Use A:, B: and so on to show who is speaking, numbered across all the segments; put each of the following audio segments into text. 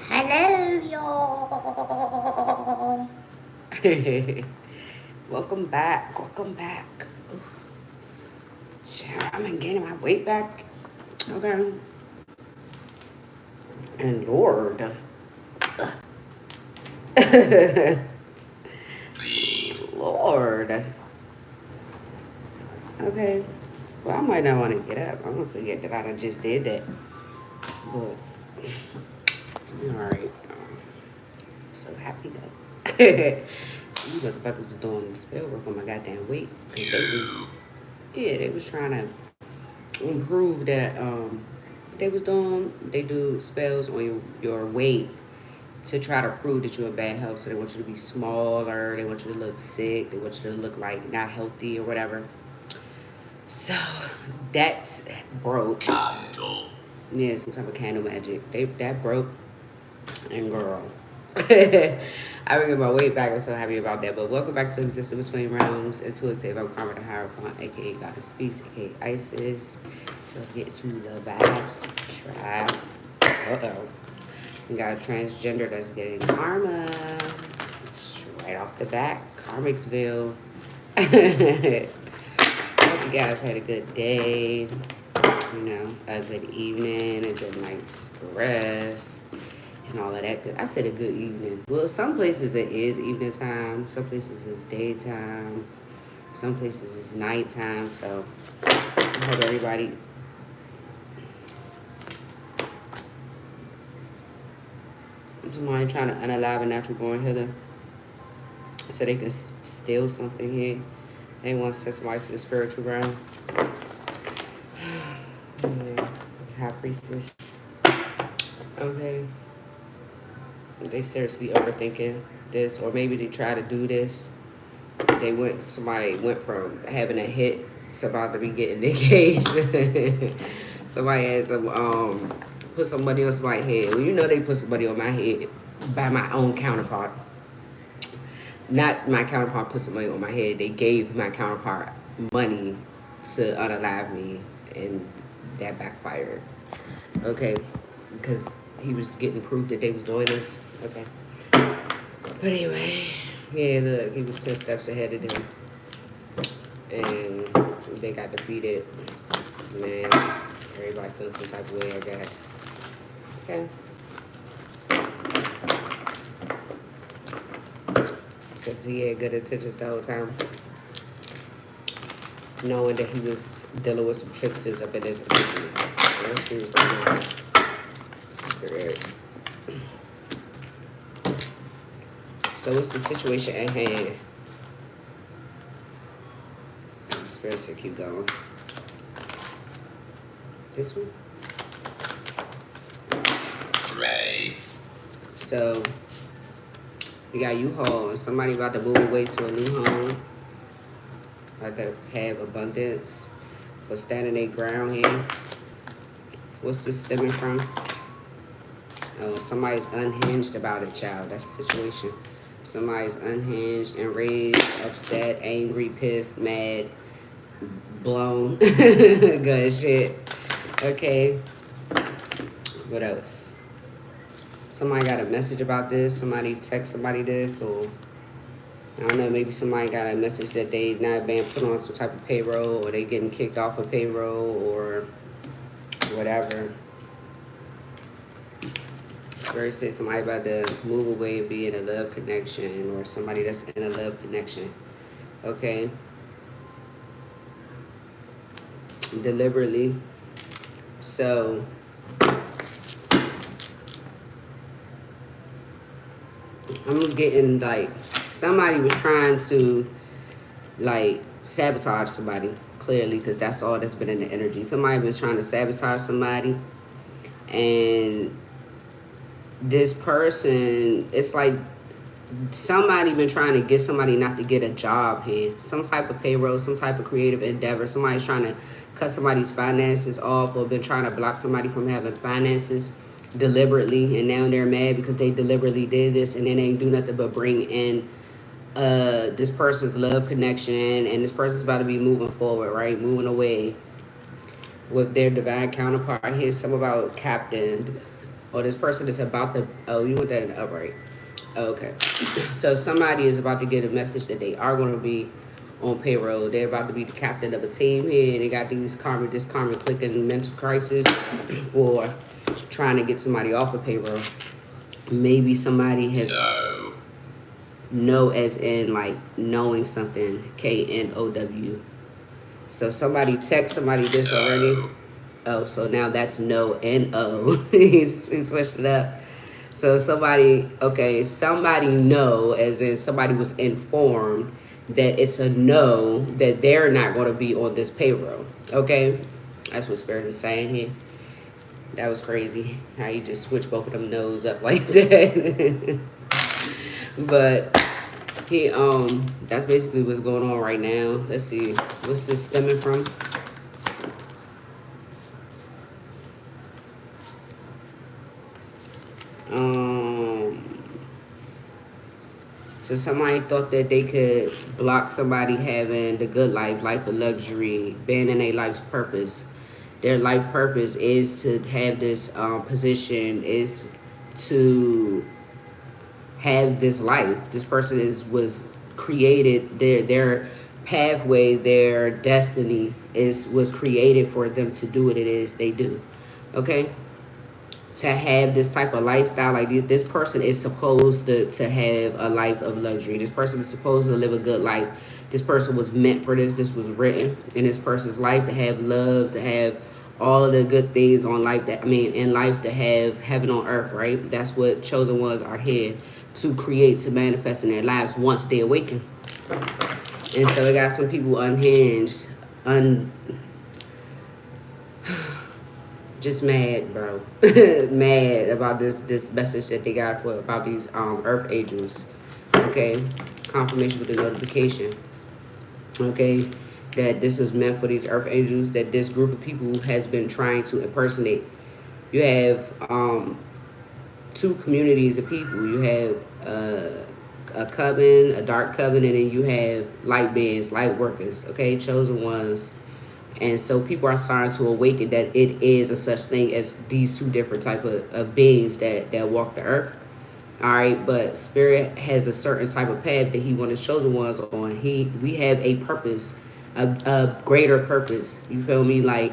A: Hello, y'all. Welcome back. Welcome back. I'm gaining my weight back. Okay. And Lord. Lord. Okay. Well, I might not want to get up. I'm going to forget that I done just did that. But, alright. So happy though. You motherfuckers was doing spell work on my goddamn weight. Cause they was trying to improve that. They was doing. They do spells on your weight to try to prove that you're in bad health. So they want you to be smaller. They want you to look sick. They want you to look like not healthy or whatever. So that's broke. Candle. Yeah, some type of candle magic. That broke. And girl. I will get my weight back. I'm so happy about that. But welcome back to Existing Between Realms, Intuitive. I'm Carmen the Hierophant, aka Goddess Speaks, aka Isis. So let's get to the vibes. Traps. Uh-oh. We got a transgender that's getting karma. Right off the back. Karmicsville. Hope you guys had a good day. You know, a good evening, a good night's rest. And all of that good. I said a good evening. Well, some places it is evening time. Some places it's daytime. Some places it's nighttime. So I hope everybody. Somebody trying to unalive a natural born healer so they can steal something here. They want to send somebody to the spiritual realm. Yeah. High priestess. Okay. They seriously overthinking this, or maybe they try to do this. Somebody went from having a hit to about to be getting engaged. Somebody had put some money on somebody's head. Well, you know they put some money on my head by my own counterpart. Not my counterpart put some money on my head. They gave my counterpart money to unalive me, and that backfired. Okay, because he was getting proof that they was doing this. Okay. But anyway, yeah, look, he was 10 steps ahead of them. And they got defeated. Man, everybody feeling some type of way, I guess. Okay. Because he had good intentions the whole time. Knowing that he was dealing with some tricksters up in his community. Let's see what's going on. Spirit. So what's the situation at hand? Spirit said keep going. This one? Right. So you got U-Haul and somebody about to move away to a new home. About to have abundance. For standing their ground here. What's this stemming from? Oh, somebody's unhinged about it, child. That's the situation. Somebody's unhinged, enraged, upset, angry, pissed, mad, blown. Good shit. Okay. What else? Somebody got a message about this. Somebody text somebody this, or I don't know, maybe somebody got a message that they not being put on some type of payroll, or they getting kicked off of payroll, or whatever. Spirit said somebody about to move away and be in a love connection, or somebody that's in a love connection. Okay. Deliberately. So I'm getting like somebody was trying to like sabotage somebody, clearly, because that's all that's been in the energy. Somebody was trying to sabotage somebody, and this person, it's like somebody been trying to get somebody not to get a job here. Some type of payroll, some type of creative endeavor. Somebody's trying to cut somebody's finances off, or been trying to block somebody from having finances deliberately, and now they're mad because they deliberately did this, and then they do nothing but bring in this person's love connection, and this person's about to be moving forward, right? Moving away. with their divine counterpart. Here's some about Captain, or this person is about to. Oh, you want that in the upright? Okay. So somebody is about to get a message that they are going to be on payroll. They're about to be the captain of a team here. They got this karma clicking mental crisis for trying to get somebody off of payroll. Maybe somebody has know as in like knowing something. KNOW. So somebody text somebody this already. Oh, so now that's no NO. He's switched it up. So somebody know, as in somebody was informed that it's a no, that they're not going to be on this payroll. Okay, that's what Spirit is saying here. That was crazy how you just switch both of them no's up like that. But he that's basically what's going on right now. Let's see, what's this stemming from? So somebody thought that they could block somebody having the good life of luxury, banning their life's purpose. Their life purpose is to have this position, is to have this life. This person was created, their pathway, their destiny was created for them to do what it is they do. Okay? To have this type of lifestyle, like this person is supposed to have a life of luxury. This person is supposed to live a good life. This person was meant for this. This was written in this person's life, to have love, to have all of the good things on life, in life, to have heaven on earth, right? That's what chosen ones are here to create, to manifest in their lives once they awaken. And so we got some people unhinged, just mad, bro. Mad about this message that they got about these earth angels. Okay, confirmation with the notification. Okay, that this is meant for these earth angels, that this group of people has been trying to impersonate. You have two communities of people. You have a coven, a dark coven, and then you have light beings, light workers. Okay, chosen ones. And so people are starting to awaken that it is a such thing as these two different type of beings that walk the earth. All right, but Spirit has a certain type of path that he wants his chosen ones on. We have a purpose, a greater purpose. You feel me? Like,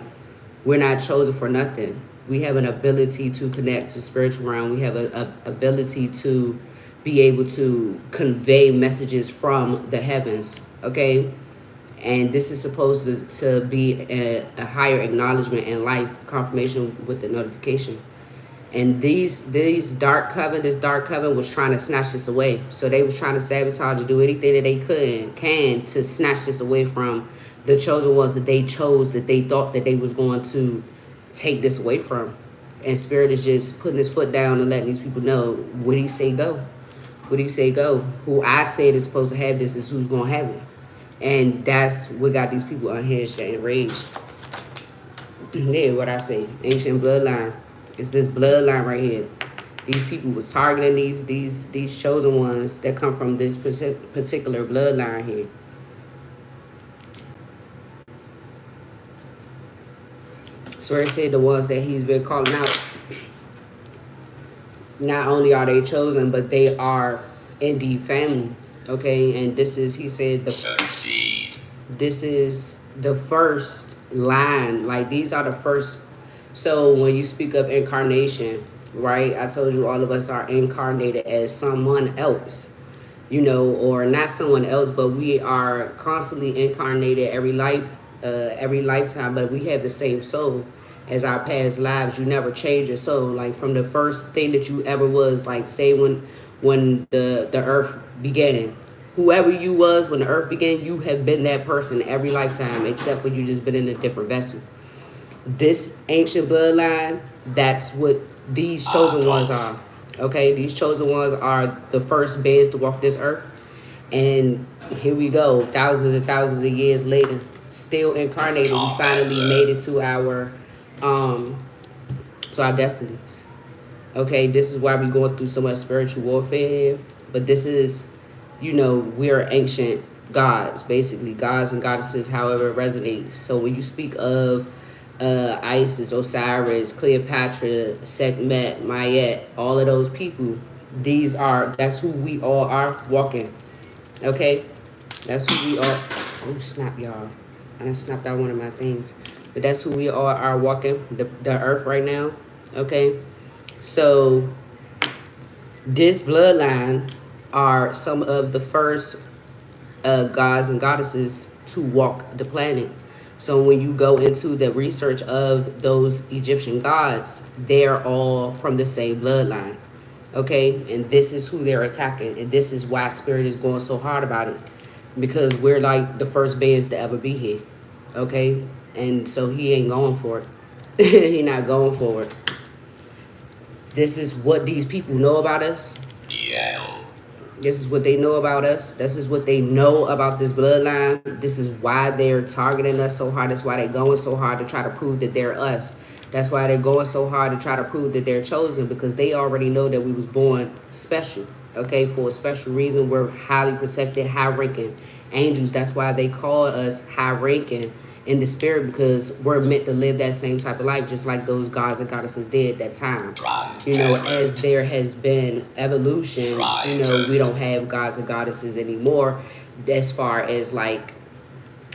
A: we're not chosen for nothing. We have an ability to connect to spiritual realm. We have a ability to be able to convey messages from the heavens. Okay. And this is supposed to be a higher acknowledgement in life, confirmation with the notification. And this dark coven was trying to snatch this away. So they was trying to sabotage and do anything that they can to snatch this away from the chosen ones that they chose, that they thought that they was going to take this away from. And Spirit is just putting his foot down and letting these people know, what he say go? What he say go? Who I said is supposed to have this is who's going to have it. And that's what got these people unhinged and enraged. Yeah, what I say. Ancient bloodline. It's this bloodline right here. These people was targeting these chosen ones that come from this particular bloodline here. So it said the ones that he's been calling out, not only are they chosen, but they are indeed family. Okay, and this is, he said, this is the first line. Like, these are the first. So when you speak of incarnation, right, I told you all of us are incarnated as someone else, you know, or not someone else, but we are constantly incarnated every lifetime, but we have the same soul as our past lives. You never change your soul. Like, from the first thing that you ever was, like, say when the earth began, whoever you was when the earth began, you have been that person every lifetime, except for you just been in a different vessel. This ancient bloodline, that's what these chosen ones are. Okay, these chosen ones are the first beings to walk this earth. And here we go, thousands and thousands of years later, still incarnated. We finally made it to our destinies. Okay, this is why we're going through so much spiritual warfare here. But this is, you know, we are ancient gods, basically. Gods and goddesses, however it resonates. So when you speak of Isis, Osiris, Cleopatra, Sekhmet, Mayet, all of those people, that's who we all are walking. Okay? That's who we are. Oh, snap, y'all. I done snapped out one of my things. But that's who we all are walking the earth right now. Okay? So, this bloodline are some of the first gods and goddesses to walk the planet. So when you go into the research of those Egyptian gods, they're all from the same bloodline. Okay? And this is who they're attacking. And this is why Spirit is going so hard about it. Because we're like the first bands to ever be here. Okay? And so he ain't going for it. He not going for it. This is what these people know about us. Yeah. This is what they know about us. This is what they know about this bloodline. This is why they're targeting us so hard. That's why they're going so hard to try to prove that they're us. That's why they're going so hard to try to prove that they're chosen, because they already know that we was born special, okay, for a special reason. We're highly protected, high-ranking angels. That's why they call us high-ranking in the spirit, because we're meant to live that same type of life, just like those gods and goddesses did that time. You know, as there has been evolution, you know, we don't have gods and goddesses anymore as far as like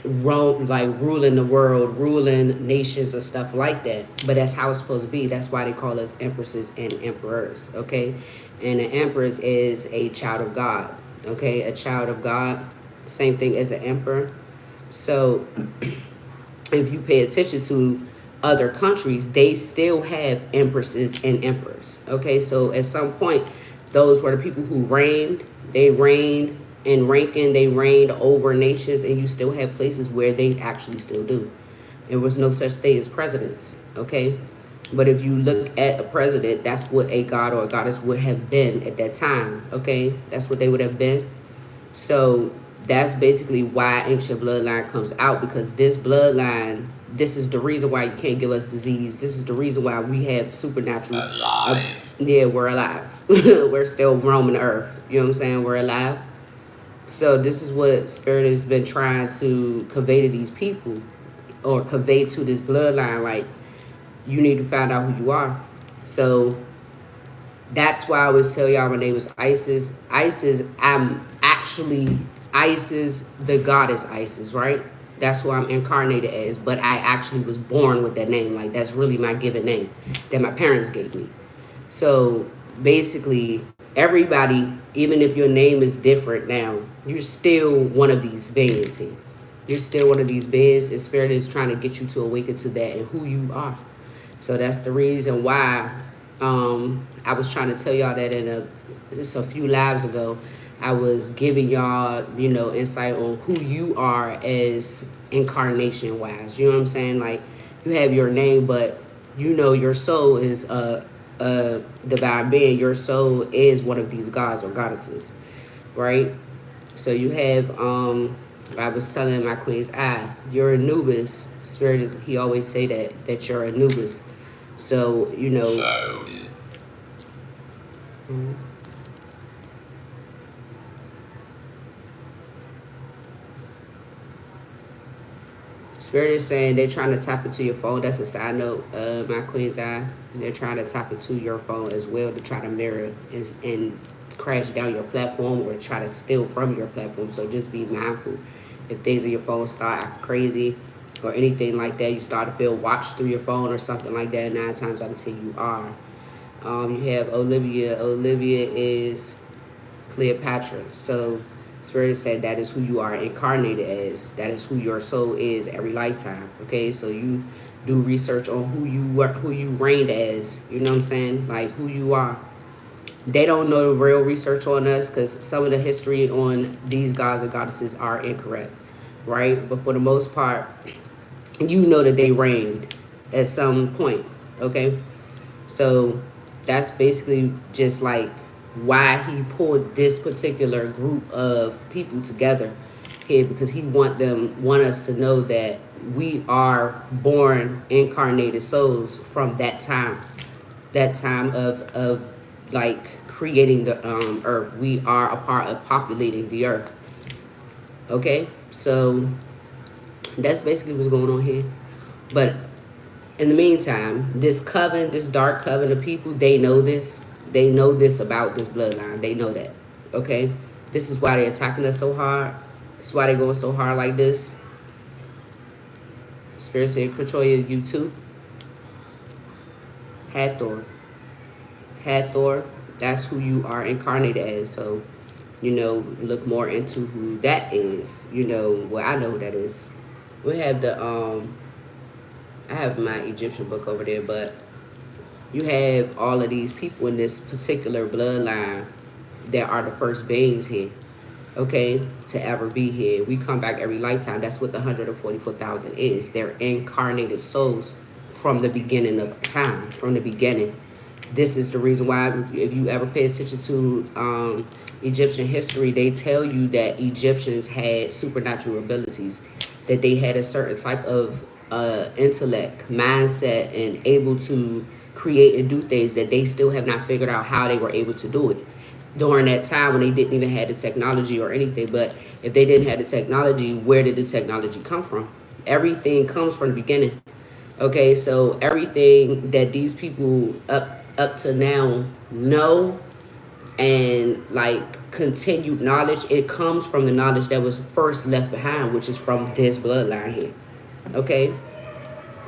A: ruling the world, ruling nations and stuff like that. But that's how it's supposed to be. That's why they call us empresses and emperors, okay? And an empress is a child of God, okay? A child of God, same thing as an emperor. So if you pay attention to other countries, they still have empresses and emperors, okay? So at some point, those were the people who reigned. They reigned in ranking, they reigned over nations, and you still have places where they actually still do. There was no such thing as presidents, okay? But if you look at a president, that's what a god or a goddess would have been at that time, okay? That's what they would have been. So that's basically why ancient bloodline comes out, because this bloodline, this is the reason why you can't give us disease. This is the reason why we have supernatural. Alive. Yeah, we're alive. We're still roaming the earth. You know what I'm saying? We're alive. So this is what Spirit has been trying to convey to these people, or convey to this bloodline. Like, you need to find out who you are. So that's why I always tell y'all my name is Isis. Isis, I'm actually Isis, the goddess Isis, right? That's who I'm incarnated as. But I actually was born with that name. Like, that's really my given name that my parents gave me. So basically, everybody, even if your name is different now, you're still one of these beings here. You're still one of these beings, and Spirit is trying to get you to awaken to that and who you are. So that's the reason why I was trying to tell y'all that in just a few lives ago. I was giving y'all, you know, insight on who you are as incarnation wise. You know what I'm saying? Like, you have your name, but you know your soul is a divine being. Your soul is one of these gods or goddesses, right? So you have I was telling my queen's eye, you're Anubis. Spirit is, he always say that you're Anubis. So, you know. Spirit is saying they're trying to tap into your phone. That's a side note, my queen's eye. They're trying to tap into your phone as well to try to mirror and crash down your platform or try to steal from your platform. So just be mindful. If things on your phone start acting crazy or anything like that, you start to feel watched through your phone or something like that, 9 times out of 10 you are. You have Olivia. Olivia is Cleopatra. So Spirit said that is who you are incarnated as. That is who your soul is every lifetime. Okay, so you do research on who you reigned as. You know what I'm saying? Like, who you are. They don't know the real research on us, because some of the history on these gods and goddesses are incorrect, right? But for the most part, you know that they reigned at some point. Okay, so that's basically just like why he pulled this particular group of people together here, because he want us to know that we are born incarnated souls from that time of like creating the earth. We are a part of populating the earth. Okay, so that's basically what's going on here. But In the meantime, this coven, this dark coven of people, they know this. They know this about this bloodline. They know that. Okay? This is why they're attacking us so hard. This is why they're going so hard like this. Spirit said, control you too. Hathor. Hathor, that's who you are incarnated as. So, you know, look more into who that is. You know, well, I know who that is. We have the, I have my Egyptian book over there, but you have all of these people in this particular bloodline that are the first beings here, okay, to ever be here. We come back every lifetime. That's what the 144,000 is. They're incarnated souls from the beginning of time, from the beginning. This is the reason why, if you ever pay attention to Egyptian history, they tell you that Egyptians had supernatural abilities, that they had a certain type of intellect, mindset, and able to create and do things that they still have not figured out how they were able to do it during that time when they didn't even have the technology or anything. But if they didn't have the technology, where did the technology come from? Everything comes from the beginning. Okay, so everything that these people up to now know, and like continued knowledge, it comes from the knowledge that was first left behind, which is from this bloodline here. Okay,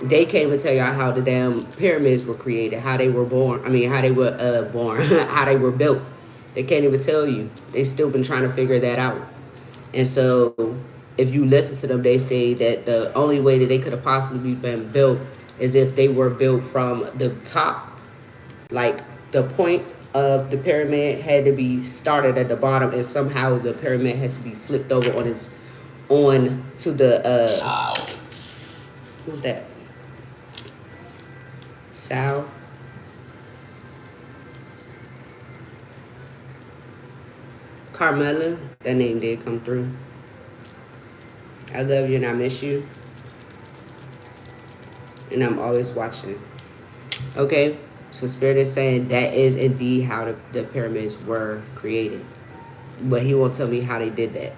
A: they can't even tell y'all how the damn pyramids were created, how they were born. I mean, how they were born, how they were built. They can't even tell you. They still been trying to figure that out. And so if you listen to them, they say that the only way that they could have possibly been built is if they were built from the top. Like the point of the pyramid had to be started at the bottom, and somehow the pyramid had to be flipped over on to the who's that? Sal. Carmela, that name did come through. I love you and I miss you. And I'm always watching. Okay? So Spirit is saying that is indeed how the pyramids were created. But he won't tell me how they did that.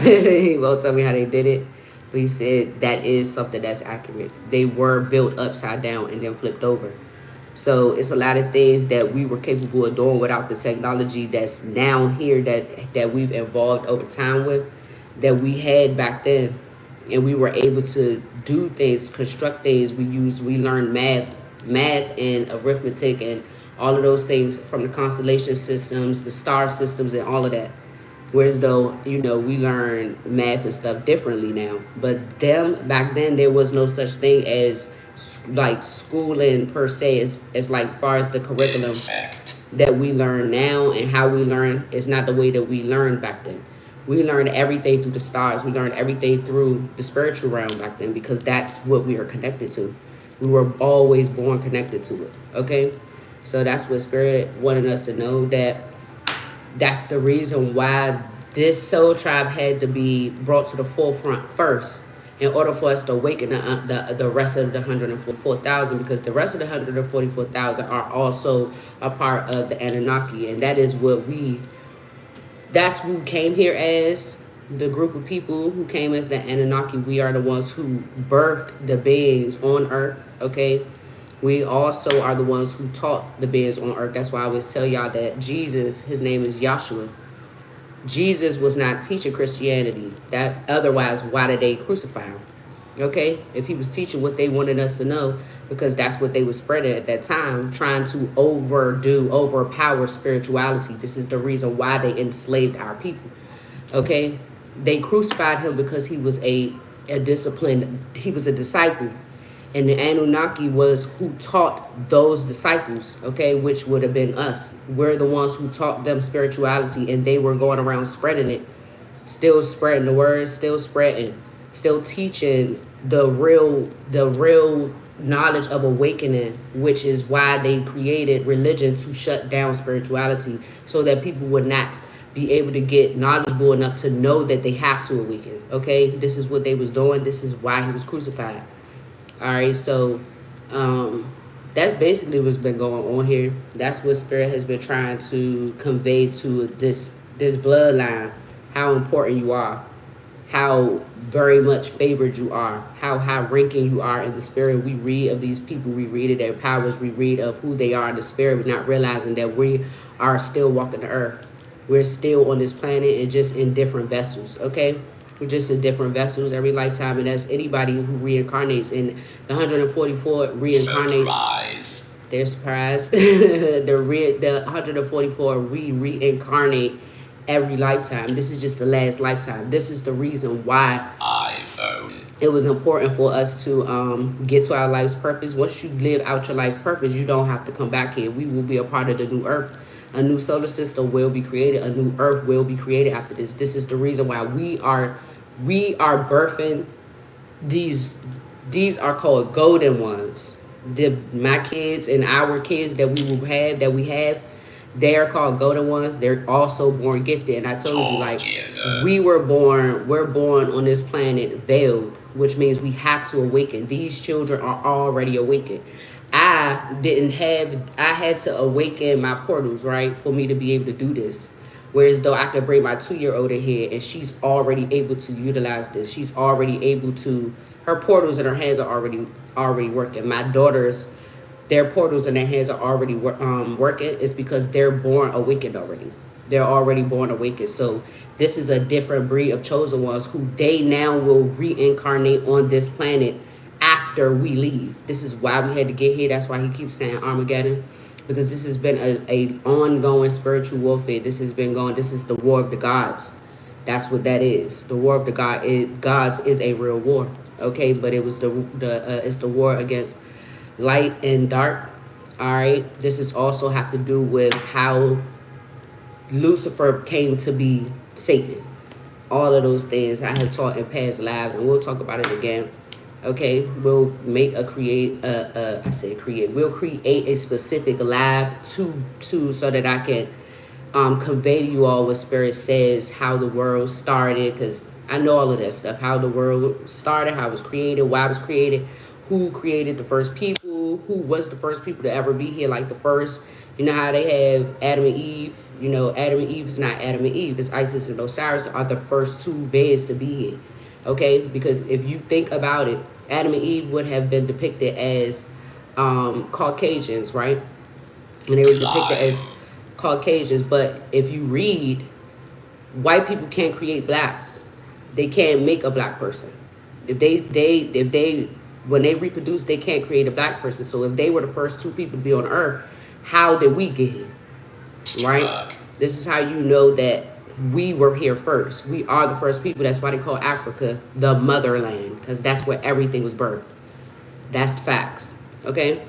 A: He won't tell me how they did it. But he said that is something that's accurate. They were built upside down and then flipped over. So it's a lot of things that we were capable of doing without the technology that's now here that we've evolved over time with, that we had back then. And we were able to do things, construct things. We learned math and arithmetic and all of those things from the constellation systems, the star systems, and all of that. Whereas though, you know, we learn math and stuff differently now. But them, back then, there was no such thing as like schooling per se, as like far as the curriculum that we learn now and how we learn is not the way that we learned back then. We learned everything through the stars. We learned everything through the spiritual realm back then, because that's what we are connected to. We were always born connected to it. Okay, so that's what Spirit wanted us to know, that that's the reason why this soul tribe had to be brought to the forefront first, in order for us to awaken the rest of the 144,000, because the rest of the 144,000 are also a part of the Anunnaki, and that is that's who came here as the group of people who came as the Anunnaki. We are the ones who birthed the beings on Earth, okay? We also are the ones who taught the beings on Earth. That's why I always tell y'all that Jesus, his name is Yahshua. Jesus was not teaching Christianity. That otherwise, why did they crucify him? Okay? If he was teaching what they wanted us to know, because that's what they were spreading at that time, trying to overpower spirituality. This is the reason why they enslaved our people. Okay? They crucified him because he was a disciplined, he was a disciple. And the Anunnaki was who taught those disciples, okay, which would have been us. We're the ones who taught them spirituality, and they were going around spreading it, still spreading the word, still spreading, still teaching the real knowledge of awakening, which is why they created religion, to shut down spirituality, so that people would not be able to get knowledgeable enough to know that they have to awaken. Okay, this is what they was doing. This is why he was crucified. All right, so that's basically what's been going on here. That's what Spirit has been trying to convey to this bloodline, how important you are. how very much favored you are, how high ranking you are in the spirit. We read of these people, we read of their powers, we read of who they are in the spirit, but not realizing that we are still walking the earth. We're still on this planet and just in different vessels, okay? We're just in different vessels every lifetime, and that's anybody who reincarnates. And the 144 reincarnates. Surprise. They're surprised. The 144 reincarnate every lifetime. This is just the last lifetime. This is the reason why iPhone. It was important for us to get to our life's purpose. Once you live out your life purpose, you don't have to come back here. We will be a part of the new earth. A new solar system will be created. A new earth will be created after this. This is the reason why we are birthing these. These are called golden ones. My kids and our kids that we have, they are called golden ones. They're also born gifted. And I told you, like, we're born on this planet veiled, which means we have to awaken. These children are already awakened. I had to awaken my portals, right, for me to be able to do this. Whereas though I could bring my 2-year-old in here and she's already able to utilize this. She's already able to, her portals in her hands are already working. My daughters, their portals in their hands are already working. It's because they're born awakened already. They're already born awakened. So this is a different breed of chosen ones who they now will reincarnate on this planet after we leave. This is why we had to get here. That's why he keeps saying Armageddon, because this has been a ongoing spiritual warfare. This has been going. This is the war of the gods. That's what that is. The war of the gods is a real war. Okay, but it was it's the war against light and dark. All right. This is also have to do with how Lucifer came to be Satan. All of those things I have taught in past lives, and we'll talk about it again. Okay, we'll we'll create a specific live to so that I can convey to you all what Spirit says, how the world started, because I know all of that stuff, how the world started, how it was created, why it was created, who created the first people, who was the first people to ever be here, like the first, you know how they have Adam and Eve, you know, Adam and Eve is not Adam and Eve, it's Isis and Osiris are the first two beings to be here. Okay, because if you think about it, Adam and Eve would have been depicted as Caucasians, right? And they were depicted as Caucasians. But if you read, white people can't create black. They can't make a black person. If they when they reproduce, they can't create a black person. So if they were the first two people to be on Earth, how did we get here? Right? This is how you know that we were here first. We are the first people. That's why they call Africa the motherland, because that's where everything was birthed. That's the facts. Okay?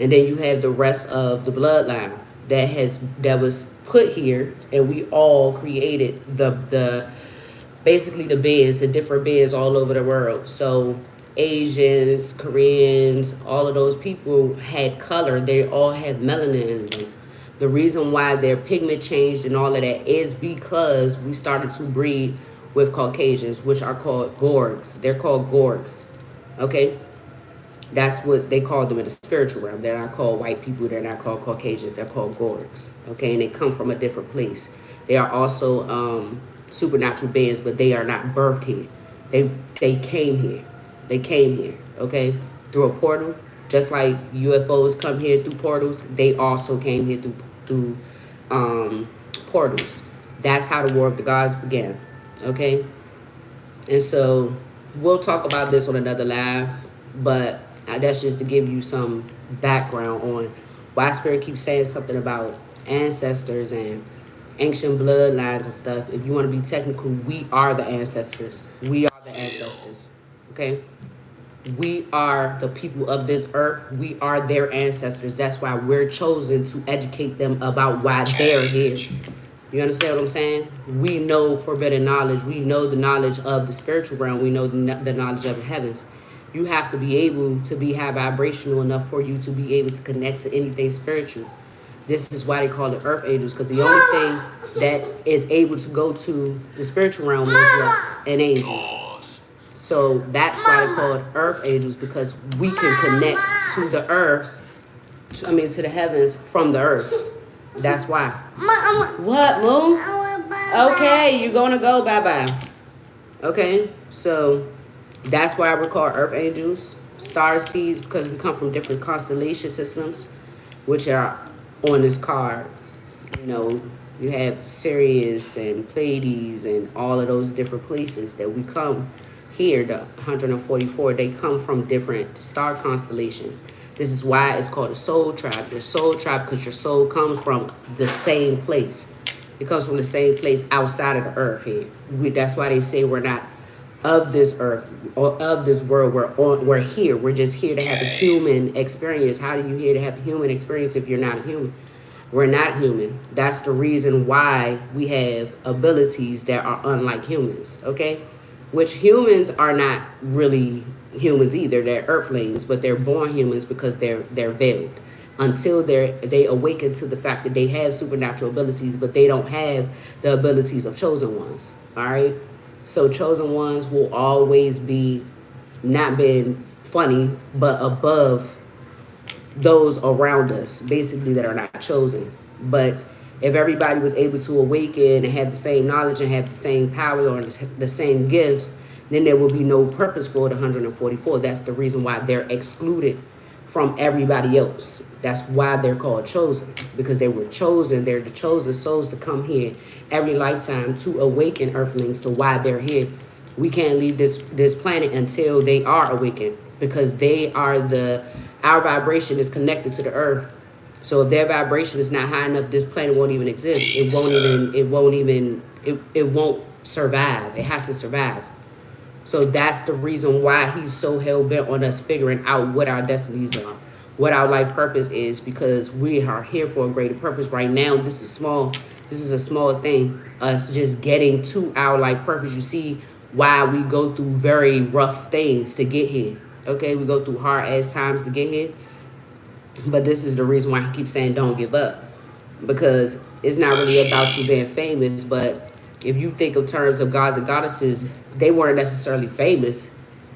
A: And then you have the rest of the bloodline that was put here, and we all created the basically the beings, the different beings all over the world. So Asians, Koreans, all of those people had color. They all have melanin in them. The reason why their pigment changed and all of that is because we started to breed with Caucasians, which are called Gorgs. They're called Gorgs. Okay? That's what they call them in the spiritual realm. They're not called white people. They're not called Caucasians. They're called Gorgs. Okay? And they come from a different place. They are also supernatural beings, but they are not birthed here. They came here. They came here. Okay? Through a portal. Just like UFOs come here through portals, they also came here through portals. That's how the War of the Gods began. Okay? And so we'll talk about this on another live, but that's just to give you some background on why Spirit keeps saying something about ancestors and ancient bloodlines and stuff. If you want to be technical, we are the ancestors. We are the ancestors. Okay? We are the people of this earth. We are their ancestors. That's why we're chosen to educate them about why they're here. You understand what I'm saying? We know forbidden knowledge. We know the knowledge of the spiritual realm. We know the knowledge of the heavens. You have to be able to be high vibrational enough for you to be able to connect to anything spiritual. This is why they call it earth angels, because the only thing that is able to go to the spiritual realm is what? An angel. So that's why they call it earth angels, because we can connect to the to the heavens from the earth. That's why. What, Moo? Okay, you're going to go. Bye-bye. Okay, so that's why we're called earth angels. Star seeds, because we come from different constellation systems, which are on this card. You know, you have Sirius and Pleiades and all of those different places that we come here, the 144, they come from different star constellations. This is why it's called a soul tribe. The soul tribe, because your soul comes from the same place. It comes from the same place outside of the earth here. That's why they say we're not of this earth or of this world. We're here. We're just here to have a human experience. How do you here to have a human experience if you're not a human? We're not human. That's the reason why we have abilities that are unlike humans, okay? Which humans are not really humans either. They're earthlings, but they're born humans because they're veiled. Until they awaken to the fact that they have supernatural abilities, but they don't have the abilities of chosen ones. All right? So chosen ones will always be not being funny, but above those around us, basically, that are not chosen. But if everybody was able to awaken and have the same knowledge and have the same power or the same gifts, then there will be no purpose for the 144. That's the reason why they're excluded from everybody else. That's why they're called chosen, because they were chosen. They're the chosen souls to come here every lifetime to awaken earthlings to why they're here. We can't leave this planet until they are awakened, because they are our vibration is connected to the earth. So if their vibration is not high enough, this planet won't even exist. It won't survive. It has to survive. So that's the reason why he's so hell-bent on us figuring out what our destinies are, what our life purpose is, because we are here for a greater purpose. Right now, this is small. This is a small thing. Us just getting to our life purpose. You see why we go through very rough things to get here. Okay, we go through hard-ass times to get here. But this is the reason why he keeps saying don't give up. Because it's not really about you being famous, but if you think of terms of gods and goddesses, they weren't necessarily famous.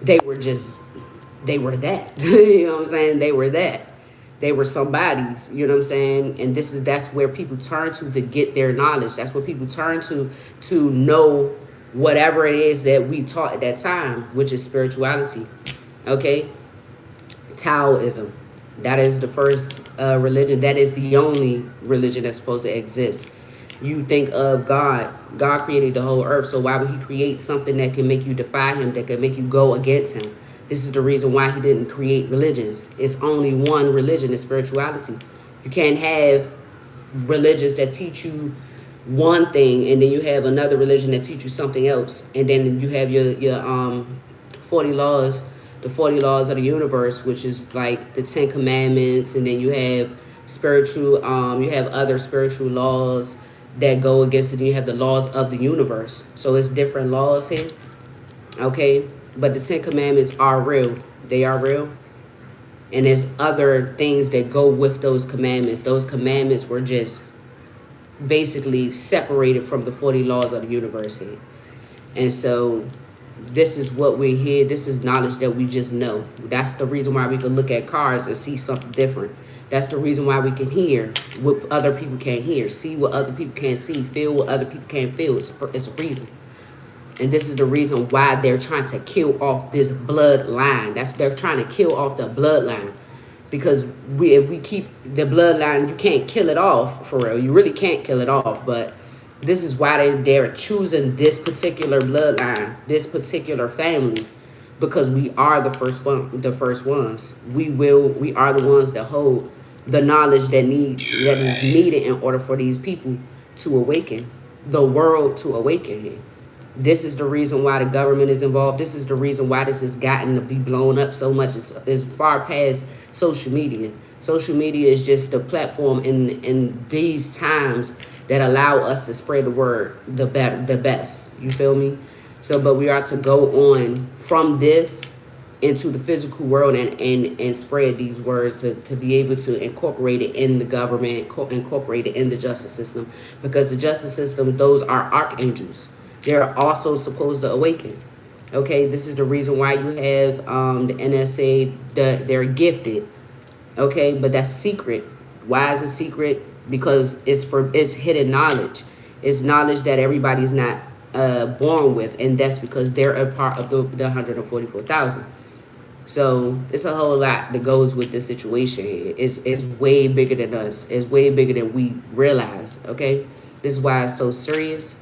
A: They were that. You know what I'm saying? They were that. They were somebody's, you know what I'm saying? And that's where people turn to get their knowledge. That's what people turn to know whatever it is that we taught at that time, which is spirituality. Okay? Taoism. That is the first religion. That is the only religion that's supposed to exist. You think of God. God created the whole earth. So why would he create something that can make you defy him, that can make you go against him? This is the reason why he didn't create religions. It's only one religion, is spirituality. You can't have religions that teach you one thing, and then you have another religion that teach you something else, and then you have your 40 laws, the 40 laws of the universe, which is like the 10 commandments, and then you have spiritual, you have other spiritual laws that go against it, and you have the laws of the universe. So it's different laws here, okay? But the 10 commandments are real. They are real. And there's other things that go with those commandments. Those commandments were just basically separated from the 40 laws of the universe here. And so this is what we're here. This is knowledge that we just know. That's the reason why we can look at cars and see something different. That's the reason why we can hear what other people can't hear, see what other people can't see, feel what other people can't feel. It's a reason. And this is the reason why they're trying to kill off this bloodline. They're trying to kill off the bloodline. Because if we keep the bloodline, you can't kill it off for real. You really can't kill it off. But this is why they're choosing this particular bloodline, this particular family, because we are the first ones. We are the ones that hold the knowledge that is needed in order for these people to awaken, the world to awaken here. This is the reason why the government is involved. This is the reason why this has gotten to be blown up so much. It's far past social media. Social media is just the platform in these times that allow us to spread the word the best. You feel me? So, but we are to go on from this into the physical world and spread these words to be able to incorporate it in the government, incorporate it in the justice system. Because the justice system, those are archangels. They're also supposed to awaken. Okay, this is the reason why you have the NSA, they're gifted. Okay, but that's secret. Why is it secret? Because it's hidden knowledge. It's knowledge that everybody's not born with, and that's because they're a part of the 144,000. So it's a whole lot that goes with this situation. It's way bigger than us. It's way bigger than we realize. Okay, this is why it's so serious.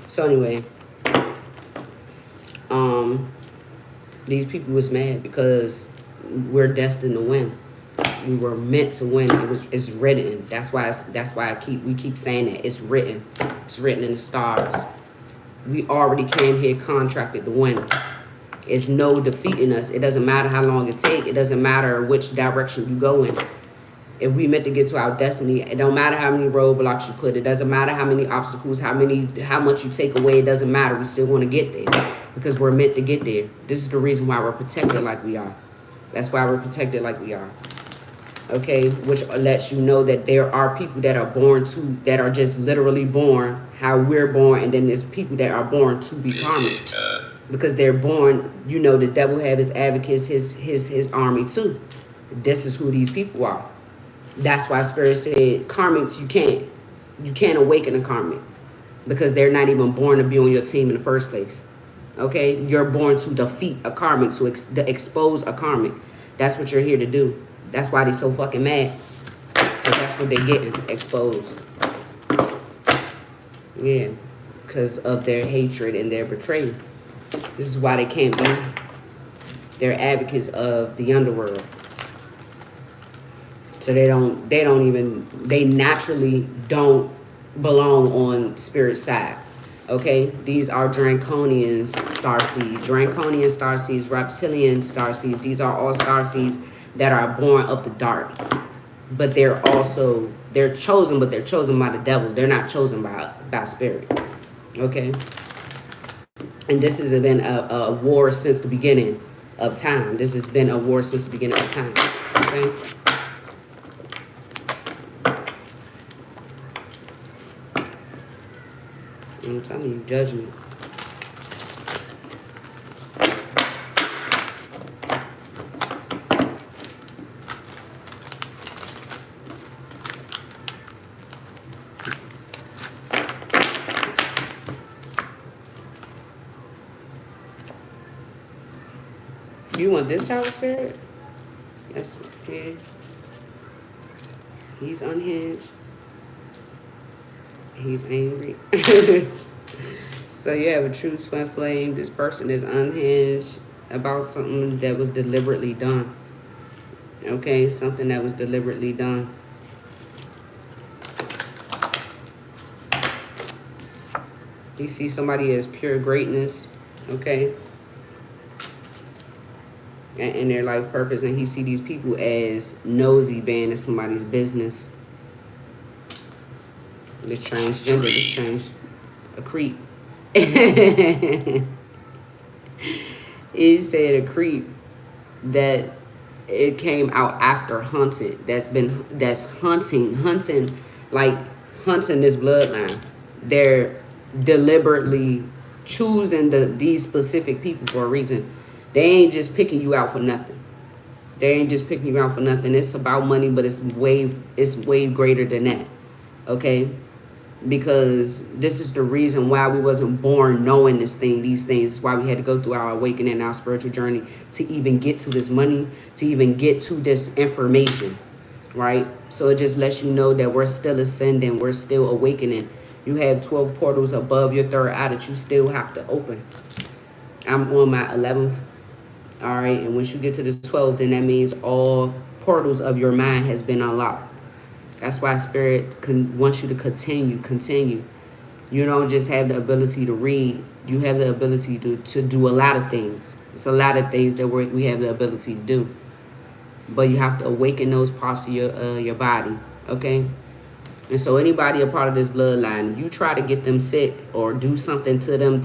A: So anyway, these people was mad because we're destined to win. We were meant to win. It's written. That's why we keep saying that. It's written. It's written in the stars. We already came here contracted to win. It's no defeating us. It doesn't matter how long it takes. It doesn't matter which direction you go in. If we meant to get to our destiny, it don't matter how many roadblocks you put. It doesn't matter how many obstacles, how much you take away. It doesn't matter. We still want to get there because we're meant to get there. This is the reason why we're protected like we are. That's why we're protected like we are. Okay, which lets you know that there are people that are born to, that are just literally born how we're born, and then there's people that are born to be karmic because they're born. You know, the devil have his advocates, his army too. This is who these people are. That's why Spirit said karmics, you can't awaken a karmic because they're not even born to be on your team in the first place. Okay, you're born to defeat a karmic, to expose a karmic. That's what you're here to do. That's why they're so fucking mad. Because that's what they're getting, exposed. Yeah, because of their hatred and their betrayal. This is why they can't be. They're advocates of the underworld. So they naturally don't belong on Spirit's side. Okay, these are Draconian starseeds, Draconian starseeds, Reptilian starseeds. These are all starseeds that are born of the dark. But they're chosen, but they're chosen by the devil. They're not chosen by Spirit. Okay? And this has been a war since the beginning of time. This has been a war since the beginning of time. Okay? I'm telling you, judgment. You want this house, Spirit? Yes, yeah. He's unhinged. He's angry. So you have a true twin flame. This person is unhinged about something that was deliberately done. Okay, something that was deliberately done. You see somebody as pure greatness, okay, and their life purpose, and he see these people as nosy, being in somebody's business. This transgender, a creep. He said a creep that it came out after hunted. That's hunting like hunting this bloodline. They're deliberately choosing these specific people for a reason. They ain't just picking you out for nothing. They ain't just picking you out for nothing. It's about money, but it's way greater than that. Okay? Because this is the reason why we wasn't born knowing these things. Why we had to go through our awakening, our spiritual journey to even get to this money, to even get to this information, right? So it just lets you know that we're still ascending, we're still awakening. You have 12 portals above your third eye that you still have to open. I'm on my 11th, all right? And once you get to the 12th, then that means all portals of your mind has been unlocked. That's why Spirit wants you to continue. You don't just have the ability to read. You have the ability to do a lot of things. It's a lot of things that we have the ability to do. But you have to awaken those parts of your body, okay? And so anybody a part of this bloodline, you try to get them sick or do something to them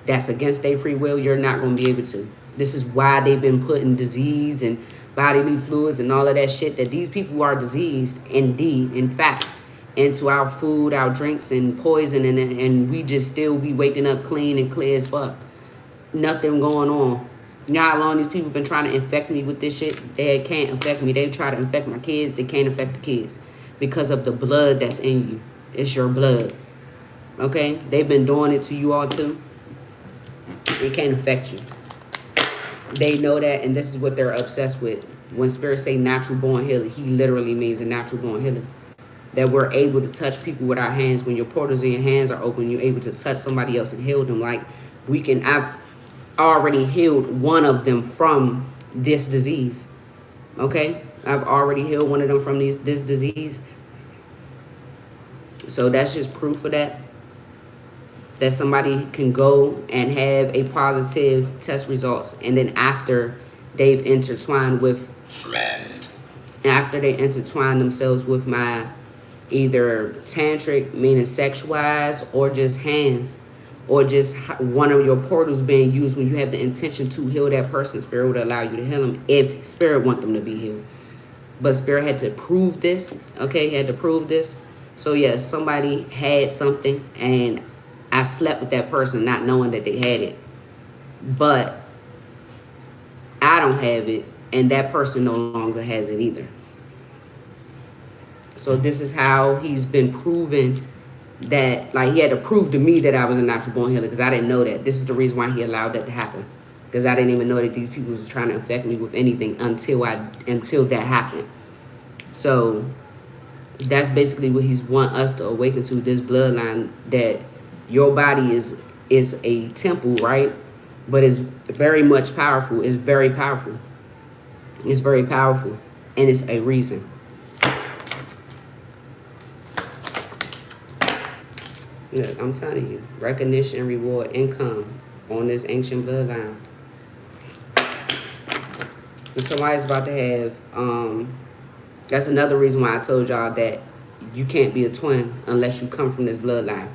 A: that's against their free will, you're not going to be able to. This is why they've been putting disease and bodily fluids and all of that shit, that these people are diseased indeed, in fact, into our food, our drinks, and poison, and we just still be waking up clean and clear as fuck. Nothing going on. You know how long these people been trying to infect me with this shit? They can't infect me. They try to infect my kids. They can't infect the kids because of the blood that's in you. It's your blood. Okay? They've been doing it to you all too. It can't affect you. They know that, and this is what they're obsessed with. When spirits say natural born healer, he literally means a natural born healer. That we're able to touch people with our hands. When your portals in your hands are open, you're able to touch somebody else and heal them. Like I've already healed one of them from this disease. Okay? I've already healed one of them from this disease. So that's just proof of that. That somebody can go and have a positive test results, and then after they've intertwined with after they intertwine themselves with my either tantric, meaning sex-wise, or just hands, or just one of your portals being used when you have the intention to heal that person, spirit would allow you to heal them if spirit want them to be healed. But spirit had to prove this. Okay, had to prove this. So yes, somebody had something, and I slept with that person not knowing that they had it. But I don't have it, and that person no longer has it either. So this is how he's been proven that, like, he had to prove to me that I was a natural born healer, because I didn't know that. This is the reason why he allowed that to happen, because I didn't even know that these people was trying to infect me with anything until that happened. So that's basically what he's want us to awaken to, this bloodline, that your body is a temple, right? But it's very much powerful. It's very powerful. It's very powerful. And it's a reason. Look, I'm telling you, recognition, reward, income on this ancient bloodline. And somebody's about to have, that's another reason why I told y'all that you can't be a twin unless you come from this bloodline.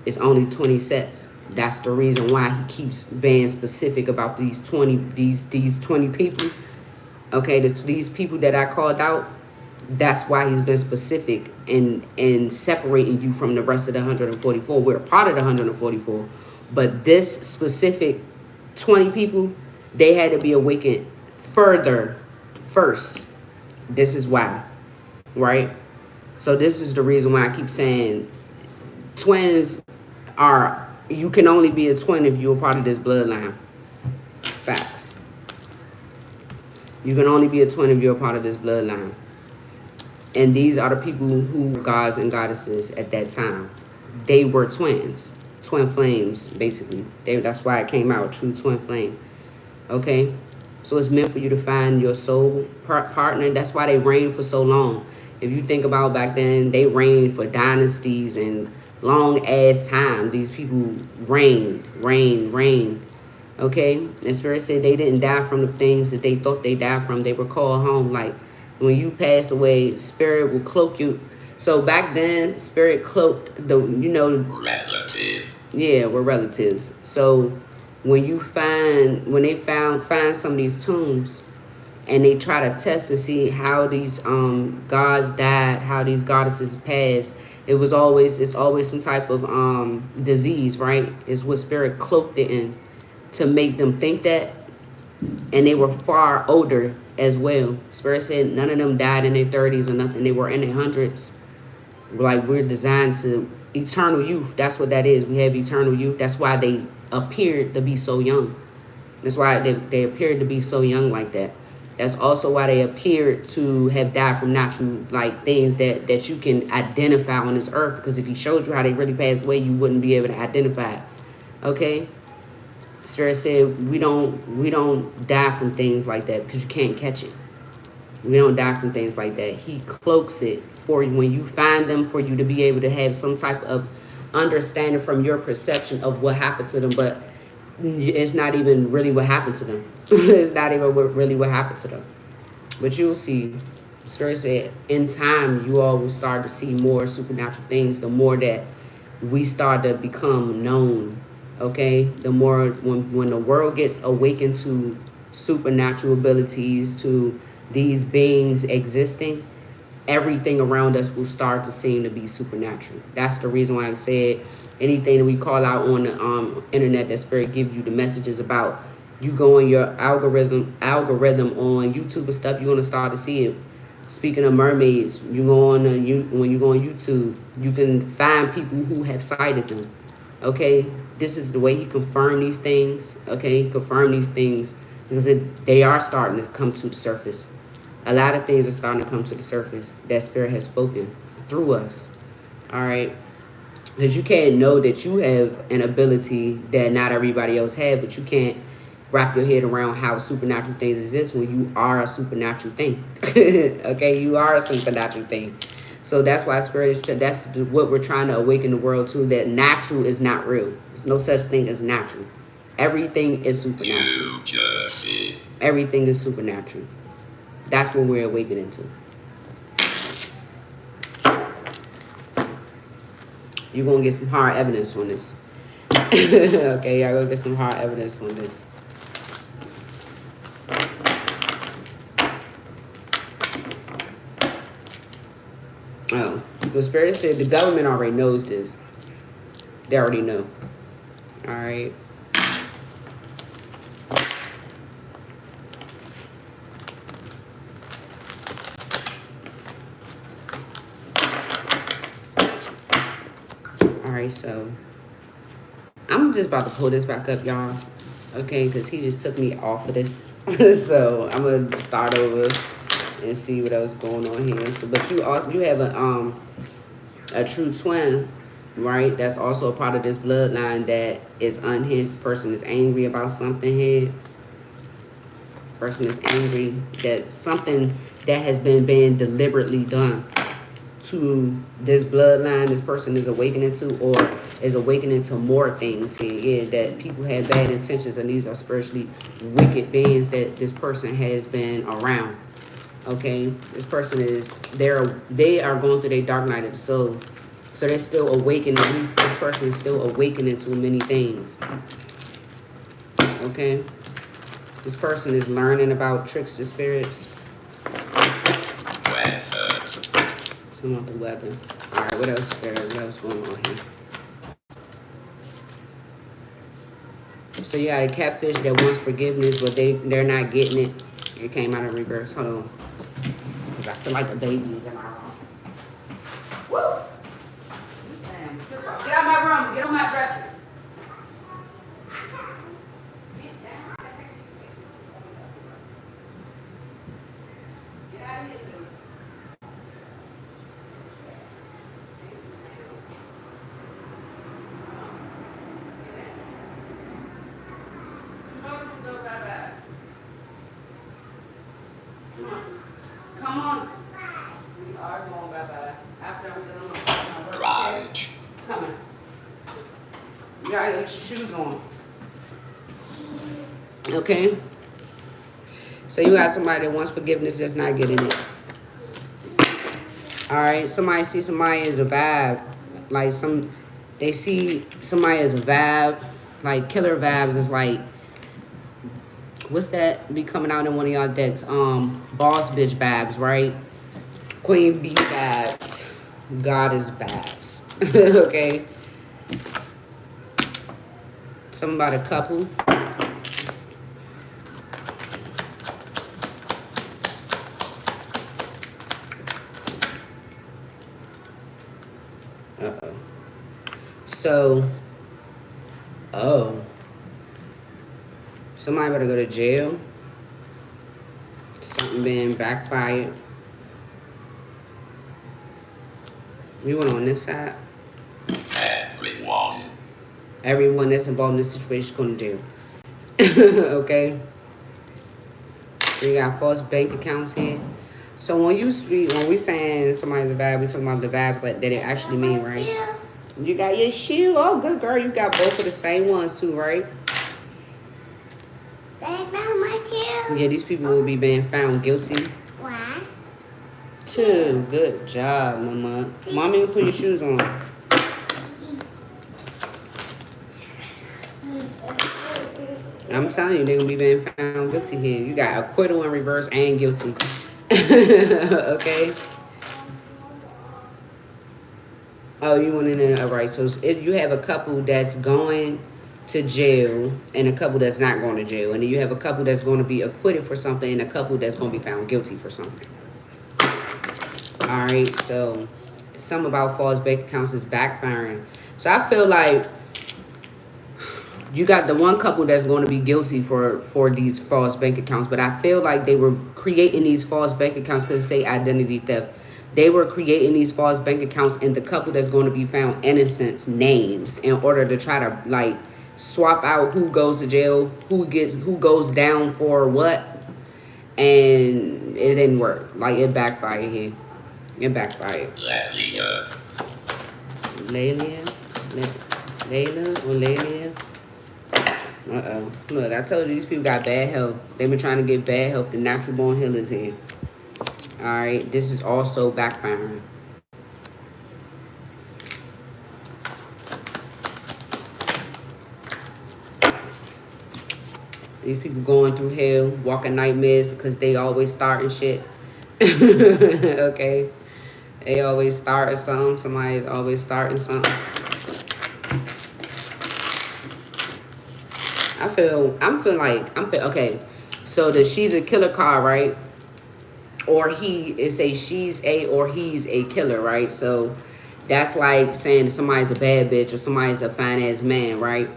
A: It's only 20 sets. That's the reason why he keeps being specific about these 20 people. Okay, these people that I called out, that's why he's been specific in separating you from the rest of the 144. We're part of the 144. But this specific 20 people, they had to be awakened further first. This is why, right? So this is the reason why I keep saying twins are, you can only be a twin if you're a part of this bloodline. Facts. You can only be a twin if you're a part of this bloodline. And these are the people who were gods and goddesses at that time. They were twins. Twin flames, basically. That's why it came out, true twin flame. Okay? So it's meant for you to find your soul partner. That's why they reigned for so long. If you think about back then, they reigned for dynasties and long ass time. These people reigned. Okay? And Spirit said they didn't die from the things that they thought they died from. They were called home. Like, when you pass away, Spirit will cloak you. So back then, Spirit cloaked the, relative. Yeah, we're relatives. So when they find some of these tombs, and they try to test and see how these gods died, how these goddesses passed, it's always some type of disease, right? Is what Spirit cloaked it in to make them think that. And they were far older as well. Spirit said none of them died in their 30s or nothing. They were in their hundreds. Like, we're designed to eternal youth. That's what that is. We have eternal youth. That's why they appeared to be so young. That's why they appeared to be so young like that. That's also why they appeared to have died from natural, like, things that you can identify on this earth. Because if he showed you how they really passed away, you wouldn't be able to identify it. Okay? Spirit said we don't die from things like that because you can't catch it. We don't die from things like that. He cloaks it for you when you find them, for you to be able to have some type of understanding from your perception of what happened to them. But it's not even really what happened to them. It's not even really what happened to them. But you'll see. Spirit said in time you all will start to see more supernatural things. The more that we start to become known. Okay, the more when the world gets awakened to supernatural abilities, to these beings existing, everything around us will start to seem to be supernatural. That's the reason why I said anything that we call out on the internet that Spirit give you the messages about, You go on your algorithm on YouTube and stuff, you're gonna start to see it. Speaking of mermaids, you go on when you go on YouTube, you can find people who have sighted them. Okay, this is the way he confirmed these things. Okay, confirm these things because they are starting to come to the surface. A lot of things are starting to come to the surface that Spirit has spoken through us. All right, because you can't know that you have an ability that not everybody else has, but you can't wrap your head around how supernatural things exist when you are a supernatural thing. Okay, you are a supernatural thing. So that's why Spirit is, that's what we're trying to awaken the world to, that natural is not real. There's no such thing as natural. Everything is supernatural. Everything is supernatural. That's what we're awakening to. You're going to get some hard evidence on this. Okay, y'all going to get some hard evidence on this. Oh, the Spirit said the government already knows this. They already know. All right. All right, so I'm just about to pull this back up, y'all. Okay, because he just took me off of this. So I'm going to start over and see what else going on here. So, but you have a true twin, right? That's also a part of this bloodline that is unhinged. Person is angry about something here. Person is angry that something that has been deliberately done to this bloodline, this person is awakening to, or is awakening to more things here. Yeah, that people had bad intentions, and these are spiritually wicked beings that this person has been around. Okay, this person is they are going through their dark night of the soul, so they're still awakening. This person is still awakening to many things. Okay, this person is learning about trickster spirits. Some of the weather. All right, what else? What else going on here? So you got a catfish that wants forgiveness, but they're not getting it. It came out in reverse. Hold on. Because I feel like the baby's in my room. Woo! Get out of my room. Get on my dresser. Get out of here. Come on. We are going bye-bye. After I'm done my work. Right. Coming. You gotta get your shoes on. Okay? So you got somebody that wants forgiveness that's not getting it. Alright, somebody see somebody as a vibe. Like they see somebody as a vibe. Like killer vibes is like, what's that be coming out in one of y'all decks? Boss bitch vibes, right? Queen bee vibes. Goddess vibes. Okay. Something about a couple. Uh-oh. So, somebody better go to jail. Something being backfired. You went on this side. Everyone that's involved in this situation is going to jail. Okay. So you got false bank accounts here. So when we saying somebody's a vibe, we talking about the vibe that it actually mean, right? You got your shoe. Oh, good girl. You got both of the same ones too, right? Yeah, these people will be being found guilty. Why? Two. Good job, Mama. Mommy will put your shoes on. I'm telling you, they're going to be being found guilty here. You got acquittal in reverse and guilty. Okay? Oh, you went in there. All right. So you have a couple that's going to jail and a couple that's not going to jail. And then you have a couple that's going to be acquitted for something and a couple that's going to be found guilty for something. All right, so something about false bank accounts is backfiring. So I feel like you got the one couple that's going to be guilty for these false bank accounts, but I feel like they were creating these false bank accounts because they say identity theft. They were creating these false bank accounts in the couple that's going to be found innocent's names in order to try to like swap out who goes to jail, who goes down for what, and it didn't work. Like it backfired here. It backfired. Layla or Layla? Uh-oh. Look, I told you these people got bad health. They've been trying to get bad health. The natural born healers here. Alright, this is also backfiring. These people going through hell, walking nightmares because they always starting shit. Okay? They always starting something. Somebody's always starting something. Okay. So the she's a killer card, right? Or he's a killer, right? So that's like saying somebody's a bad bitch or somebody's a fine ass man, right?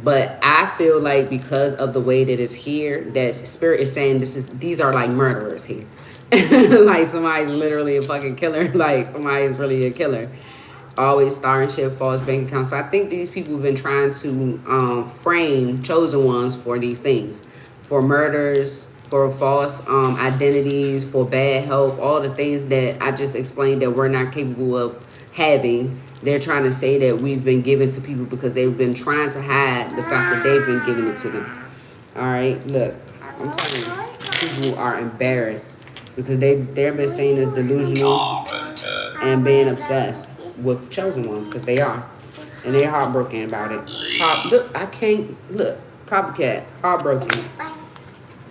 A: But I feel like because of the way that it's here, that spirit is saying these are like murderers here. Like somebody's literally a fucking killer. Like somebody's really a killer. Always starting shit, false bank accounts. So I think these people have been trying to frame chosen ones for these things. For murders, for false identities, for bad health, all the things that I just explained that we're not capable of having. They're trying to say that we've been given to people because they've been trying to hide the fact that they've been giving it to them. All right, look, I'm telling you, people are embarrassed because they've been seen as delusional and being obsessed with chosen ones because they are. And they're heartbroken about it. Copycat, heartbroken.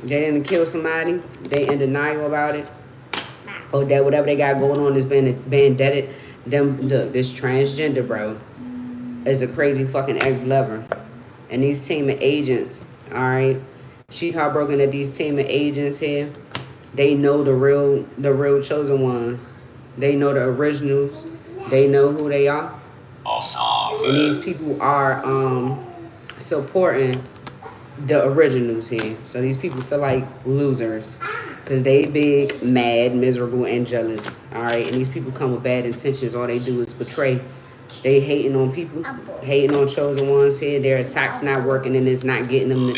A: They didn't kill somebody. They in denial about it. Or that whatever they got going on is being indebted. Look, this transgender bro is a crazy fucking ex-lover. And these team of agents, alright? She heartbroken that these team of agents here, they know the real chosen ones. They know the originals. They know who they are. Awesome. And these people are supporting the originals here. So these people feel like losers because they big, mad, miserable, and jealous. All right, and these people come with bad intentions. All they do is betray. They hating on people, hating on chosen ones here. Their attack's not working and it's not getting them.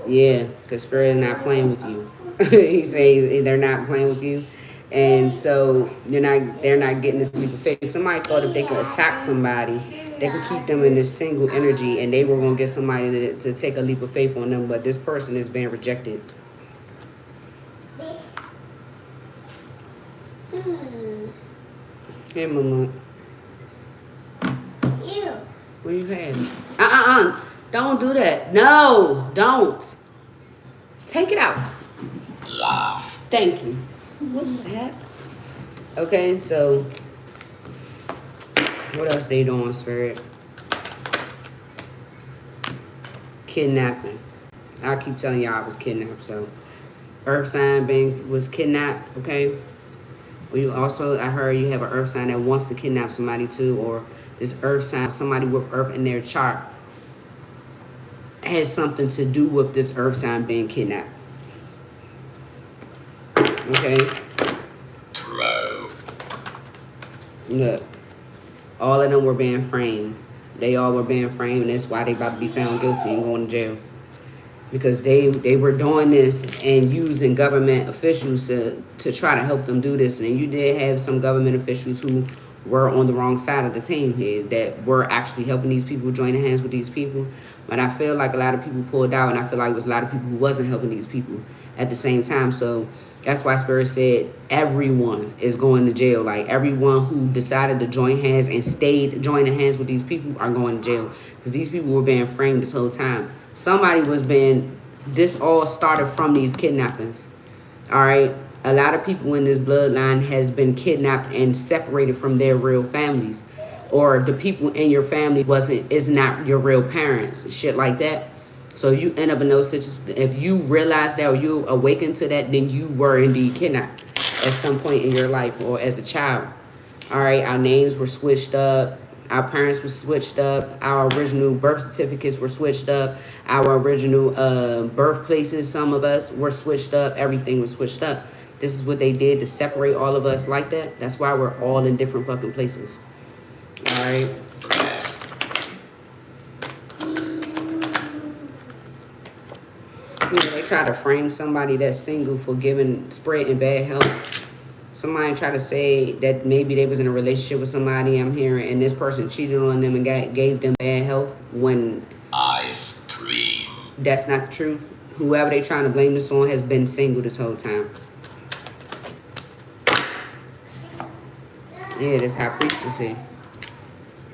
A: Yeah, because spirit is not playing with you. He says they're not playing with you. And so they're not getting this leap of faith. Somebody thought if they could attack somebody, they could keep them in this single energy and they were going to get somebody to take a leap of faith on them. But this person is being rejected. Hey, Mama. Where you at? Don't do that. No, don't. Take it out. Laugh. Thank you. What the heck? Okay, so what else they doing, spirit? Kidnapping. I keep telling y'all I was kidnapped. So earth sign was kidnapped. Okay. Well, you also, I heard you have an earth sign that wants to kidnap somebody too, or this earth sign, somebody with earth in their chart has something to do with this earth sign being kidnapped. Okay. True. Look, all of them were being framed. They all were being framed, and that's why they about to be found guilty and going to jail. Because they were doing this and using government officials to try to help them do this. And you did have some government officials who were on the wrong side of the team here that were actually helping these people, joining hands with these people. But I feel like a lot of people pulled out, and I feel like it was a lot of people who wasn't helping these people at the same time. So that's why Spirit said everyone is going to jail. Like everyone who decided to join hands and stayed joining hands with these people are going to jail. Because these people were being framed this whole time. Somebody was being, this all started from these kidnappings. All right. A lot of people in this bloodline has been kidnapped and separated from their real families or the people in your family is not your real parents, shit like that. So you end up in those situations. If you realize that or you awaken to that, then you were indeed kidnapped at some point in your life or as a child. All right, our names were switched up. Our parents were switched up. Our original birth certificates were switched up. Our original birthplaces, some of us, were switched up. Everything was switched up. This is what they did to separate all of us like that. That's why we're all in different fucking places. All right. You know, they try to frame somebody that's single for spreading bad health. Somebody try to say that maybe they was in a relationship with somebody, I'm hearing, and this person cheated on them and gave them bad health when ice cream. That's not the truth. Whoever they trying to blame this on has been single this whole time. Yeah, that's High Priestess here.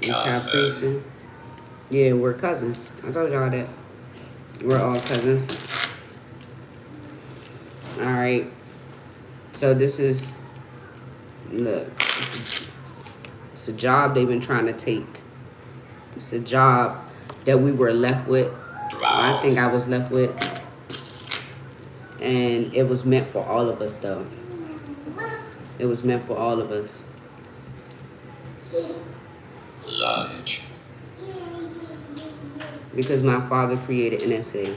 A: It's High Priestess. Yeah, we're cousins. I told y'all that. We're all cousins. All right. So this is, look, it's a job they've been trying to take. It's a job that we were left with. I think I was left with. And it was meant for all of us, though. It was meant for all of us. Lunch. Because my father created NSA,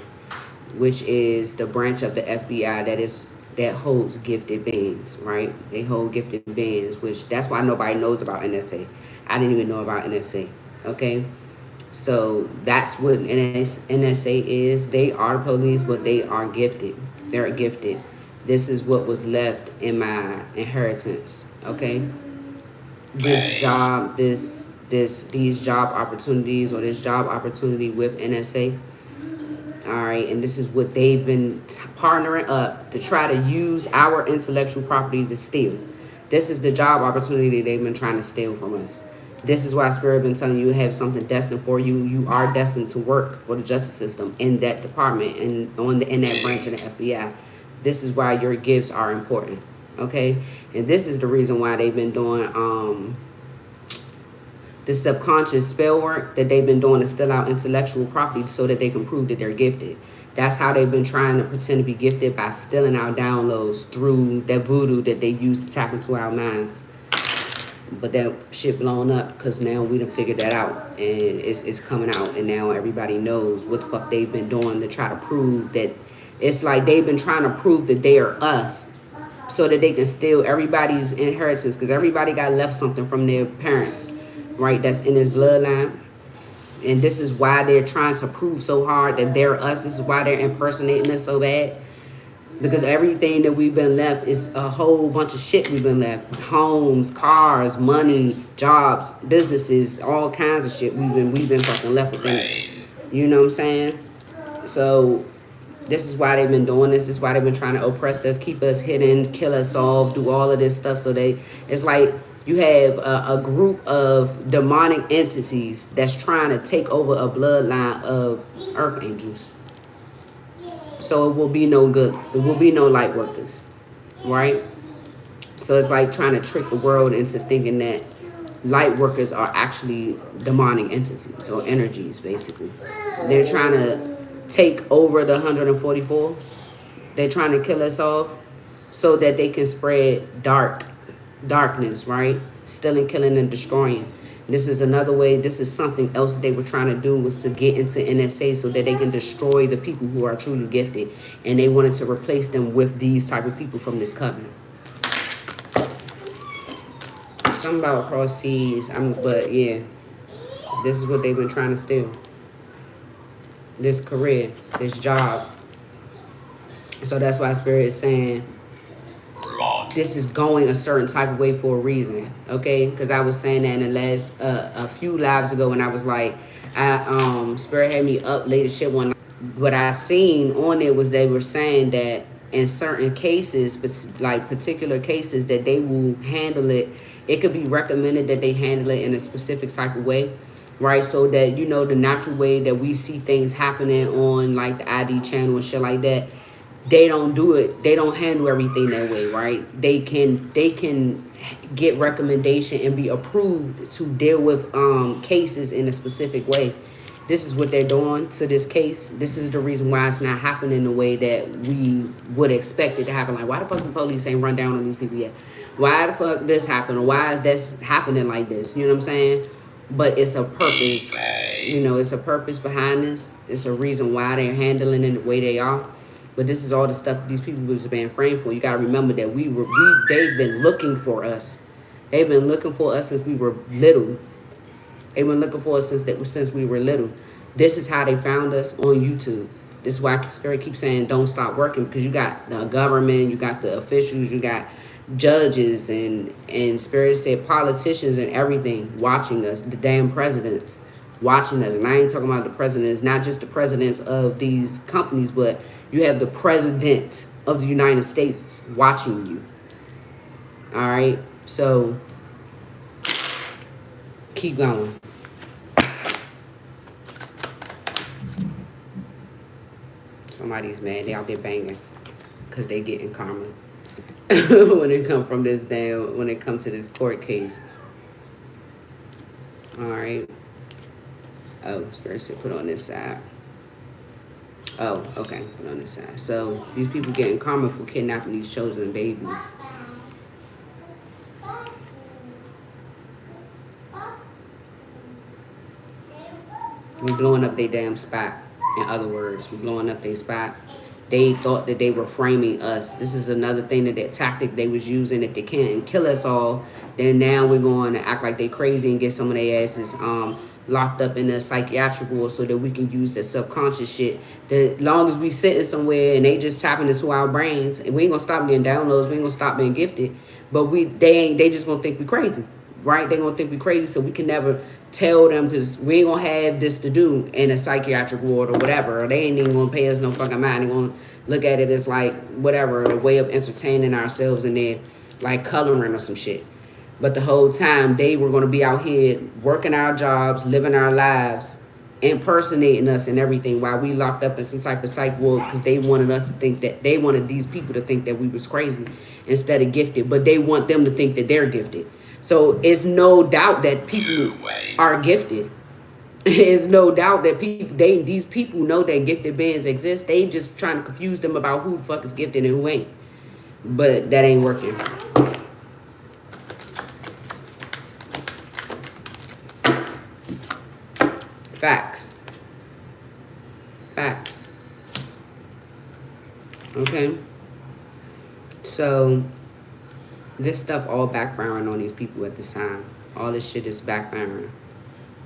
A: which is the branch of the FBI that holds gifted beings, right? They hold gifted beings, which that's why nobody knows about NSA. I didn't even know about NSA, okay? So that's what NSA is. They are police, but they are gifted. They're gifted. This is what was left in my inheritance, okay? This job, these job opportunities, or this job opportunity with NSA. All right, and this is what they've been partnering up to try to use our intellectual property to steal. This is the job opportunity they've been trying to steal from us. This is why Spirit been telling you have something destined for you. You are destined to work for the justice system in that department and in that branch of the FBI. This is why your gifts are important, okay? And this is the reason why they've been doing the subconscious spell work that they've been doing to steal out intellectual property so that they can prove that they're gifted. That's how they've been trying to pretend to be gifted, by stealing our downloads through that voodoo that they use to tap into our minds. But that shit blown up because now we done figured that out, and it's coming out, and now everybody knows what the fuck they've been doing to try to prove that. It's like they've been trying to prove that they are us so that they can steal everybody's inheritance, because everybody got left something from their parents, right? That's in this bloodline. And this is why they're trying to prove so hard that they're us. This is why they're impersonating us so bad. Because everything that we've been left is a whole bunch of shit we've been left. Homes, cars, money, jobs, businesses, all kinds of shit we've been fucking left with them. You know what I'm saying? So this is why they've been doing this. This is why they've been trying to oppress us, keep us hidden, kill us off, do all of this stuff. So it's like you have a group of demonic entities that's trying to take over a bloodline of earth angels. So it will be no good. It will be no light workers, right? So it's like trying to trick the world into thinking that light workers are actually demonic entities or energies, basically. They're trying to take over the 144. They're trying to kill us off so that they can spread darkness, right? Stealing, killing, and destroying. This is another way. This is something else that they were trying to do, was to get into NSA so that they can destroy the people who are truly gifted. And they wanted to replace them with these type of people from this covenant. Something about cross seas. But yeah, this is what they've been trying to steal. This career, this job. So that's why Spirit is saying this is going a certain type of way for a reason, okay? Because I was saying that in the last a few lives ago, when I was like, Spirit had me up late as shit one night. What I seen on it was they were saying that in certain cases, but like particular cases, that they will handle it. It could be recommended that they handle it in a specific type of way, right? So that, you know, the natural way that we see things happening on like the ID channel and shit like that, they don't do it. They don't handle everything that way, right? They can get recommendation and be approved to deal with cases in a specific way. This is what they're doing to this case. This is the reason why it's not happening the way that we would expect it to happen. Like, why the fuck the police ain't run down on these people yet? Why the fuck this happened? Or why is this happening like this? You know what I'm saying? But it's a purpose. You know, it's a purpose behind this. It's a reason why they're handling it the way they are. But this is all the stuff that these people was being framed for. You gotta remember that they've been looking for us. They've been looking for us since we were little. They've been looking for us since we were little. This is how they found us on YouTube. This is why Spirit keeps saying don't stop working, because you got the government, you got the officials, you got judges, and Spirit said politicians and everything watching us, the damn presidents watching us. And I ain't talking about the presidents, not just the presidents of these companies, but you have the president of the United States watching you. All right, so keep going. Somebody's mad. They out there banging because they getting karma when it come from this damn, when it comes to this court case. All right. Oh, Spirit said put on this side. Oh, okay, put on this side. So these people getting karma for kidnapping these chosen babies. We blowing up their damn spot. In other words, we blowing up their spot. They thought that they were framing us. This is another thing, that tactic they was using. If they can't kill us all, then now we're going to act like they crazy and get some of their asses locked up in a psychiatric ward so that we can use the subconscious shit. As long as we sitting somewhere and they just tapping into our brains, and we ain't gonna stop getting downloads, we ain't gonna stop being gifted, but they just gonna think we crazy, right? They gonna think we crazy, so we can never tell them, because we ain't gonna have this to do in a psychiatric ward or whatever, or they ain't even gonna pay us no fucking mind. They gonna look at it as like whatever, a way of entertaining ourselves, and then like coloring or some shit. But the whole time they were going to be out here working our jobs, living our lives, impersonating us and everything, while we locked up in some type of psych ward, because they wanted us to think that, they wanted these people to think that we was crazy instead of gifted. But they want them to think that they're gifted. So it's no doubt that people are gifted. It's no doubt that these people know that gifted beings exist. They just trying to confuse them about who the fuck is gifted and who ain't. But that ain't working. Facts. Facts. Okay. So this stuff all backfiring on these people at this time. All this shit is backfiring.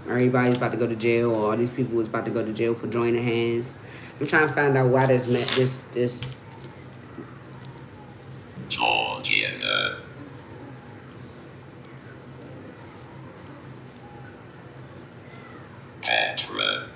A: Everybody's about to go to jail, or all these people is about to go to jail for joining hands. I'm trying to find out why this
B: Petra.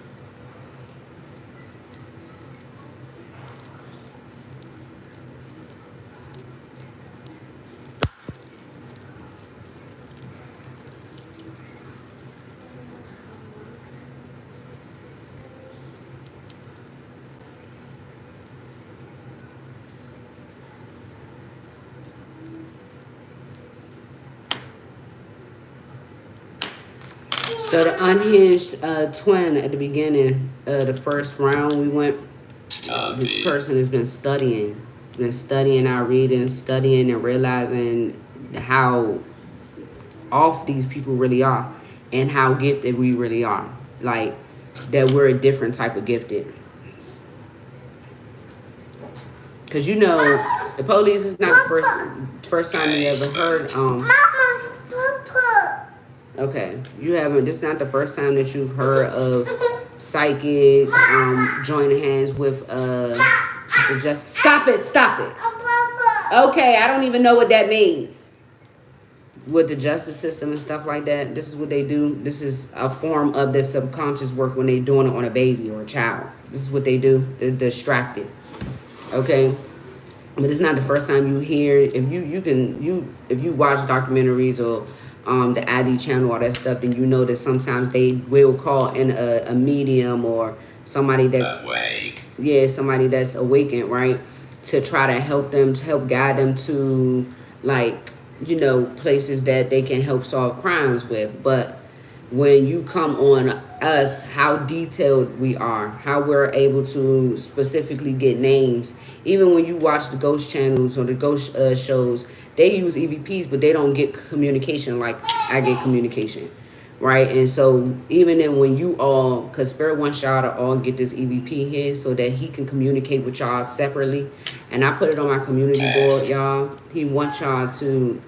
A: So the unhinged twin at the beginning, the first round we went, this person has been studying our reading, studying and realizing how off these people really are and how gifted we really are. Like, that we're a different type of gifted. Because you know, the police is not the first time you ever heard okay, you haven't. This is not the first time that you've heard of psychics joining hands with just stop it. Okay, I don't even know what that means. With the justice system and stuff like that, this is what they do. This is a form of their subconscious work when they're doing it on a baby or a child. This is what they do. They're distracted. Okay. But it's not the first time you hear. If you watch documentaries or the ID channel, all that stuff, then you know that sometimes they will call in a medium or somebody that somebody that's awakened, right? to try to help them, to help guide them to, like, places that they can help solve crimes with. But when you come on us, how detailed we are, how we're able to specifically get names. Even when you watch the ghost channels or the ghost shows, they use EVPs, but they don't get communication like I get communication, right? And so even then, when you all, because Spirit wants y'all to all get this EVP here so that he can communicate with y'all separately. And I put it on my community board, y'all. He wants y'all to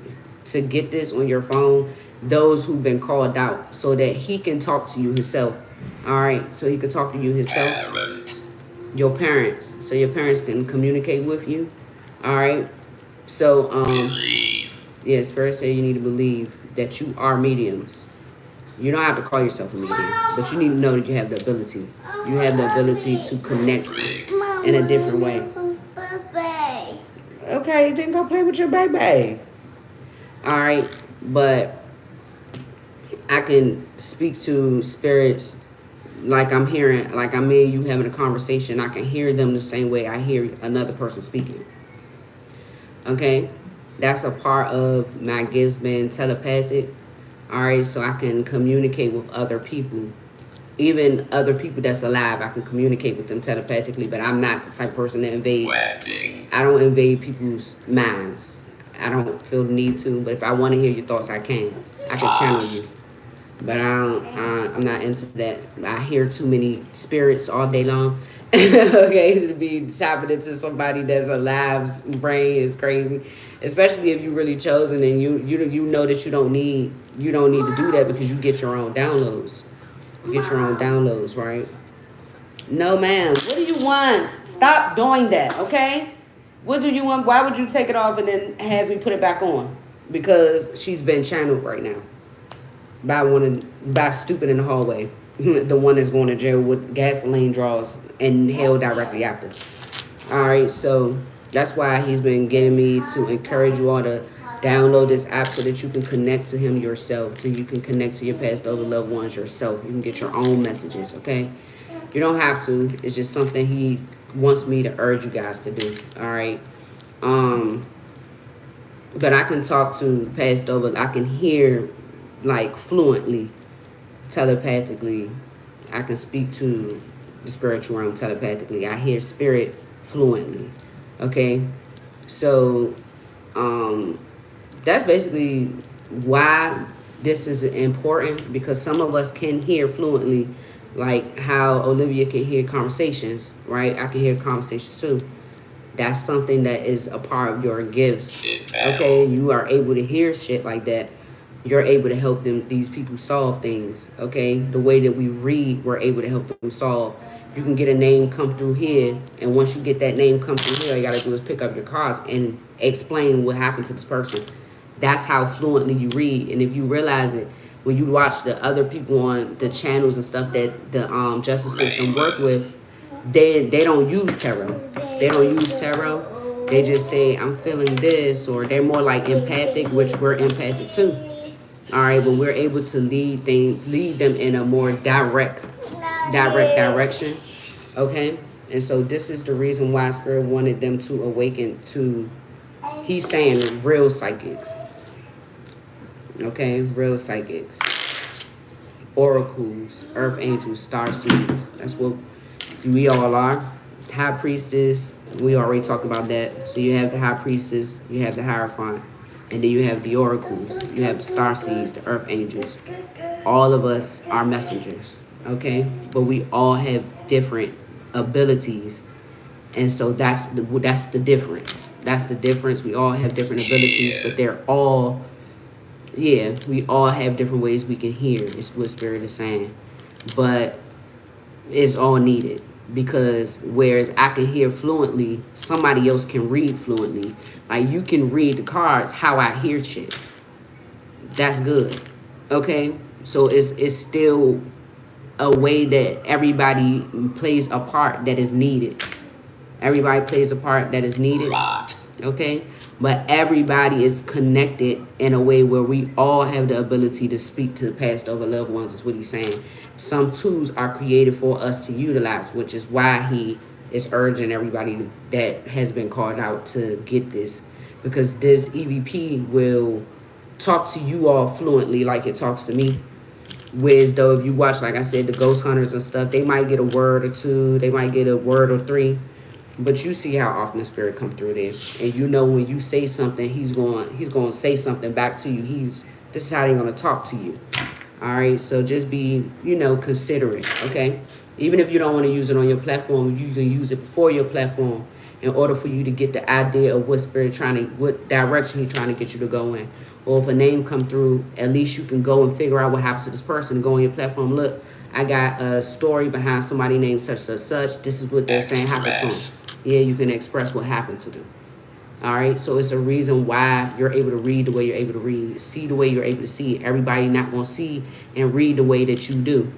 A: get this on your phone, those who've been called out, so that he can talk to you himself. All right, so he can talk to you himself. Your parents, so your parents can communicate with you. All right, so yeah, Spirit said you need to believe that you are mediums. You don't have to call yourself a medium, but you need to know that you have the ability. You have the ability to connect in a different way. Okay, then go play with your baby. All right, but I can speak to spirits like I'm hearing, like I'm me and you having a conversation. I can hear them the same way I hear another person speaking. Okay, that's a part of my gifts being telepathic. All right, so I can communicate with other people, even other people that's alive. I can communicate with them telepathically, but I'm not the type of person that invade. I don't invade people's minds. I don't feel the need to, but if I want to hear your thoughts, I can channel you. But I'm not into that. I hear too many spirits all day long. Okay, to be tapping into somebody that's alive's brain is crazy. Especially if you really chosen and you know that you don't need to do that because you get your own downloads. You get your own downloads, right? No, ma'am. What do you want? Stop doing that, okay? What do you want? Why would you take it off and then have me put it back on? Because she's been channeled right now by stupid in the hallway. The one that's going to jail with gasoline draws and held directly after. All right, so that's why he's been getting me to encourage you all to download this app so that you can connect to him yourself, so you can connect to your past over loved ones yourself. You can get your own messages, okay? You don't have to. It's just something he wants me to urge you guys to do. All right. But I can talk to past over. I can hear like fluently, telepathically. I can speak to the spiritual realm telepathically. I hear spirit fluently. Okay. So that's basically why this is important, because some of us can hear fluently, like how Olivia can hear conversations, right? I can hear conversations too. That's something that is a part of your gifts. Okay, you are able to hear shit like that. You're able to help these people solve things. Okay, the way that we read, we're able to help them solve. You can get a name come through here, and once you get that name come through here, all you gotta do is pick up your cards and explain what happened to this person. That's how fluently you read. And if you realize it, when you watch the other people on the channels and stuff that the justice system work with, they don't use tarot. They don't use tarot. They just say, I'm feeling this, or they're more like empathic, which we're empathic too. All right, but we're able to lead them in a more direct direction. Okay, and so this is the reason why Spirit wanted them to awaken to, he's saying, real psychics. Okay, real psychics, oracles, earth angels, star seeds. That's what we all are. High priestess, we already talked about that. So you have the high priestess, you have the hierophant, and then you have the oracles, you have the star seeds, the earth angels. All of us are messengers, okay? But we all have different abilities, and so that's the difference. That's the difference. We all have different abilities, but they're all, yeah, we all have different ways we can hear. It's what Spirit is saying, but it's all needed. Because whereas I can hear fluently, somebody else can read fluently. Like you can read the cards how I hear shit. That's good. Okay? So it's still a way that everybody plays a part that is needed. Everybody plays a part that is needed. Okay? But everybody is connected in a way where we all have the ability to speak to the past over loved ones, is what he's saying. Some tools are created for us to utilize, which is why he it's urging everybody that has been called out to get this, because this EVP will talk to you all fluently like it talks to me. Whereas though, if you watch, like I said, the ghost hunters and stuff, they might get a word or two, they might get a word or three, but you see how often the spirit come through there, and you know when you say something, he's going to say something back to you. This is how they're going to talk to you. All right, so just be, considerate, okay? Even if you don't want to use it on your platform, you can use it before your platform in order for you to get the idea of what direction he's trying to get you to go in. Or if a name come through, at least you can go and figure out what happened to this person and go on your platform. Look, I got a story behind somebody named such, such, such. This is what they're saying happened to them. Yeah, you can express what happened to them. All right, so it's a reason why you're able to read the way you're able to read, see the way you're able to see. Everybody not going to see and read the way that you do.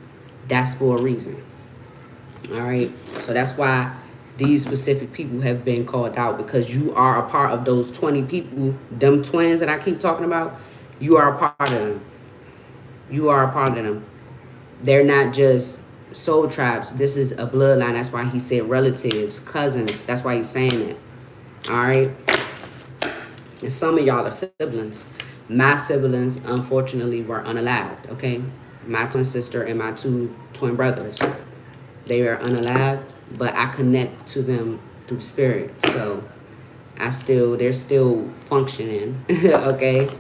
A: That's for a reason. All right, so that's why these specific people have been called out, because you are a part of those 20 people, them twins that I keep talking about. You are a part of them. You are a part of them. They're not just soul tribes. This is a bloodline. That's why he said relatives, cousins. That's why he's saying it. All right. And some of y'all are siblings. My siblings, unfortunately, were unalived. Okay. My twin sister and my two twin brothers, they are unalived, but I connect to them through spirit. So they're still functioning. Okay.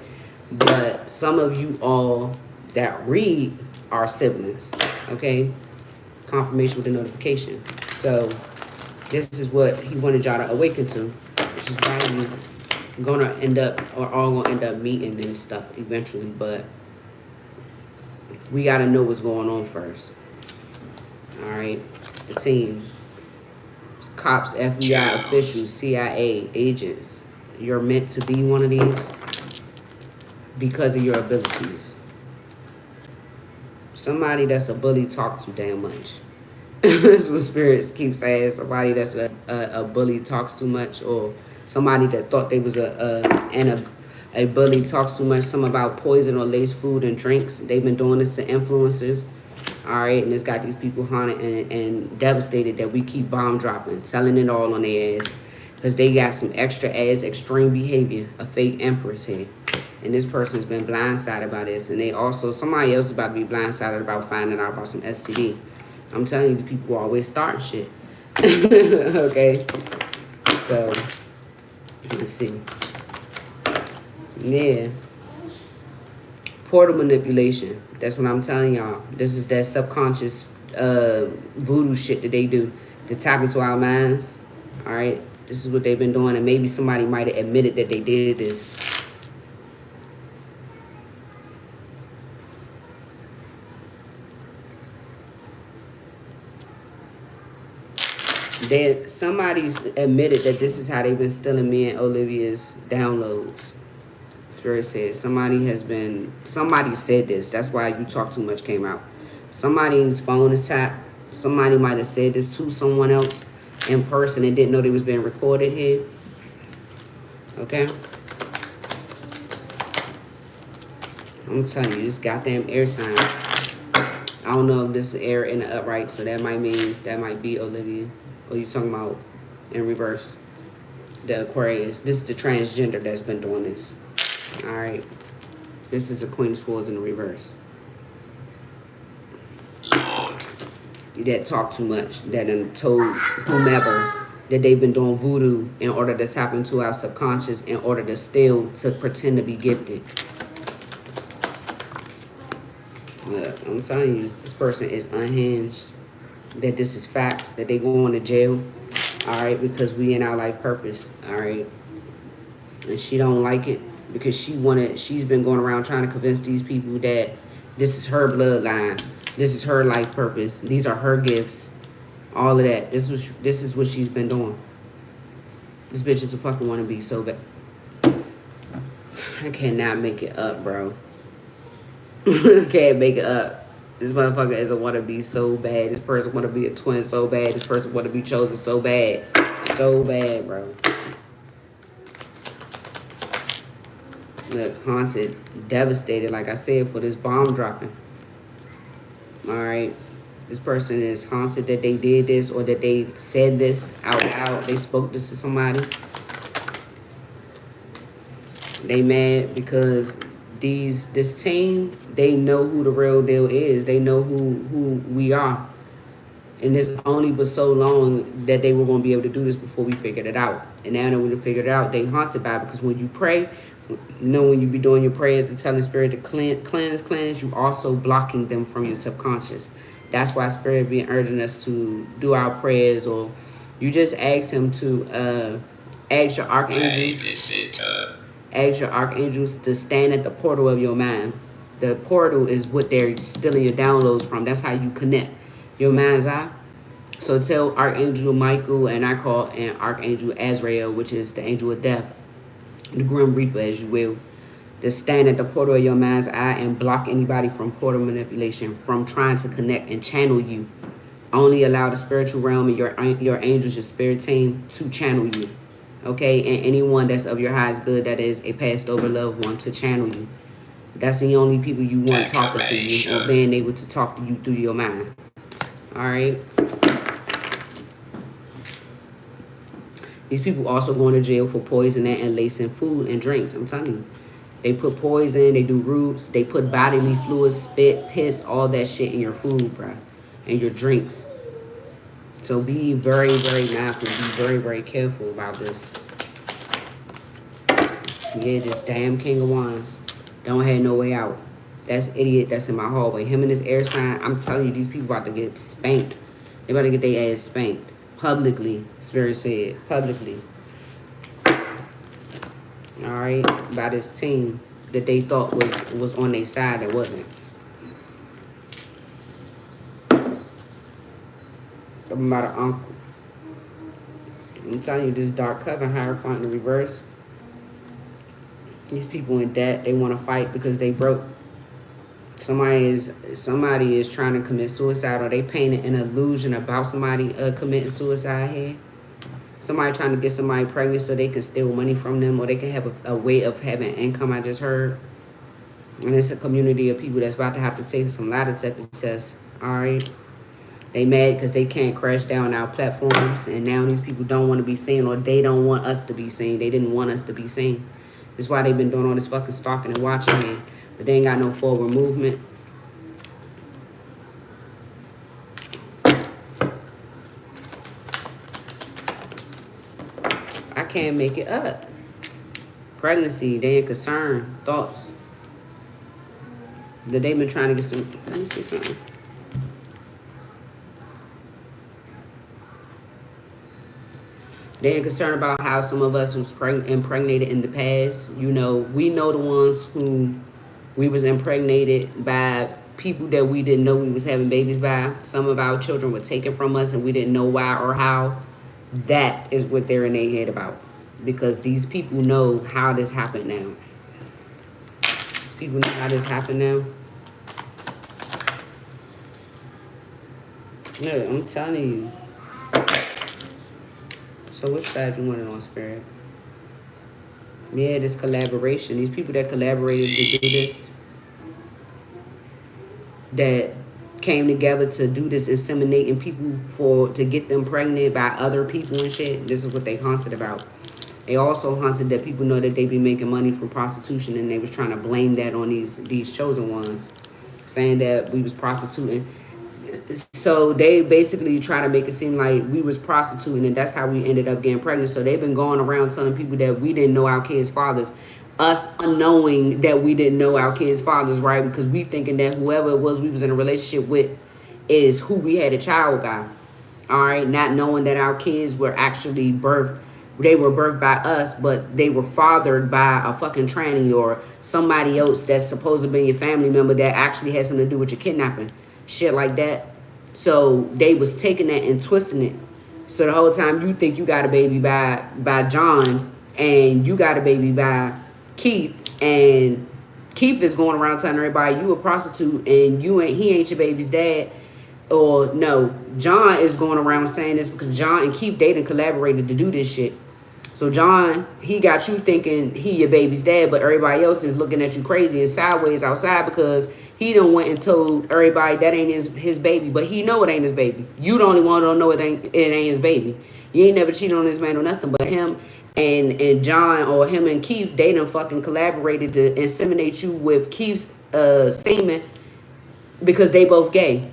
A: But some of you all that read are siblings. Okay. Confirmation with the notification. So this is what he wanted y'all to awaken to, which is why you gonna end up, or all gonna end up meeting and stuff eventually. But we gotta know what's going on first. All right, the team, cops, FBI officials, CIA agents. You're meant to be one of these because of your abilities. Somebody that's a bully talk too damn much. That's what spirits keep saying. Somebody that's a bully talks too much, or somebody that thought they was a bully talks too much. Some about poison or laced food and drinks. They've been doing this to influencers. All right, and it's got these people haunted and devastated that we keep bomb dropping, telling it all on their ass, because they got some extra ass extreme behavior, a fake empress here. And this person's been blindsided by this, and somebody else is about to be blindsided about finding out about some STD. I'm telling you, the people always start shit. Okay. So, let's see. Yeah. Portal manipulation. That's what I'm telling y'all. This is that subconscious voodoo shit that they do to tap into our minds. All right. This is what they've been doing, and maybe somebody might have admitted that they did this. Somebody's admitted that this is how they've been stealing me and Olivia's downloads. Spirit says somebody said this. That's why You Talk Too Much came out. Somebody's phone is tapped. Somebody might have said this to someone else in person and didn't know they was being recorded here. Okay? I'm telling you, this goddamn air sign. I don't know if this is air in the upright, so that might be Olivia. Or you talking about in reverse, the Aquarius. This is the transgender that's been doing this. All right. This is a Queen of Swords in the reverse.
B: Lord.
A: That talk too much. That done told whomever that they've been doing voodoo in order to tap into our subconscious, in order to steal, to pretend to be gifted. Look, I'm telling you, this person is unhinged. That this is facts. That they going to jail. All right, because we in our life purpose. All right, and she don't like it because she's been going around trying to convince these people that this is her bloodline. This is her life purpose. These are her gifts. All of that. This is what she's been doing. This bitch is a fucking wannabe so bad. I cannot make it up, bro. I can't make it up. This motherfucker is a wannabe so bad. This person want to be a twin so bad. This person want to be chosen so bad. So bad, bro. Look, haunted, devastated, like I said, for this bomb dropping. All right. This person is haunted that they did this or that they said this out loud. They spoke this to somebody. They mad because this team, they know who the real deal is. They know who we are. And it's only but so long that they were going to be able to do this before we figured it out. And now that we figured it out, they haunted by it, because when you pray, when you be doing your prayers and telling spirit to cleanse, you also blocking them from your subconscious. That's why spirit be urging us to do our prayers, or you just ask him to ask your archangels. Ask your archangels to stand at the portal of your mind. The portal is what they're stealing your downloads from. That's how you connect your mind's eye. So tell Archangel Michael, and I call an Archangel Azrael, which is the angel of death, the Grim Reaper, as you will, to stand at the portal of your mind's eye and block anybody from portal manipulation, from trying to connect and channel you. Only allow the spiritual realm and your angels, your spirit team, to channel you. Okay? And anyone that's of your highest good, that is a passed over loved one, to channel you. That's the only people you want talking to you, or being able to talk to you through your mind. All right? These people also going to jail for poisoning and lacing food and drinks. I'm telling you. They put poison, they do roots, they put bodily fluids, spit, piss, all that shit in your food, bruh, and your drinks. So be very, very mindful. Be very, very careful about this. Yeah, this damn King of Wands don't have no way out. That's idiot that's in my hallway. Him and his air sign, I'm telling you, these people about to get spanked. They about to get their ass spanked. Publicly, Spirit said. Publicly. Alright? By this team that they thought was on their side that wasn't. Something about an uncle. I'm telling you, this Dark Coven Hierophant in the reverse. These people in debt, they want to fight because they broke. Somebody is trying to commit suicide, or they painted an illusion about somebody committing suicide here. Somebody trying to get somebody pregnant so they can steal money from them, or they can have a way of having income, I just heard. And it's a community of people that's about to have to take some lie detector tests. All right. They mad because they can't crash down our platforms, and now these people don't want to be seen, or they don't want us to be seen. They didn't want us to be seen. That's why they've been doing all this fucking stalking and watching me. But they ain't got no forward movement. I can't make it up. Pregnancy, they ain't concerned. Thoughts. That they've been trying to get some. Let me see something. They ain't concerned about how some of us was impregnated in the past. You know, we know the ones who we was impregnated by people that we didn't know we was having babies by. Some of our children were taken from us and we didn't know why or how. That is what they're in their head about. Because these people know how this happened now. People know how this happened now. No, I'm telling you. So which side you want it on, Spirit? Yeah, this collaboration. These people that collaborated to do this, that came together to do this inseminating people to get them pregnant by other people and shit. This is what they haunted about. They also haunted that people know that they be making money from prostitution, and they was trying to blame that on these chosen ones, saying that we was prostituting. So they basically try to make it seem like we was prostituting, and that's how we ended up getting pregnant. So they've been going around telling people that we didn't know our kids' fathers, us unknowing that we didn't know our kids' fathers, right? Because we thinking that whoever it was we was in a relationship with is who we had a child by. All right, not knowing that our kids were actually birthed. They were birthed by us, but they were fathered by a fucking tranny or somebody else that's supposed to be your family member that actually has something to do with your kidnapping. Shit like that. So they was taking that and twisting it. So the whole time you think you got a baby by John, and you got a baby by Keith, and Keith is going around telling everybody you a prostitute and he ain't your baby's dad. Or no, John is going around saying this because John and Keith, they done collaborated to do this shit. So John, he got you thinking he your baby's dad, but everybody else is looking at you crazy and sideways outside because he done went and told everybody that ain't his baby, but he know it ain't his baby. You the only one who don't know it ain't his baby. You ain't never cheated on this man or nothing, but him and John, or him and Keith, they done fucking collaborated to inseminate you with Keith's semen because they both gay,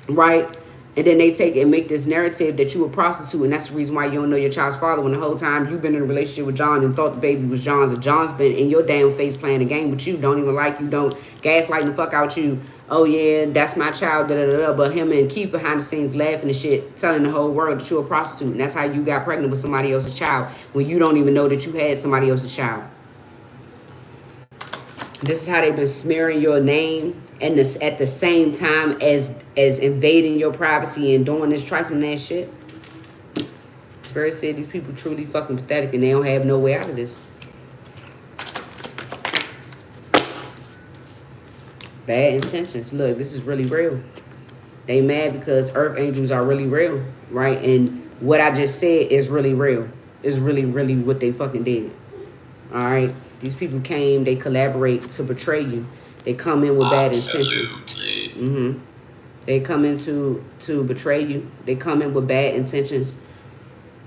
A: right? And then they take and make this narrative that you a prostitute, and that's the reason why you don't know your child's father, when the whole time you've been in a relationship with John and thought the baby was John's, and John's been in your damn face playing a game with you, don't even like you, don't gaslighting the fuck out you. Oh yeah, that's my child, da da da da. But him and Keith behind the scenes laughing and shit, telling the whole world that you're a prostitute, and that's how you got pregnant with somebody else's child when you don't even know that you had somebody else's child. This is how they've been smearing your name, and this at the same time as invading your privacy and doing this trifling ass shit. Spirit said these people truly fucking pathetic, and they don't have no way out of this. Bad intentions. Look, this is really real. They mad because earth angels are really real, right? And what I just said is really real. It's really, really what they fucking did. All right? These people came, they collaborate to betray you. They come in with bad intentions. They come in to betray you. They come in with bad intentions.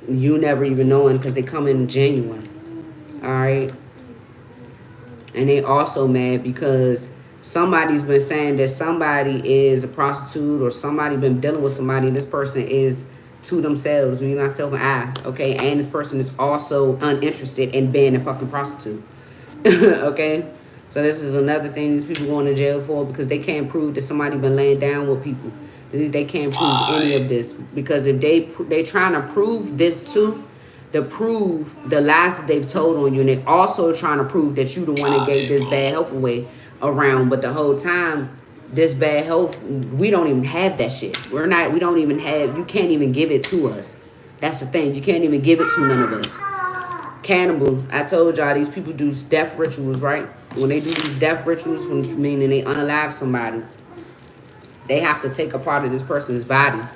A: You never even knowing, because they come in genuine. All right? And they also mad because somebody's been saying that somebody is a prostitute, or somebody been dealing with somebody, and this person is to themselves, me, myself, and I, okay? And this person is also uninterested in being a fucking prostitute, okay? So this is another thing these people going to jail for, because they can't prove that somebody been laying down with people. They can't prove any of this, because if they trying to prove this too, to prove the lies that they've told on you, and they also trying to prove that you the one that gave this bad health away around, but the whole time this bad health, we don't even have that shit. We don't even have, you can't even give it to us. That's the thing, you can't even give it to none of us. Cannibal, I told y'all these people do death rituals, right? When they do these death rituals, meaning they unalive somebody, they have to take a part of this person's body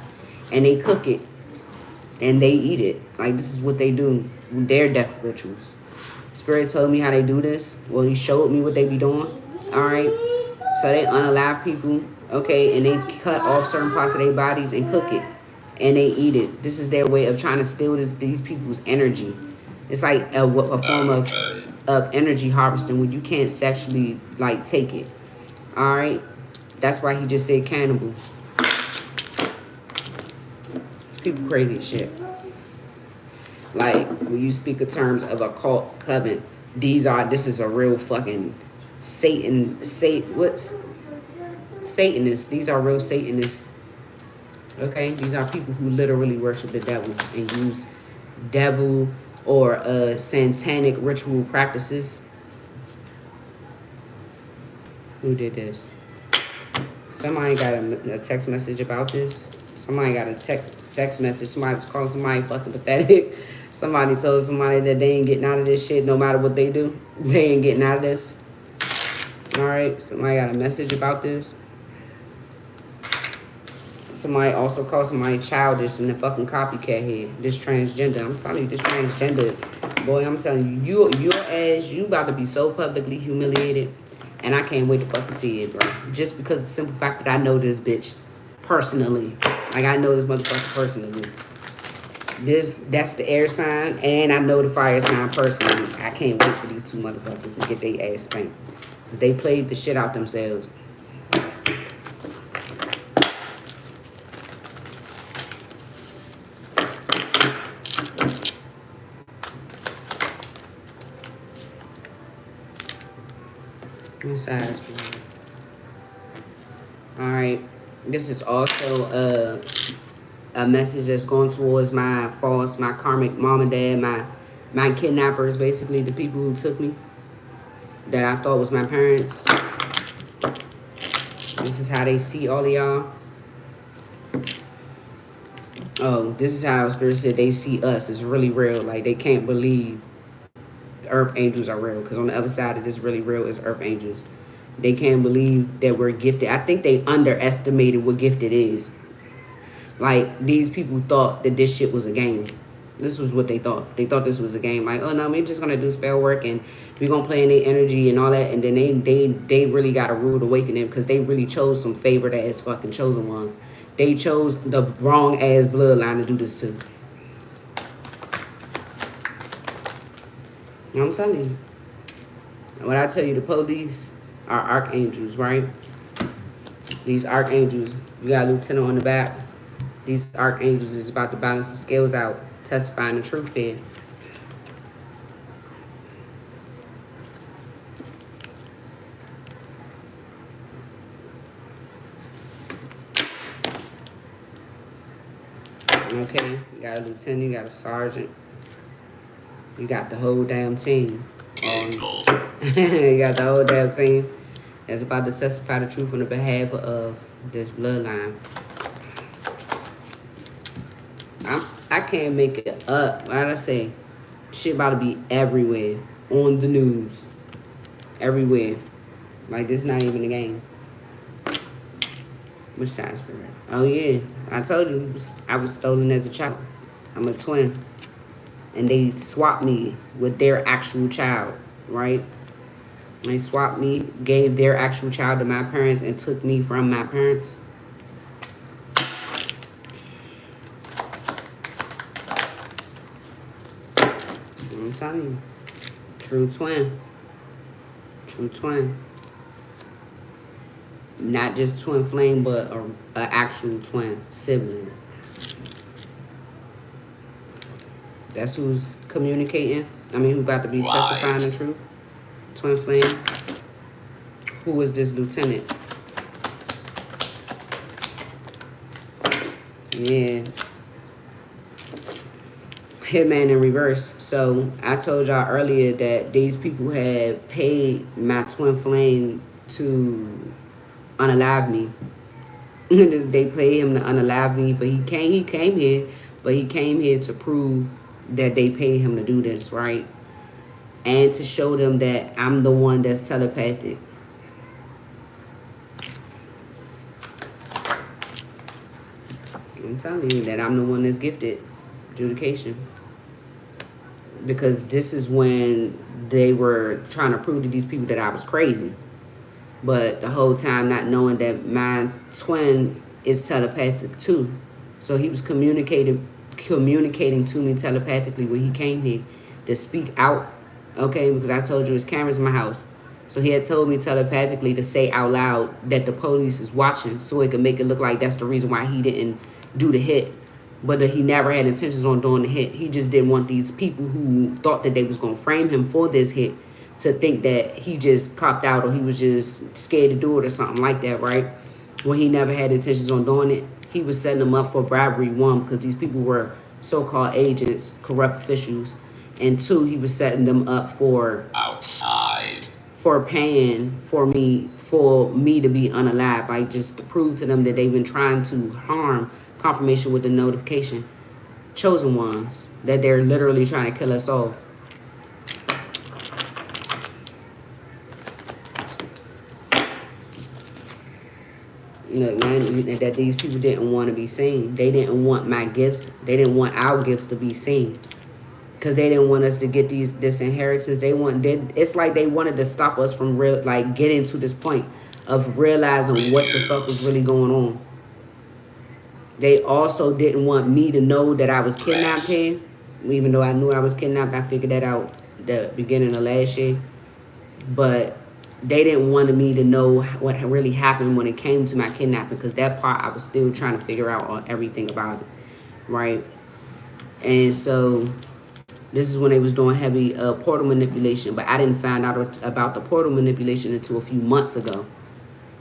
A: and they cook it and they eat it. Like, this is what they do with their death rituals. Spirit told me how they do this. Well, he showed me what they be doing. All right. So they unalive people, okay, and they cut off certain parts of their bodies and cook it, and they eat it. This is their way of trying to steal these people's energy. It's like a form of energy harvesting when you can't sexually, like, take it. All right. That's why he just said cannibal. These people crazy as shit. Like, when you speak of terms of a cult covenant, this is a real fucking Satanists. These are real Satanists. Okay? These are people who literally worship the devil and use devil or satanic ritual practices. Who did this? Somebody got a text message about this. Somebody got a text message. Somebody was calling somebody fucking pathetic. Somebody told somebody that they ain't getting out of this shit no matter what they do. They ain't getting out of this. All right. Somebody got a message about this. Somebody also called somebody childish and a fucking copycat head. This transgender. I'm telling you, this transgender. Boy, I'm telling you, your ass, you about to be so publicly humiliated. And I can't wait to fucking see it, bro. Just because of the simple fact that I know this bitch personally. Like, I know this motherfucker personally. That's the air sign, and I know the fire sign personally. I can't wait for these two motherfuckers to get their ass spanked. Because they played the shit out themselves. Alright, this is also a message that's going towards my karmic mom and dad, my kidnappers, basically the people who took me, that I thought was my parents. This is how they see all of y'all. Oh, this is how Spirit said they see us. It's really real. Like, they can't believe earth angels are real, because on the other side of this really real is earth angels. They can't believe that we're gifted. I think they underestimated what gifted is. Like, these people thought that this shit was a game. This was what they thought. They thought this was a game. Like, oh no, we're just gonna do spell work and we're gonna play in their energy and all that. And then they really got a rude awakening because they really chose some favored ass fucking chosen ones. They chose the wrong ass bloodline to do this to. I'm telling you. When I tell you the police are archangels, right? These archangels, you got a lieutenant on the back. These archangels is about to balance the scales out, testifying the truth here. Okay, you got a lieutenant, you got a sergeant. You got the whole damn team. You got the whole damn team that's about to testify the truth on the behalf of this bloodline. I can't make it up. Like I say, shit about to be everywhere. On the news. Everywhere. Like, this not even a game. Which side spirit? Oh, yeah. I told you I was stolen as a child. I'm a twin. And they swapped me with their actual child, right? They swapped me, gave their actual child to my parents, and took me from my parents. I'm telling you. True twin. True twin. Not just twin flame, but an actual twin sibling. That's who's communicating. I mean, who about to be testifying the truth. Twin flame. Who is this lieutenant? Yeah. Hitman in reverse. So I told y'all earlier that these people had paid my twin flame to unalive me. They paid him to unalive me, but he came here, but he came here to prove that they paid him to do this, right? And to show them that I'm the one that's telepathic. I'm telling you that I'm the one that's gifted adjudication. Because this is when they were trying to prove to these people that I was crazy. But the whole time not knowing that my twin is telepathic too. So he was communicating to me telepathically when he came here to speak out, okay? Because I told you there's cameras in my house. So he had told me telepathically to say out loud that the police is watching so it could make it look like that's the reason why he didn't do the hit. But he never had intentions on doing the hit. He just didn't want these people who thought that they was going to frame him for this hit to think that he just copped out or he was just scared to do it or something like that, right? When he never had intentions on doing it. He was setting them up for bribery, one, because these people were so-called agents, corrupt officials. And two, he was setting them up for paying for me to be unalive. Like, just to prove to them that they've been trying to harm confirmation with the notification. Chosen ones. That they're literally trying to kill us off. Look, man, that these people didn't want to be seen. They didn't want my gifts. They didn't want our gifts to be seen. Because they didn't want us to get this inheritance. It's like they wanted to stop us from getting to this point of realizing what the fuck was really going on. They also didn't want me to know that I was kidnapped here. Even though I knew I was kidnapped, I figured that out at the beginning of last year. But they didn't want me to know what really happened when it came to my kidnapping, because that part I was still trying to figure out everything about it, right? And so this is when they was doing heavy portal manipulation, but I didn't find out about the portal manipulation until a few months ago.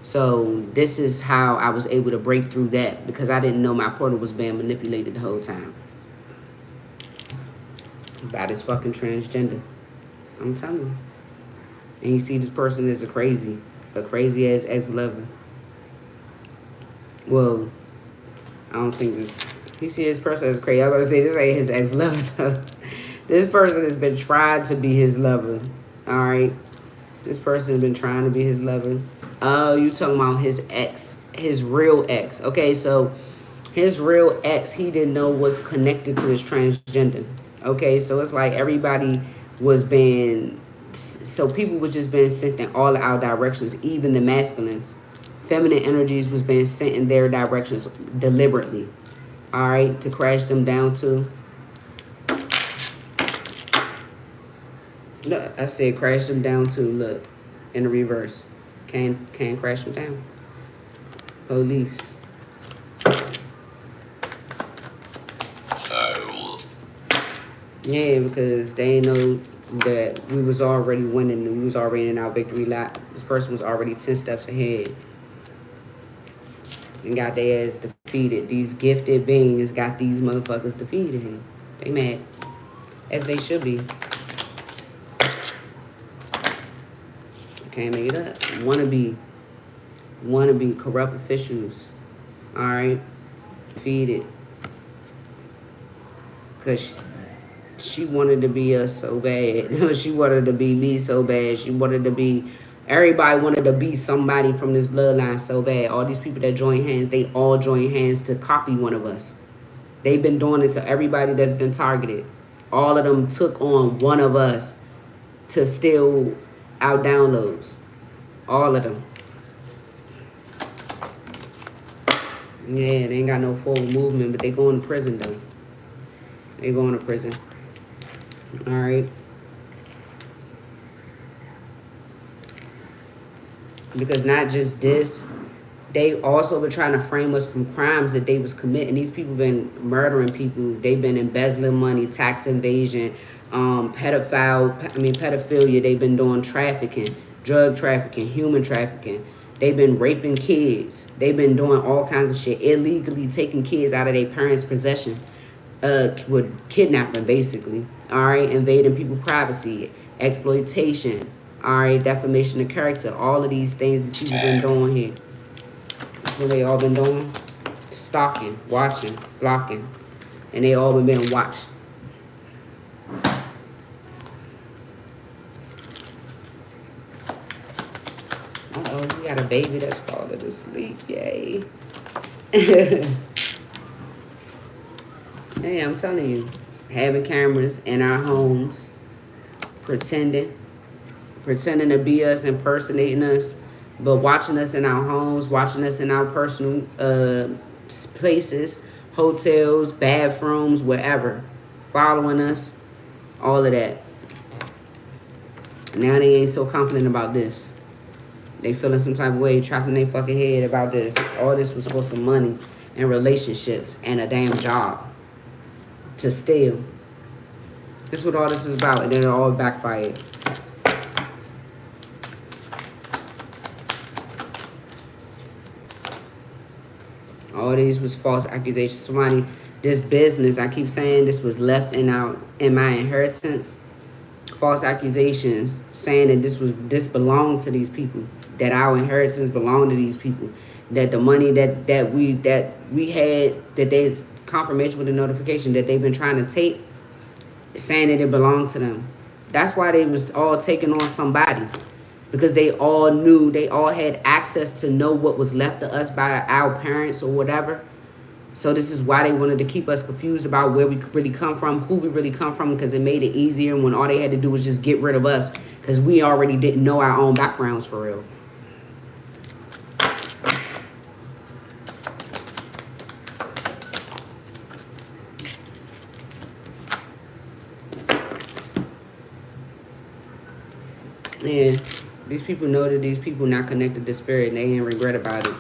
A: So this is how I was able to break through that, because I didn't know my portal was being manipulated the whole time by this fucking transgender. I'm telling you. And you see this person is a crazy ass ex-lover. Well, I don't think this. You see this person as crazy. I was gonna say this ain't his ex-lover. This person has been trying to be his lover. All right, this person has been trying to be his lover. Oh, you talking about his ex, his real ex? Okay, so His real ex, he didn't know was connected to his transgender. Okay, so it's like everybody was being, so people was just being sent in all our directions, even the masculines. Feminine energies was being sent in their directions deliberately. All right, to crash them down to. No, I said crash them down to, look, in the reverse. Can't crash them down. Police.
B: Foul.
A: Yeah, because they know that we was already winning. We was already in our victory lap. This person was already 10 steps ahead and got their ass defeated. These gifted beings got these motherfuckers defeated. They mad, as they should be. Can't make it up. Wannabe corrupt officials. All right, defeated because she wanted to be us so bad. She wanted to be me so bad. She wanted to be, everybody wanted to be somebody from this bloodline so bad. All these people that join hands, they all join hands to copy one of us. They've been doing it to everybody that's been targeted. All of them took on one of us to steal our downloads. All of them. Yeah, they ain't got no forward movement, but they going to prison though. They going to prison. All right. Because not just this, they also been trying to frame us from crimes that they was committing. These people been murdering people. They've been embezzling money, tax evasion, pedophilia. They've been doing trafficking, drug trafficking, human trafficking. They've been raping kids. They've been doing all kinds of shit, illegally taking kids out of their parents' possession. With kidnapping, basically. All right, invading people's privacy, exploitation. All right, defamation of character. All of these things that people been doing here. That's what they all been doing. Stalking, watching, blocking, and they all been being watched. Uh-oh, we got a baby that's falling asleep. Yay. Hey, I'm telling you, having cameras in our homes, pretending to be us, impersonating us, but watching us in our homes, watching us in our personal places, hotels, bathrooms, wherever, following us, all of that. Now they ain't so confident about this. They feeling some type of way, trapping their fucking head about this. All this was for some money and relationships and a damn job to steal. This is what all this is about, and then it all backfired. All these was false accusations. Somebody, this business, I keep saying this was left in my inheritance. False accusations saying that this belonged to these people, that our inheritance belonged to these people, that the money that we had, that they confirmation with the notification that they've been trying to take, saying that it belonged to them. That's why they was all taking on somebody, because they all knew, they all had access to know what was left to us by our parents or whatever. So this is why they wanted to keep us confused about where we really come from, who we really come from, because it made it easier when all they had to do was just get rid of us, because we already didn't know our own backgrounds for real. And these people know that these people not connected to spirit, and they ain't regret about it.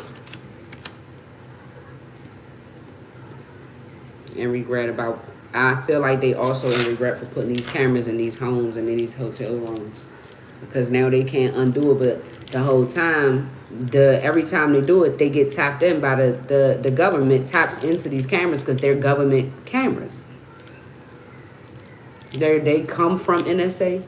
A: And regret about, I feel like they also in regret for putting these cameras in these homes and in these hotel rooms, because now they can't undo it. But the whole time, every time they do it, they get tapped in by the government taps into these cameras, because they're government cameras. They come from NSA.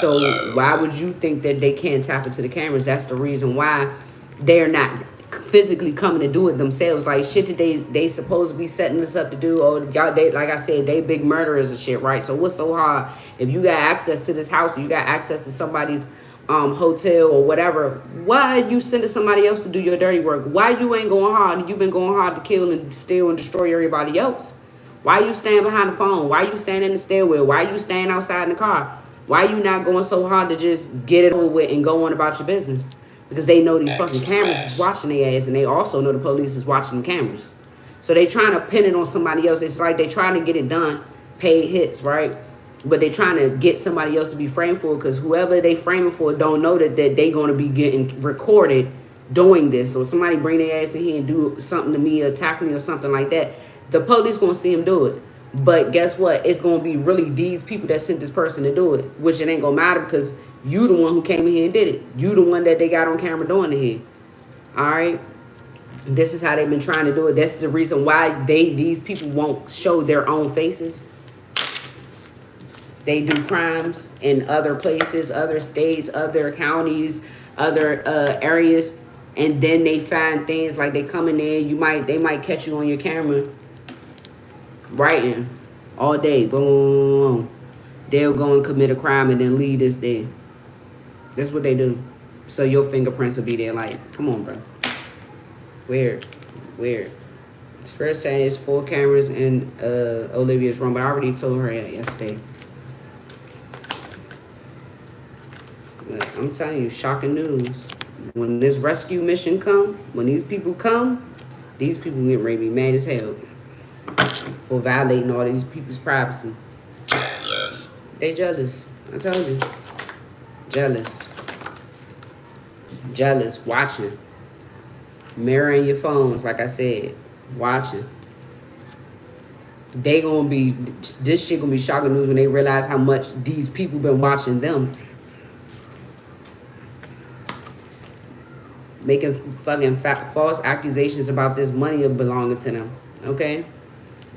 A: So why would you think that they can't tap into the cameras? That's the reason why they're not physically coming to do it themselves. Like shit that they supposed to be setting this up to do. Oh, y'all, they, like I said, they big murderers and shit, right? So what's so hard if you got access to this house, or you got access to somebody's hotel or whatever, why you sending somebody else to do your dirty work? Why you ain't going hard? You've been going hard to kill and steal and destroy everybody else. Why you stand behind the phone? Why you stand in the stairwell? Why you stand outside in the car? Why you not going so hard to just get it over with and go on about your business? Because they know these fucking cameras is watching their ass, and they also know the police is watching the cameras. So they trying to pin it on somebody else. It's like they trying to get it done, paid hits, right? But they trying to get somebody else to be framed for it, because whoever they framing for don't know that they going to be getting recorded doing this. So somebody bring their ass in here and do something to me, attack me or something like that, the police going to see them do it. But guess what? It's going to be really these people that sent this person to do it, which it ain't going to matter because you the one who came in here and did it. You the one that they got on camera doing it here. All right? This is how they've been trying to do it. That's the reason why these people won't show their own faces. They do crimes in other places, other states, other counties, other areas, and then they find things like they come in there. They might catch you on your camera writing all day. Boom, boom, boom. They'll go and commit a crime and then leave this there. That's what they do. So your fingerprints will be there. Like, come on, bro. Weird. Spirit saying it's 4 cameras in Olivia's room, but I already told her yesterday. But I'm telling you, shocking news. When this rescue mission come, when these people come, these people get ready to be mad as hell for violating all these people's privacy.
B: Jealous.
A: They jealous. I told you. Jealous. Watching. Mirroring your phones, like I said. Watching. This shit gonna be shocking news when they realize how much these people been watching them. Making fucking false accusations about this money belonging to them. Okay?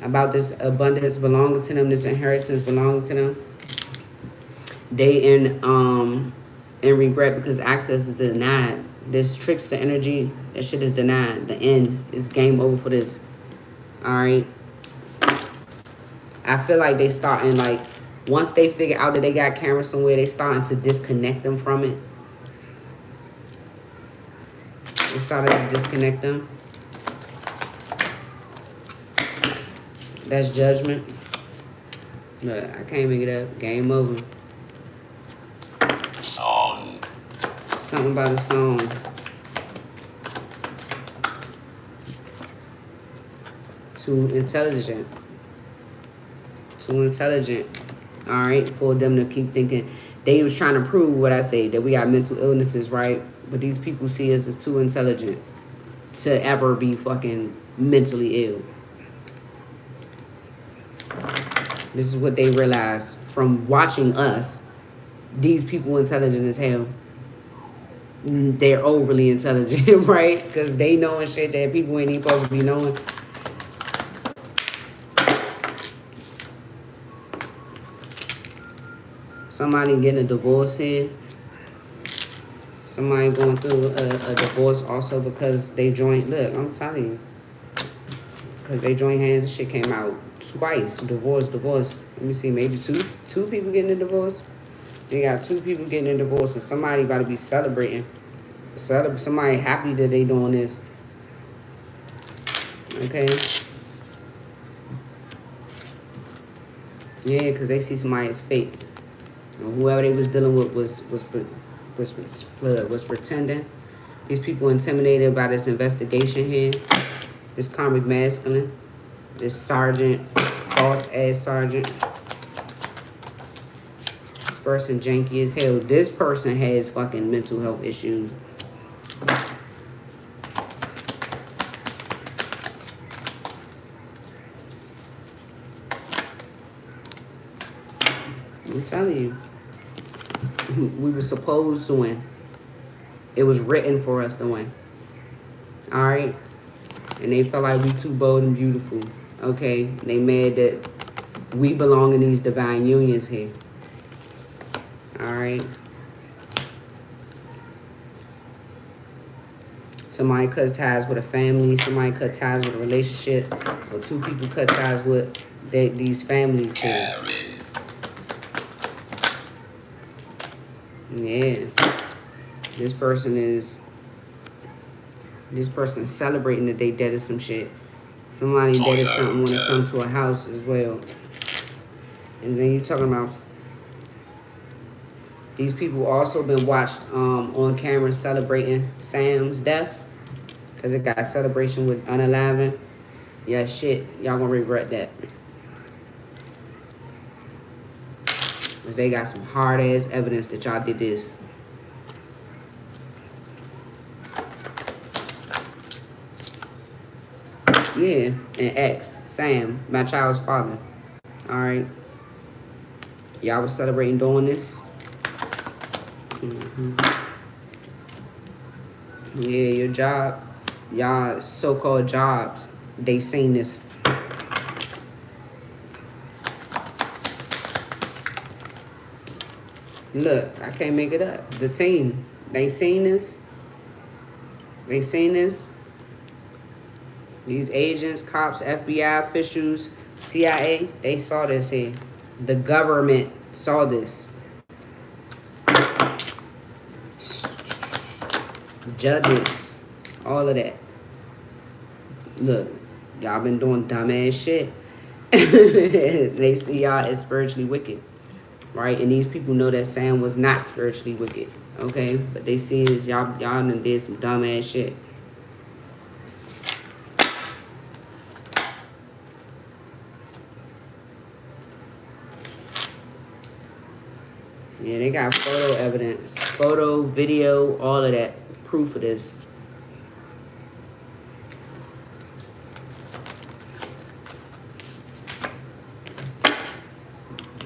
A: About this abundance belonging to them, this inheritance belonging to them. They in regret because access is denied. This trickster energy, that shit is denied. The end is game over for this. Alright? I feel like they starting, like, once they figure out that they got cameras somewhere, they starting to disconnect them from it. They started to disconnect them. That's judgment. But I can't make it up. Game over.
B: Song.
A: Something about a song. Too intelligent. Alright, for them to keep thinking. They was trying to prove what I say, that we got mental illnesses, right? But these people see us as too intelligent to ever be fucking mentally ill. This is what they realize from watching us. These people intelligent as hell. They're overly intelligent, right? Because they knowing shit that people ain't even supposed to be knowing. Somebody getting a divorce here. Somebody going through a divorce also because they joined. Look, I'm telling you. Because they joined hands and shit came out twice. Divorce. Let me see, maybe two people getting a divorce. They got 2 people getting a divorce and somebody about to be celebrating. Somebody happy that they doing this. Okay. Yeah, because they see somebody as fake. Whoever they was dealing with was pretending. These people intimidated by this investigation here. This karmic masculine. This sergeant. False ass sergeant. This person janky as hell. This person has fucking mental health issues. I'm telling you. We were supposed to win. It was written for us to win. Alright? And they felt like we too bold and beautiful. Okay? They mad that we belong in these divine unions here. Alright? Somebody cut ties with a family. Somebody cut ties with a relationship. Or 2 people cut ties with these families here. Yeah. This person is celebrating that they dead of some shit. Somebody dead of something when it comes to a house as well. And then you talking about these people also been watched on camera celebrating Sam's death. Because it got a celebration with unaliving. Yeah, shit. Y'all gonna regret that. Because they got some hard-ass evidence that y'all did this. Yeah, and X, Sam, my child's father. Alright. Y'all was celebrating doing this. Yeah, your job, y'all so-called jobs, they seen this. Look, I can't make it up. The team, they seen this. They seen this. These agents, cops, FBI officials, CIA, they saw this here. The government saw this. Judges, all of that. Look, y'all been doing dumbass shit. They see y'all as spiritually wicked, right? And these people know that Sam was not spiritually wicked, okay? But they see is y'all done did some dumbass shit. Yeah, they got photo evidence, photo, video, all of that, proof of this.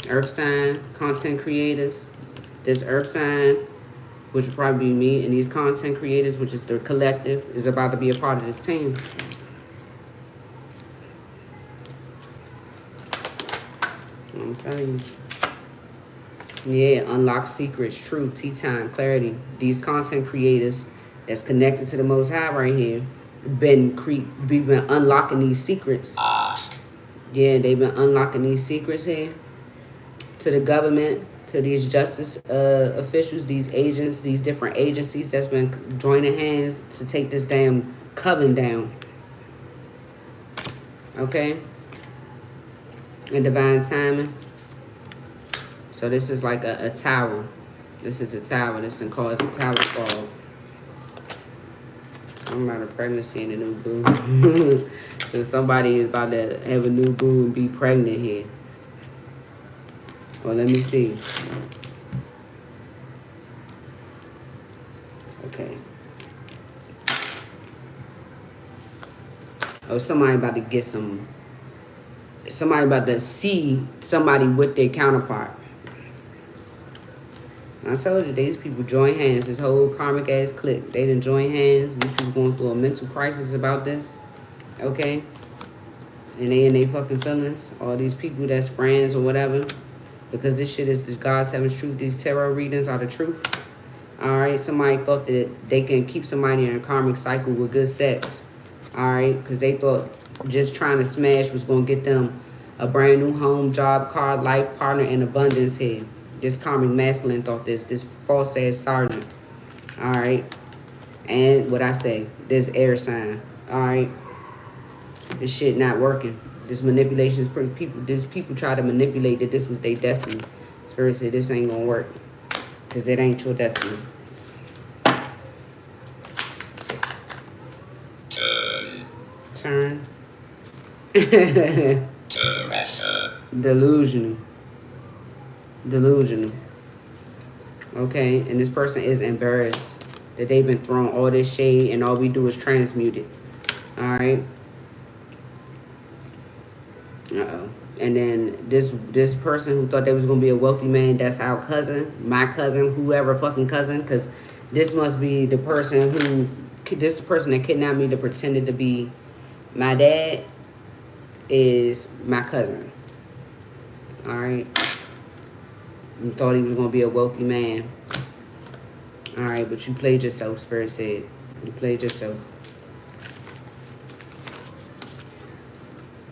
A: Earth sign, content creators. This earth sign, which would probably be me, and these content creators, which is the collective, is about to be a part of this team. I'm telling you. Yeah, unlock secrets, truth, tea time, clarity. These content creators that's connected to the Most High right here, been unlocking these secrets. Yeah, they've been unlocking these secrets here to the government, to these justice officials, these agents, these different agencies that's been joining hands to take this damn coven down. Okay? And divine timing. So this is like a tower. This is a tower. This done caused a tower fall. I'm about a pregnancy and a new boo. Because somebody is about to have a new boo and be pregnant here. Well, let me see. Okay. Oh, somebody about to get some. Somebody about to see somebody with their counterpart. I told you, these people join hands. This whole karmic ass clique, they done join hands. These people going through a mental crisis about this. Okay? And they in their fucking feelings. All these people that's friends or whatever. Because this shit is the God's Heaven's truth. These tarot readings are the truth. Alright? Somebody thought that they can keep somebody in a karmic cycle with good sex. Alright? Because they thought just trying to smash was going to get them a brand new home, job, car, life partner, and abundance here. This karmic masculine thought this false ass sergeant. Alright. And what I say, this air sign. Alright. This shit not working. This manipulation is pretty people. These people try to manipulate that this was their destiny. Spirit said this ain't gonna work. Because it ain't your destiny. Turn. Delusional. Okay, and this person is embarrassed that they've been throwing all this shade and all we do is transmute it. Alright. And then this person who thought they was gonna be a wealthy man, that's our cousin, my cousin, whoever fucking cousin, because this must be the person this person that kidnapped me, that pretended to be my dad, is my cousin. Alright. You thought he was going to be a wealthy man. Alright, but you played yourself, Spirit said. You played yourself.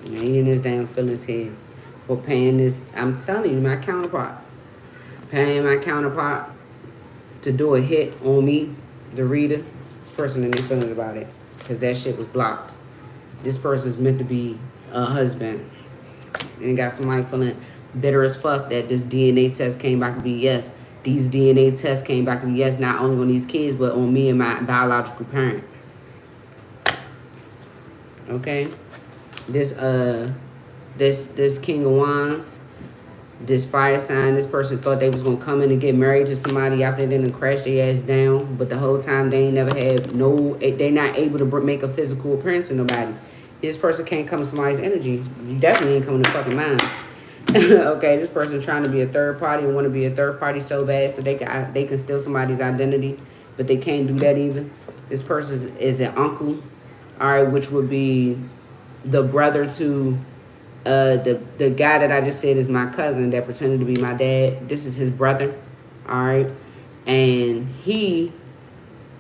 A: And he in his damn feelings here for paying this. I'm telling you, my counterpart. Paying my counterpart to do a hit on me, the reader, this person in their feelings about it. Because that shit was blocked. This person's meant to be a husband. And got somebody feeling bitter as fuck that this DNA test came back to be yes. These DNA tests came back to be yes, not only on these kids, but on me and my biological parent. Okay? This King of Wands, this fire sign, this person thought they was gonna come in and get married to somebody after they didn't crash their ass down, but the whole time they ain't never had they not able to make a physical appearance to nobody. This person can't come to somebody's energy. You definitely ain't coming to fucking mine. Okay, this person trying to be a third party and want to be a third party so bad so they can steal somebody's identity, but they can't do that either. This person is an uncle, all right, which would be the brother to the guy that I just said is my cousin that pretended to be my dad. This is his brother, all right, and he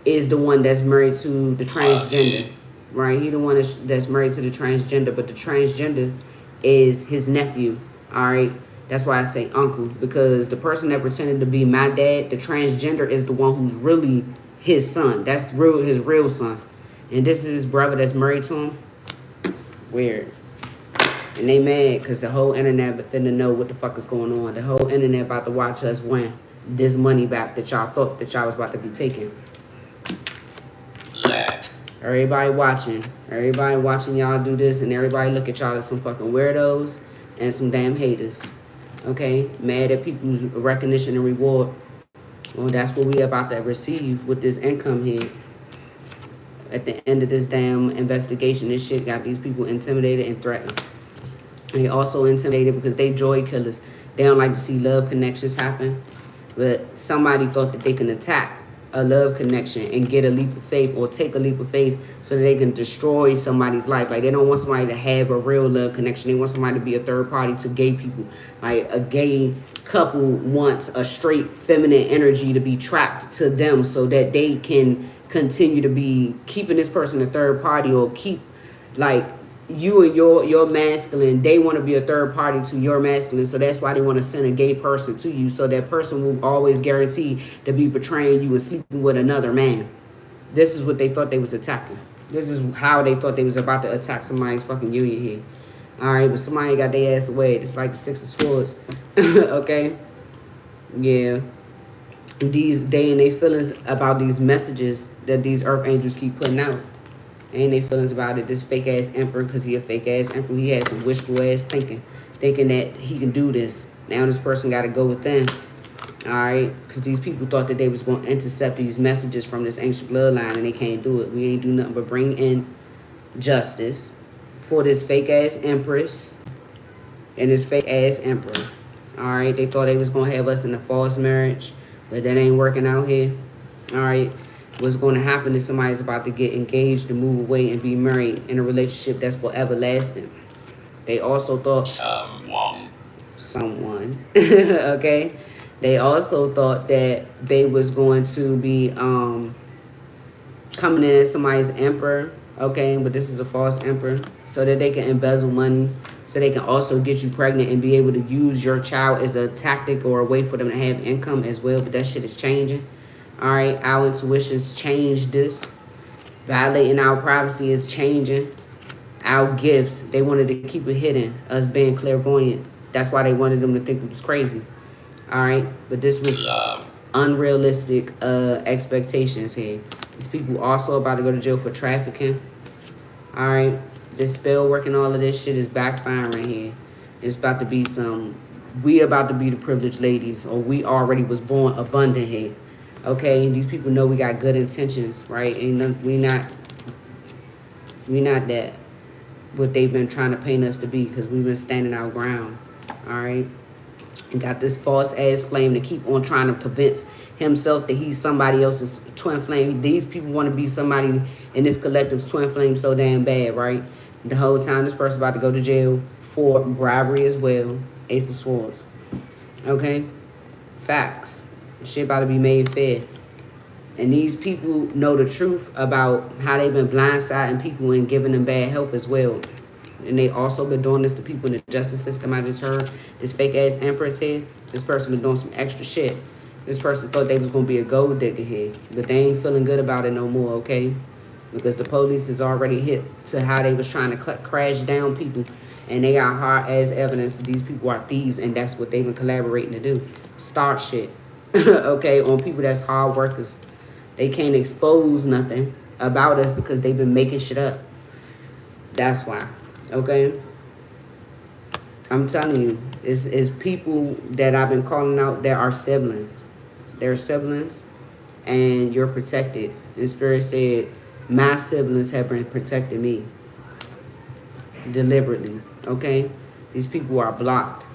A: is the one that's married to the transgender, right? He the one that's married to the transgender, but the transgender is his nephew, all right? That's why I say uncle, because the person that pretended to be my dad, the transgender, is the one who's really his son. That's his real son, and this is his brother that's married to him. Weird. And they mad because the whole internet finna know what the fuck is going on. The whole internet about to watch us win this money back that y'all thought that y'all was about to be taking. Everybody watching y'all do this, and everybody look at y'all as some fucking weirdos and some damn haters. Okay? Mad at people's recognition and reward. Well, that's what we about to receive with this income here. At the end of this damn investigation, this shit got these people intimidated and threatened. They also intimidated because they joy killers. They don't like to see love connections happen. But somebody thought that they can attack a love connection and get a leap of faith or take a leap of faith so that they can destroy somebody's life. Like, they don't want somebody to have a real love connection. They want somebody to be a third party to gay people. Like, a gay couple wants a straight feminine energy to be trapped to them so that they can continue to be keeping this person a third party, or keep, like, you and your masculine, they want to be a third party to your masculine, so that's why they want to send a gay person to you, so that person will always guarantee to be betraying you and sleeping with another man. This is what they thought they was attacking. This is how they thought they was about to attack somebody's fucking union here. All right, but somebody got their ass away. It's like the Six of Swords. Okay? Yeah. They and their feelings about these messages that these earth angels keep putting out. Ain't they feelings about it. This fake ass emperor, because he a fake ass emperor, he had some wishful ass thinking that he can do this. Now this person got to go within, all right, because these people thought that they was going to intercept these messages from this ancient bloodline, and they can't do it. We ain't do nothing but bring in justice for this fake ass empress and this fake ass emperor. All right, they thought they was going to have us in a false marriage, but that ain't working out here. All right. What's going to happen is somebody's about to get engaged and move away and be married in a relationship that's forever lasting. They also thought someone okay, they also thought that they was going to be coming in as somebody's emperor, okay, but this is a false emperor, so that they can embezzle money, so they can also get you pregnant and be able to use your child as a tactic or a way for them to have income as well. But that shit is changing. All right, our intuitions changed this. Violating our privacy is changing. Our gifts, they wanted to keep it hidden, us being clairvoyant. That's why they wanted them to think it was crazy. All right, but this was unrealistic expectations here. These people also about to go to jail for trafficking. All right, this spell work and all of this shit is backfiring here. It's about to be we about to be the privileged ladies, or we already was born abundant here. Okay, these people know we got good intentions, right? And we not that what they've been trying to paint us to be, because we've been standing our ground. All right, and got this false ass flame to keep on trying to convince himself that he's somebody else's twin flame. These people want to be somebody in this collective's twin flame so damn bad, right? The whole time this person's about to go to jail for bribery as well. Ace of Swords. Okay, facts. Shit about to be made fair. And these people know the truth about how they've been blindsiding people and giving them bad health as well. And they also been doing this to people in the justice system. I just heard this fake ass empress here. This person been doing some extra shit. This person thought they was going to be a gold digger here, but they ain't feeling good about it no more, okay? Because the police is already hit to how they was trying to crash down people, and they got hard as evidence that these people are thieves, and that's what they've been collaborating to do. Start shit, okay, on people that's hard workers. They can't expose nothing about us because they've been making shit up. That's why, okay? I'm telling you, it's people that I've been calling out that are siblings. They're siblings, and you're protected. And Spirit said, my siblings have been protecting me deliberately, okay? These people are blocked,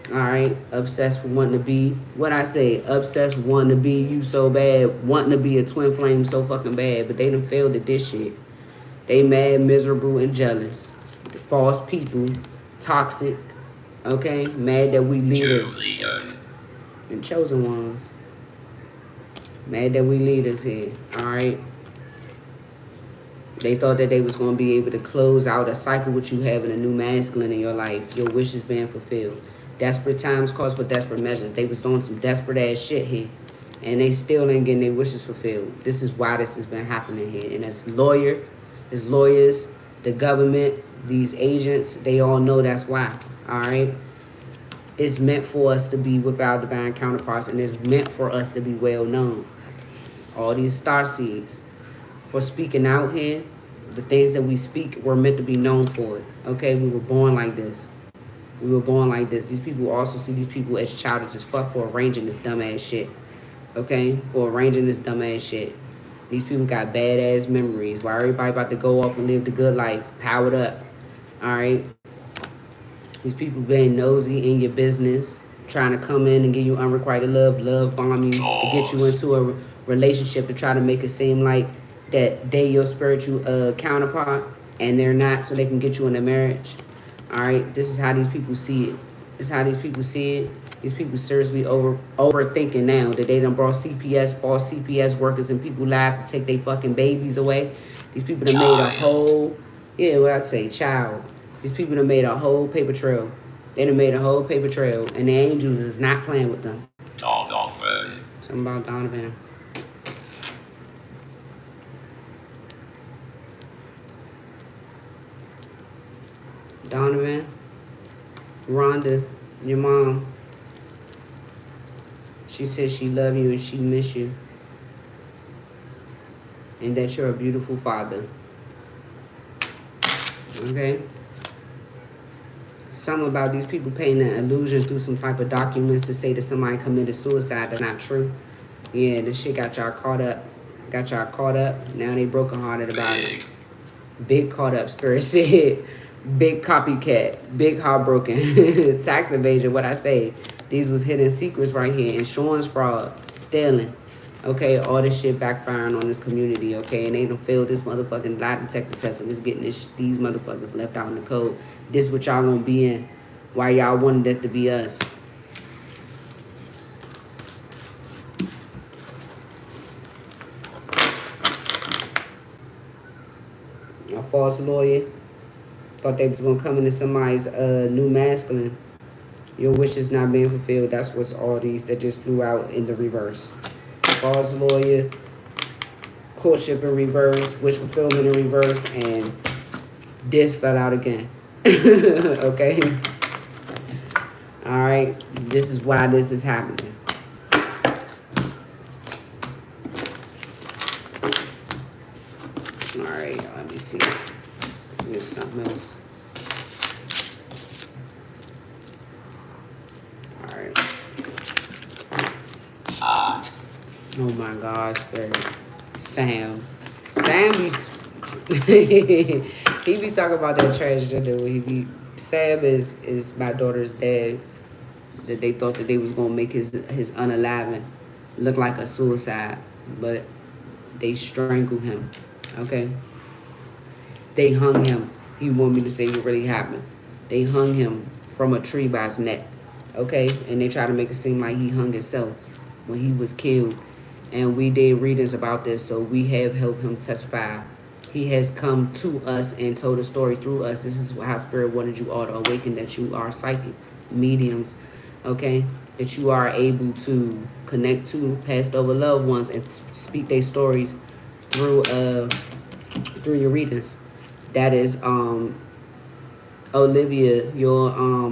A: all right? Obsessed with wanting to be, what I say, obsessed with wanting to be you so bad, wanting to be a twin flame so fucking bad, but they done failed at this shit. They mad, miserable, and jealous. False people, toxic, okay? Mad that we leaders. And chosen ones. Mad that we leaders here, all right? They thought that they was going to be able to close out a cycle with you having a new masculine in your life. Your wishes being fulfilled. Desperate times calls for desperate measures. They was doing some desperate ass shit here. And they still ain't getting their wishes fulfilled. This is why this has been happening here. And as lawyers, the government, these agents, they all know that's why, all right? It's meant for us to be with our divine counterparts, and it's meant for us to be well known. All these star seeds for speaking out here, the things that we speak, we're meant to be known for it. Okay, we were born like this. We were born like this. These people also see these people as childish as fuck for arranging this dumbass shit. Okay, for arranging this dumbass shit. These people got badass memories. Why everybody about to go off and live the good life, powered up. All right. These people being nosy in your business, trying to come in and give you unrequited love bomb you, to get you into a relationship to try to make it seem like that they your spiritual counterpart, and they're not, so they can get you in a marriage. All right, this is how these people see it. This is how these people see it. These people seriously overthinking now that they done brought false CPS workers and people live to take their fucking babies away. These people done made a whole, what I'd say, child. These people done made a whole paper trail. They done made a whole paper trail, and the angels is not playing with them.
B: Donovan.
A: Something about Donovan. Donovan, Rhonda, your mom. She says she love you and she miss you. And that you're a beautiful father. Okay? Something about these people painting an illusion through some type of documents to say that somebody committed suicide. That's not true. Yeah, this shit got y'all caught up. Got y'all caught up. Now they brokenhearted about it. Big caught up, Spirit said. Big copycat. Big heartbroken. Tax evasion, what I say. These was hidden secrets right here. Insurance fraud. Stealing. Okay, all this shit backfiring on this community, okay? And they done failed this motherfucking lie detector test and was getting these motherfuckers left out in the cold. This what y'all gonna be in. Why y'all wanted it to be us. A false lawyer. Thought they was gonna come into somebody's new masculine. Your wishes not being fulfilled. That's what's all these that just flew out in the reverse. False lawyer, courtship in reverse, wish fulfillment in reverse, and this fell out again. Okay? Alright? This is why this is happening. Alright, let me see. There's something else. Alright. Oh my God, Spirit. Sam be he be talking about that transgender. Sam is my daughter's dad. That they thought that they was gonna make his unaliving look like a suicide, but they strangled him. Okay. They hung him. He wanted me to say what really happened. They hung him from a tree by his neck. Okay, and they try to make it seem like he hung himself when he was killed. And we did readings about this, so we have helped him testify. He has come to us and told a story through us. This is how Spirit wanted you all to awaken, that you are psychic mediums, okay? that you are able to connect to passed over loved ones and speak their stories through your readings. That is Olivia, your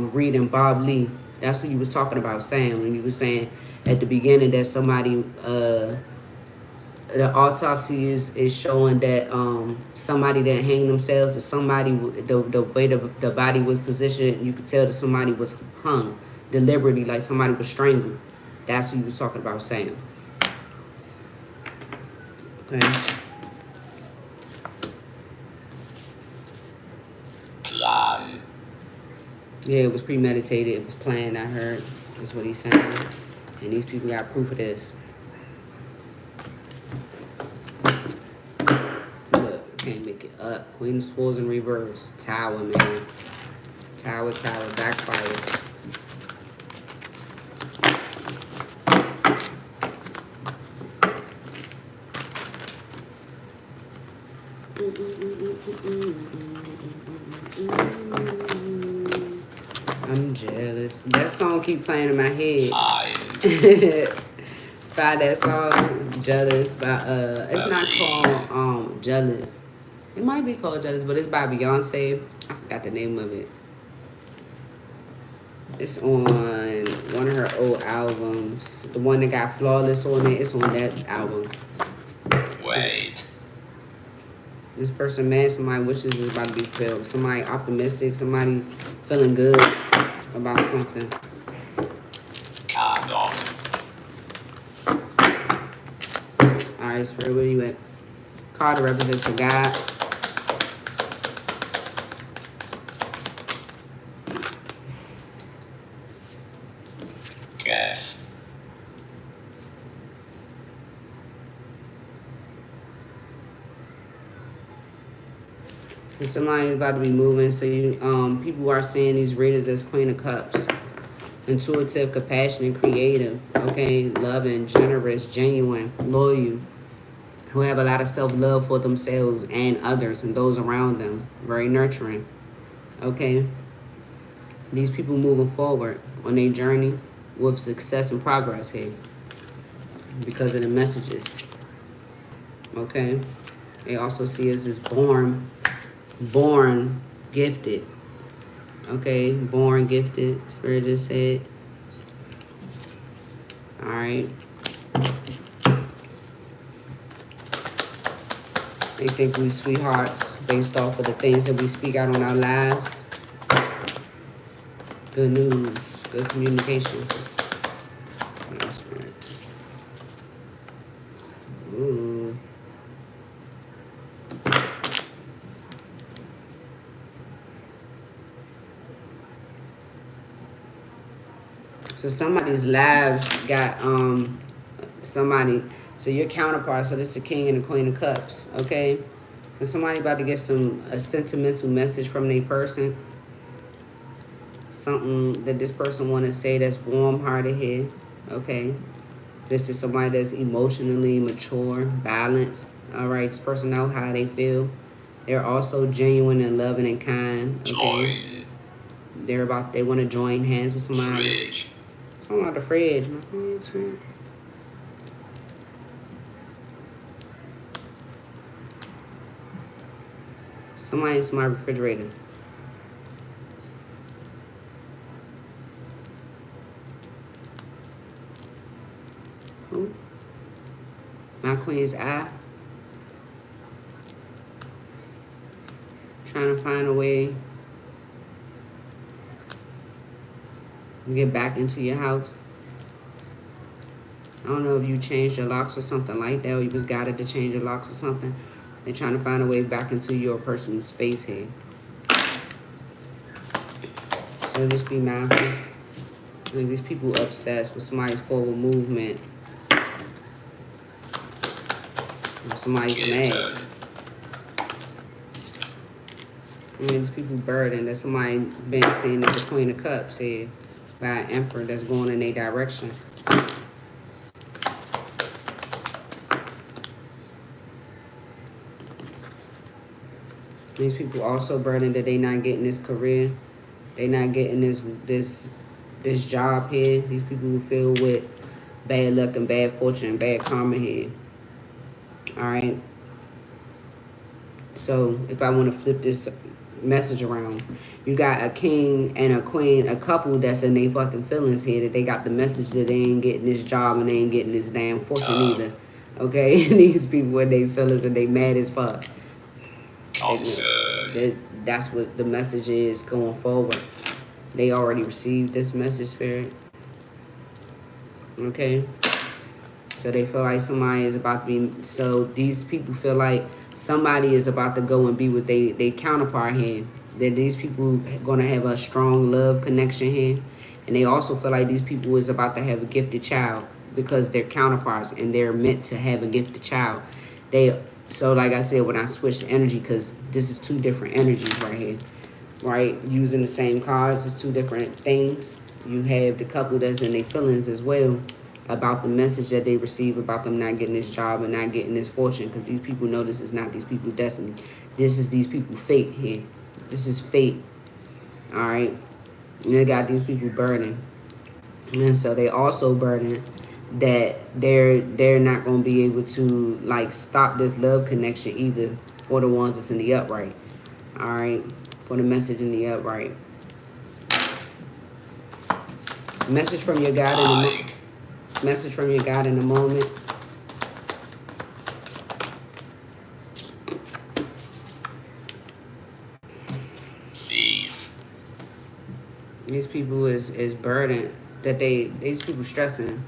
A: reading Bob Lee. That's what you was talking about, Sam, when you was saying at the beginning that somebody the autopsy is showing that somebody didn't hang themselves, that somebody the way the body was positioned, you could tell that somebody was hung deliberately, like somebody was strangled. That's what you was talking about, Sam. Okay.
B: Plan.
A: Yeah, it was premeditated. It was planned. I heard. That's what he's saying. And these people got proof of this. Look, can't make it up. Queen of Swords in reverse. Tower, man. Tower, backfire. I'm jealous. That song keep playing in my head. Find that song, Jealous, by it's not called Jealous. It might be called Jealous, but it's by Beyonce. I forgot the name of it. It's on one of her old albums. The one that got Flawless on it, it's on that album.
B: Wait.
A: This person mad, somebody wishes is about to be filled. Somebody optimistic, somebody feeling good about something.
B: Candle.
A: Alright, Spirit, where you at? Card to represent your God.
B: Guess.
A: And somebody's about to be moving, so you people are seeing these readers as Queen of Cups. Intuitive, compassionate, creative, okay, loving, generous, genuine, loyal, who have a lot of self-love for themselves and others and those around them. Very nurturing, okay? These people moving forward on their journey with success and progress here because of the messages, okay? They also see us as born gifted, okay? Born gifted, Spirit just said. All right. They think we sweethearts based off of the things that we speak out on our lives. Good news, good communication. Ooh. So somebody's lives got somebody. So your counterpart. So this is the King and the Queen of Cups. Okay. So somebody about to get a sentimental message from their person. Something that this person want to say that's warm-hearted here. Okay. This is somebody that's emotionally mature, balanced. All right. This person know how they feel. They're also genuine and loving and kind. Okay.
B: Join.
A: They want to join hands with somebody.
B: Fridge.
A: Something out the fridge. My fridge, man. Somebody's my refrigerator. Who? My Queen's eye. Trying to find a way to get back into your house. I don't know if you changed your locks or something like that, or you was guided to change your locks or something. They're trying to find a way back into your personal space here. So just be mindful. Like these people obsessed with somebody's forward movement. Somebody's mad. I mean, these people burdened that somebody been seen as the Queen of Cups here by an emperor that's going in their direction. These people also burdened that they not getting this career. They not getting this this job here. These people who feel with bad luck and bad fortune and bad karma here. Alright. So if I want to flip this message around, you got a king and a queen, a couple that's in their fucking feelings here, that they got the message that they ain't getting this job and they ain't getting this damn fortune either. Okay? These people in their feelings and they mad as fuck. That's what the message is going forward. They already received this message, Spirit. Okay? So they feel like somebody is about to be... So these people feel like somebody is about to go and be with their counterpart here. That these people going to have a strong love connection here. And they also feel like these people is about to have a gifted child because they're counterparts and they're meant to have a gifted child. So like I said, when I switched energy, because this is two different energies right here, right? Using the same cards is two different things. You have the couple that's in their feelings as well about the message that they receive about them not getting this job and not getting this fortune, because these people know this is not these people's destiny. This is these people's fate here. This is fate. All right? And they got these people burdened. And so they also burdened that they're not going to be able to like stop this love connection either for the ones that's in the upright. All right, for the message in the upright. Message from your God in the message from your God in the moment.
B: Thief.
A: These people is burdened that these people stressing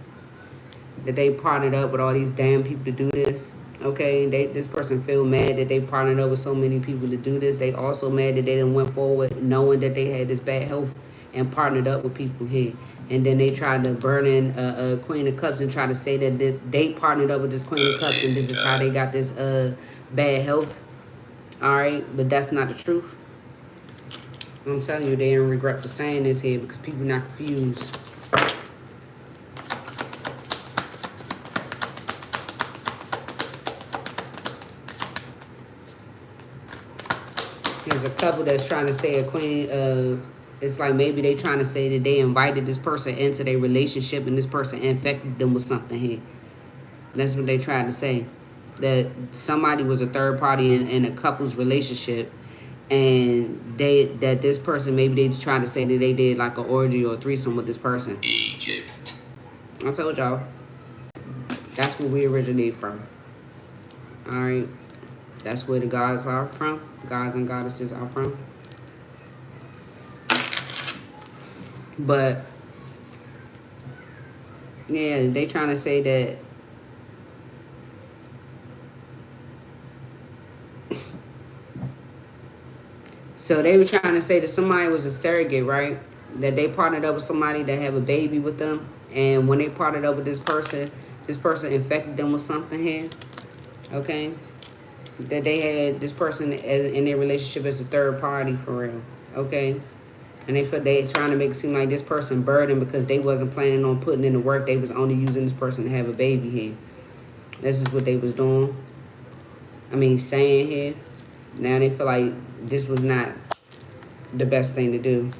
A: that they partnered up with all these damn people to do this. Okay, this person feel mad that they partnered up with so many people to do this. They also mad that they didn't went forward knowing that they had this bad health and partnered up with people here. And then they tried to burn in a Queen of Cups and try to say that they partnered up with this Queen of Cups and this is how they got this bad health. All right, but that's not the truth. I'm telling you, they don't regret for saying this here because people not confused. There's a couple that's trying to say a queen of... It's like maybe they trying to say that they invited this person into their relationship and this person infected them with something here. That's what they tried to say. That somebody was a third party in a couple's relationship, and that this person, maybe they trying to say that they did like an orgy or a threesome with this person.
B: Egypt.
A: I told y'all. That's where we originate from. Alright. That's where the gods are from. Gods and goddesses are from. But yeah, they trying to say that so they were trying to say that somebody was a surrogate, right? That they partnered up with somebody that have a baby with them, and when they partnered up with this person infected them with something here. Okay? That they had this person in their relationship as a third party for real. Okay? And they trying to make it seem like this person burdened because they wasn't planning on putting in the work. They was only using this person to have a baby here. This is what they was doing. I mean, saying here. Now they feel like this was not the best thing to do.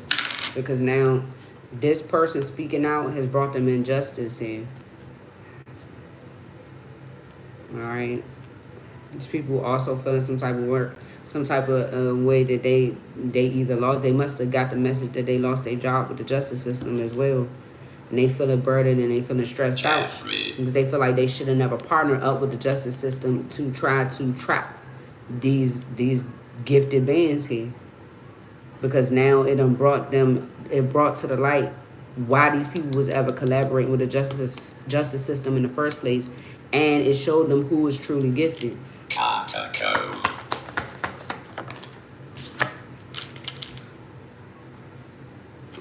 A: Because now this person speaking out has brought them injustice here. Alright. These people also feeling some type of work. Some type of way that they either lost. They must have got the message that they lost their job with the justice system as well. And they feeling burdened and they feeling stressed out. Because they feel like they should have never partnered up with the justice system to try to trap these gifted beings here. Because now it brought to the light why these people was ever collaborating with the justice system in the first place. And it showed them who was truly gifted.
B: Carter Co.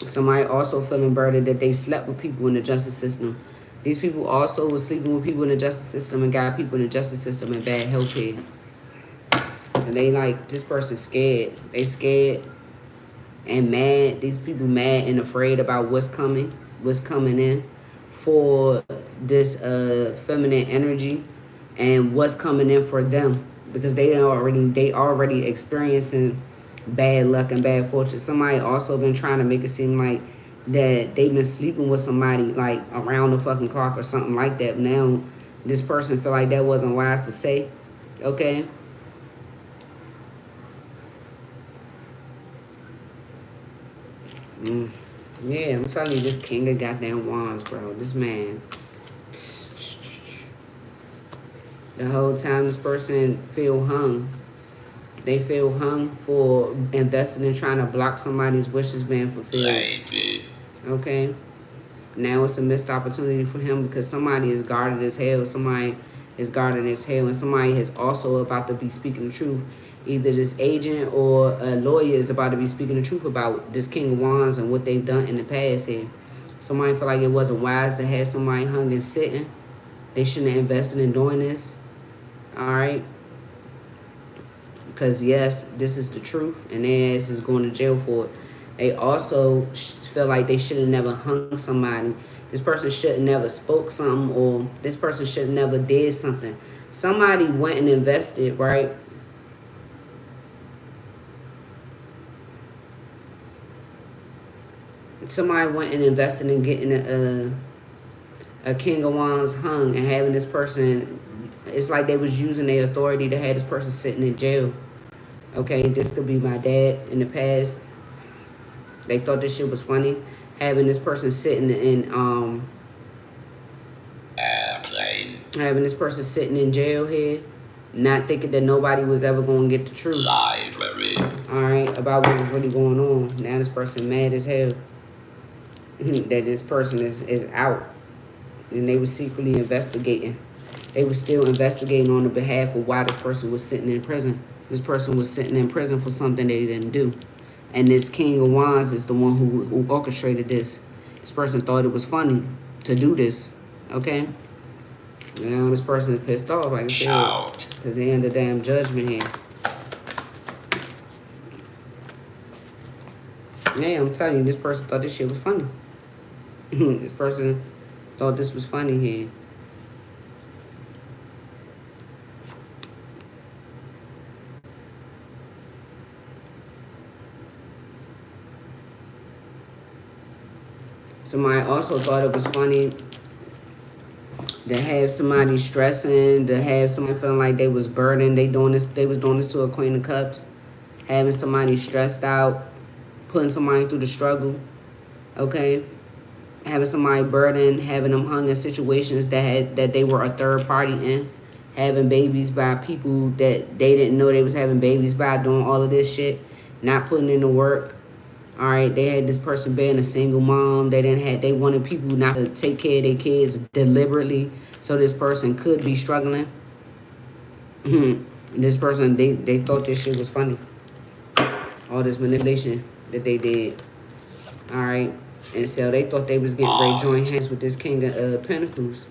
A: Somebody also feeling burdened that they slept with people in the justice system. These people also was sleeping with people in the justice system and got people in the justice system in bad health here. And they like, this person scared. They scared and mad. These people mad and afraid about what's coming in for this feminine energy and what's coming in for them. Because they already experiencing bad luck and bad fortune. Somebody also been trying to make it seem like that they've been sleeping with somebody like around the fucking clock or something like that. Now this person feel like that wasn't wise to say. Okay. Yeah, I'm telling you, this king of goddamn wands, bro. This man. The whole time this person feel hung. They feel hung for investing in trying to block somebody's wishes being fulfilled.
B: Lady.
A: Okay. Now it's a missed opportunity for him because somebody is guarded as hell. Somebody is guarded as hell, and somebody is also about to be speaking the truth. Either this agent or a lawyer is about to be speaking the truth about this King of Wands and what they've done in the past here. Somebody feel like it wasn't wise to have somebody hung and sitting. They shouldn't have invested in doing this. All right. Because yes, this is the truth, and their ass is going to jail for it. They also feel like they should have never hung somebody. This person should have never spoke something, or this person should have never did something. Somebody went and invested, right? Somebody went and invested in getting a King of Wands hung and having this person. It's like they was using their authority to have this person sitting in jail. Okay, this could be my dad in the past. They thought this shit was funny. Having this person sitting in
B: Airplane.
A: having this person sitting in jail here, not thinking that nobody was ever gonna get the truth.
B: Library.
A: Alright, about what was really going on. Now this person mad as hell. That this person is out. And they were secretly investigating. They were still investigating on the behalf of why this person was sitting in prison. This person was sitting in prison for something they didn't do. And this King of Wands is the one who orchestrated this. This person thought it was funny to do this. Okay? Now this person is pissed off, like I said. Because they under damn judgment here. Yeah, I'm telling you, this person thought this shit was funny. This person thought this was funny here. Somebody also thought it was funny to have somebody stressing, to have somebody feeling like they was burdened. They was doing this to a Queen of Cups. Having somebody stressed out, putting somebody through the struggle. Okay? Having somebody burdened, having them hung in situations that they were a third party in. Having babies by people that they didn't know they was having babies by, doing all of this shit. Not putting in the work. All right, they had this person being a single mom. They wanted people not to take care of their kids deliberately, so this person could be struggling. This person, they thought this shit was funny. All this manipulation that they did. All right, and so they thought they was getting ready to join hands with this King of Pentacles,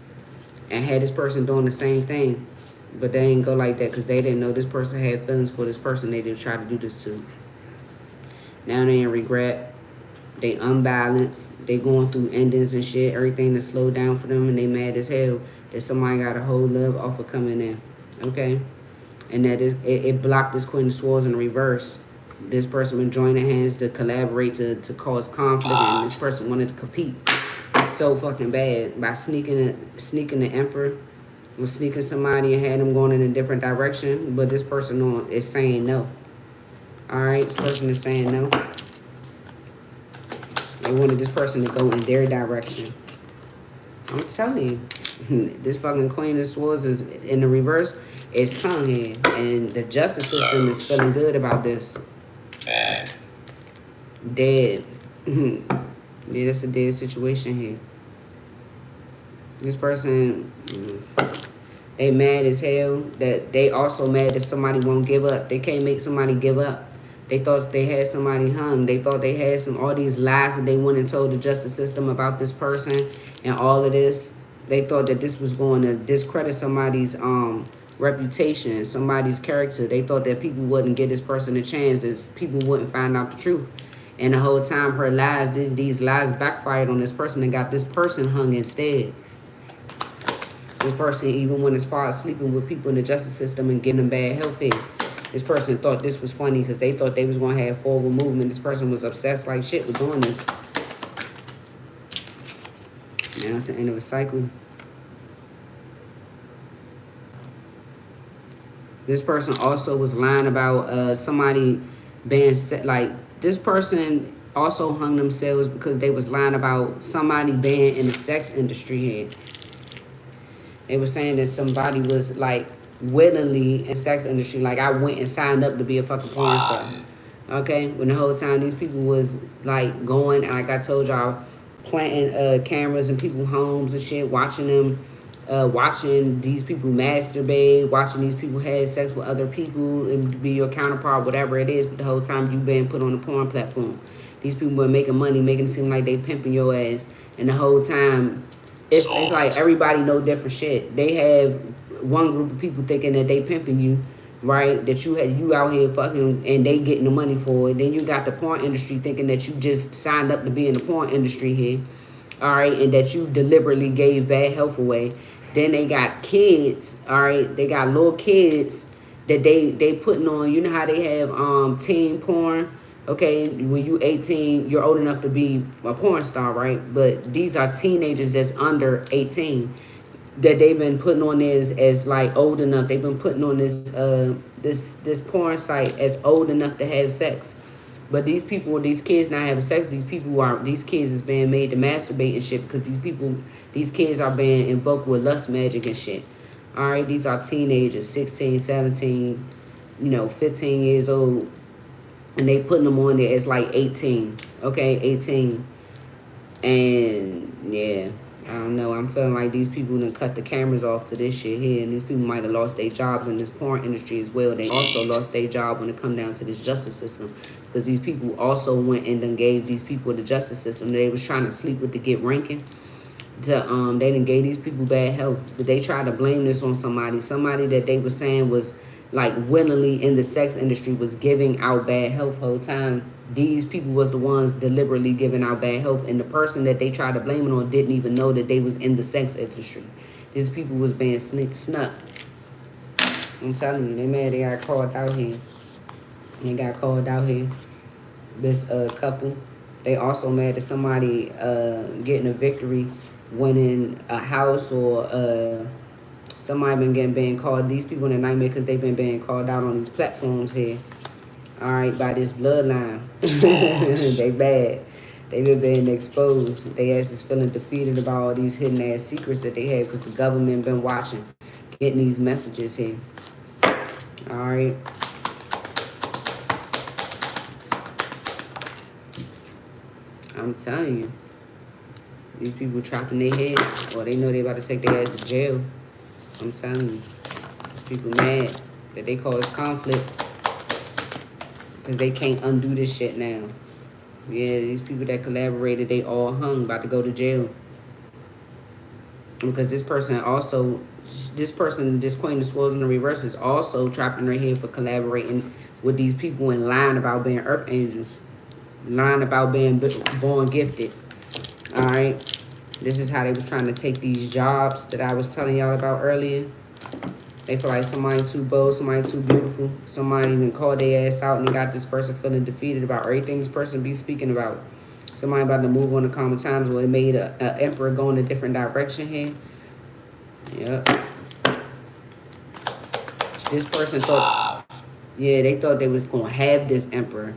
A: and had this person doing the same thing, but they didn't go like that because they didn't know this person had feelings for this person they did try to do this to. Now they in regret. They unbalanced. They going through endings and shit. Everything that slowed down for them, and they mad as hell that somebody got a whole love offer coming in. Okay? And that is it blocked this Queen of Swords in the reverse. This person been joining hands to collaborate to cause conflict, and this person wanted to compete so fucking bad by sneaking the Emperor, or sneaking somebody and had them going in a different direction. But this person is saying no. Alright, this person is saying no. They wanted this person to go in their direction. I'm telling you, this fucking Queen of Swords is in the reverse. It's hung here, and the justice system is feeling good about this. Dead. Yeah, that's a dead situation here. This person, they mad as hell. That they also mad that somebody won't give up. They can't make somebody give up. They thought they had somebody hung. They thought they had all these lies that they went and told the justice system about this person and all of this. They thought that this was going to discredit somebody's reputation, somebody's character. They thought that people wouldn't give this person a chance, that people wouldn't find out the truth. And the whole time her lies, these lies backfired on this person and got this person hung instead. This person even went as far as sleeping with people in the justice system and giving them bad health care. This person thought this was funny because they thought they was going to have forward movement. This person was obsessed like shit with doing this. Now it's the end of a cycle. This person also was lying about somebody being like this person also hung themselves because they was lying about somebody being in the sex industry here. They were saying that somebody was like willingly in sex industry, like I went and signed up to be a fucking porn star. Okay, when the whole time these people was like going, like I told y'all, planting cameras in people's homes and shit, watching them, watching these people masturbate, watching these people have sex with other people and be your counterpart, whatever it is. But the whole time you been put on a porn platform, these people were making money, making it seem like they pimping your ass, and the whole time it's like everybody know different shit. They have one group of people thinking that they pimping you, right? That you out here fucking and they getting the money for it. Then you got the porn industry thinking that you just signed up to be in the porn industry here, all right, and that you deliberately gave bad health away. Then they got kids, all right. They got little kids that they putting on. You know how they have teen porn. Okay, when you 18, you're old enough to be a porn star, right? But these are teenagers that's under 18 that they've been putting on this as like old enough. They've been putting on this this porn site as old enough to have sex. But these people, these kids not having sex. These kids is being made to masturbate and shit because these kids are being invoked with lust magic and shit. All right, these are teenagers, 16, 17, 15 years old. And they putting them on there as like 18. Okay, 18. And yeah, I don't know. I'm feeling like these people done cut the cameras off to this shit here. And these people might have lost their jobs in this porn industry as well. They also lost their job when it come down to this justice system. Because these people also went and then gave these people the justice system. They was trying to sleep with to get ranking. They done gave these people bad health. But they tried to blame this on somebody. Somebody that they were saying was like willingly in the sex industry was giving out bad health the whole time. These people was the ones deliberately giving out bad health, and the person that they tried to blame it on didn't even know that they was in the sex industry. These people was being snuck. I'm telling you, they mad they got called out here. They got called out here. This couple. They also mad that somebody getting a victory winning a house or somebody been being called. These people in a nightmare because they've been being called out on these platforms here. All right, by this bloodline. They bad. They been being exposed. They ass is feeling defeated about all these hidden ass secrets that they have because the government been watching, getting these messages here. All right. I'm telling you, these people trapped in their head, or they know they about to take their ass to jail. I'm telling you, people mad that they cause conflict because they can't undo this shit now. Yeah, these people that collaborated, they all hung, about to go to jail. Because this person, this Queen of Swords in the reverse is also trapped in their head for collaborating with these people and lying about being earth angels. Lying about being born gifted. All right. This is how they was trying to take these jobs that I was telling y'all about earlier. They feel like somebody too bold, somebody too beautiful. Somebody even called their ass out and they got this person feeling defeated about everything this person be speaking about. Somebody about to move on to common times where it made an emperor go in a different direction here. Yep. This person thought, yeah, they thought they was going to have this emperor.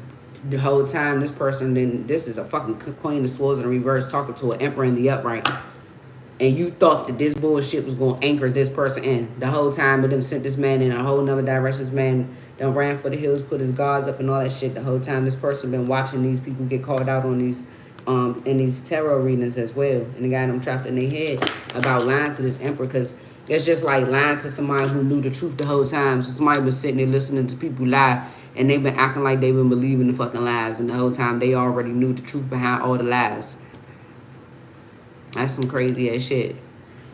A: The whole time this person, then this is a fucking Queen of Swords in the reverse talking to an emperor in the upright. And you thought that this bullshit was going to anchor this person in. The whole time it done sent this man in a whole nother direction. This man done ran for the hills, put his guards up and all that shit. The whole time this person been watching these people get called out on these in these tarot readings as well. And they got them trapped in their head about lying to this emperor, because it's just like lying to somebody who knew the truth the whole time. So somebody been sitting there listening to people lie, and they've been acting like they've been believing the fucking lies, and the whole time they already knew the truth behind all the lies. That's some crazy ass shit.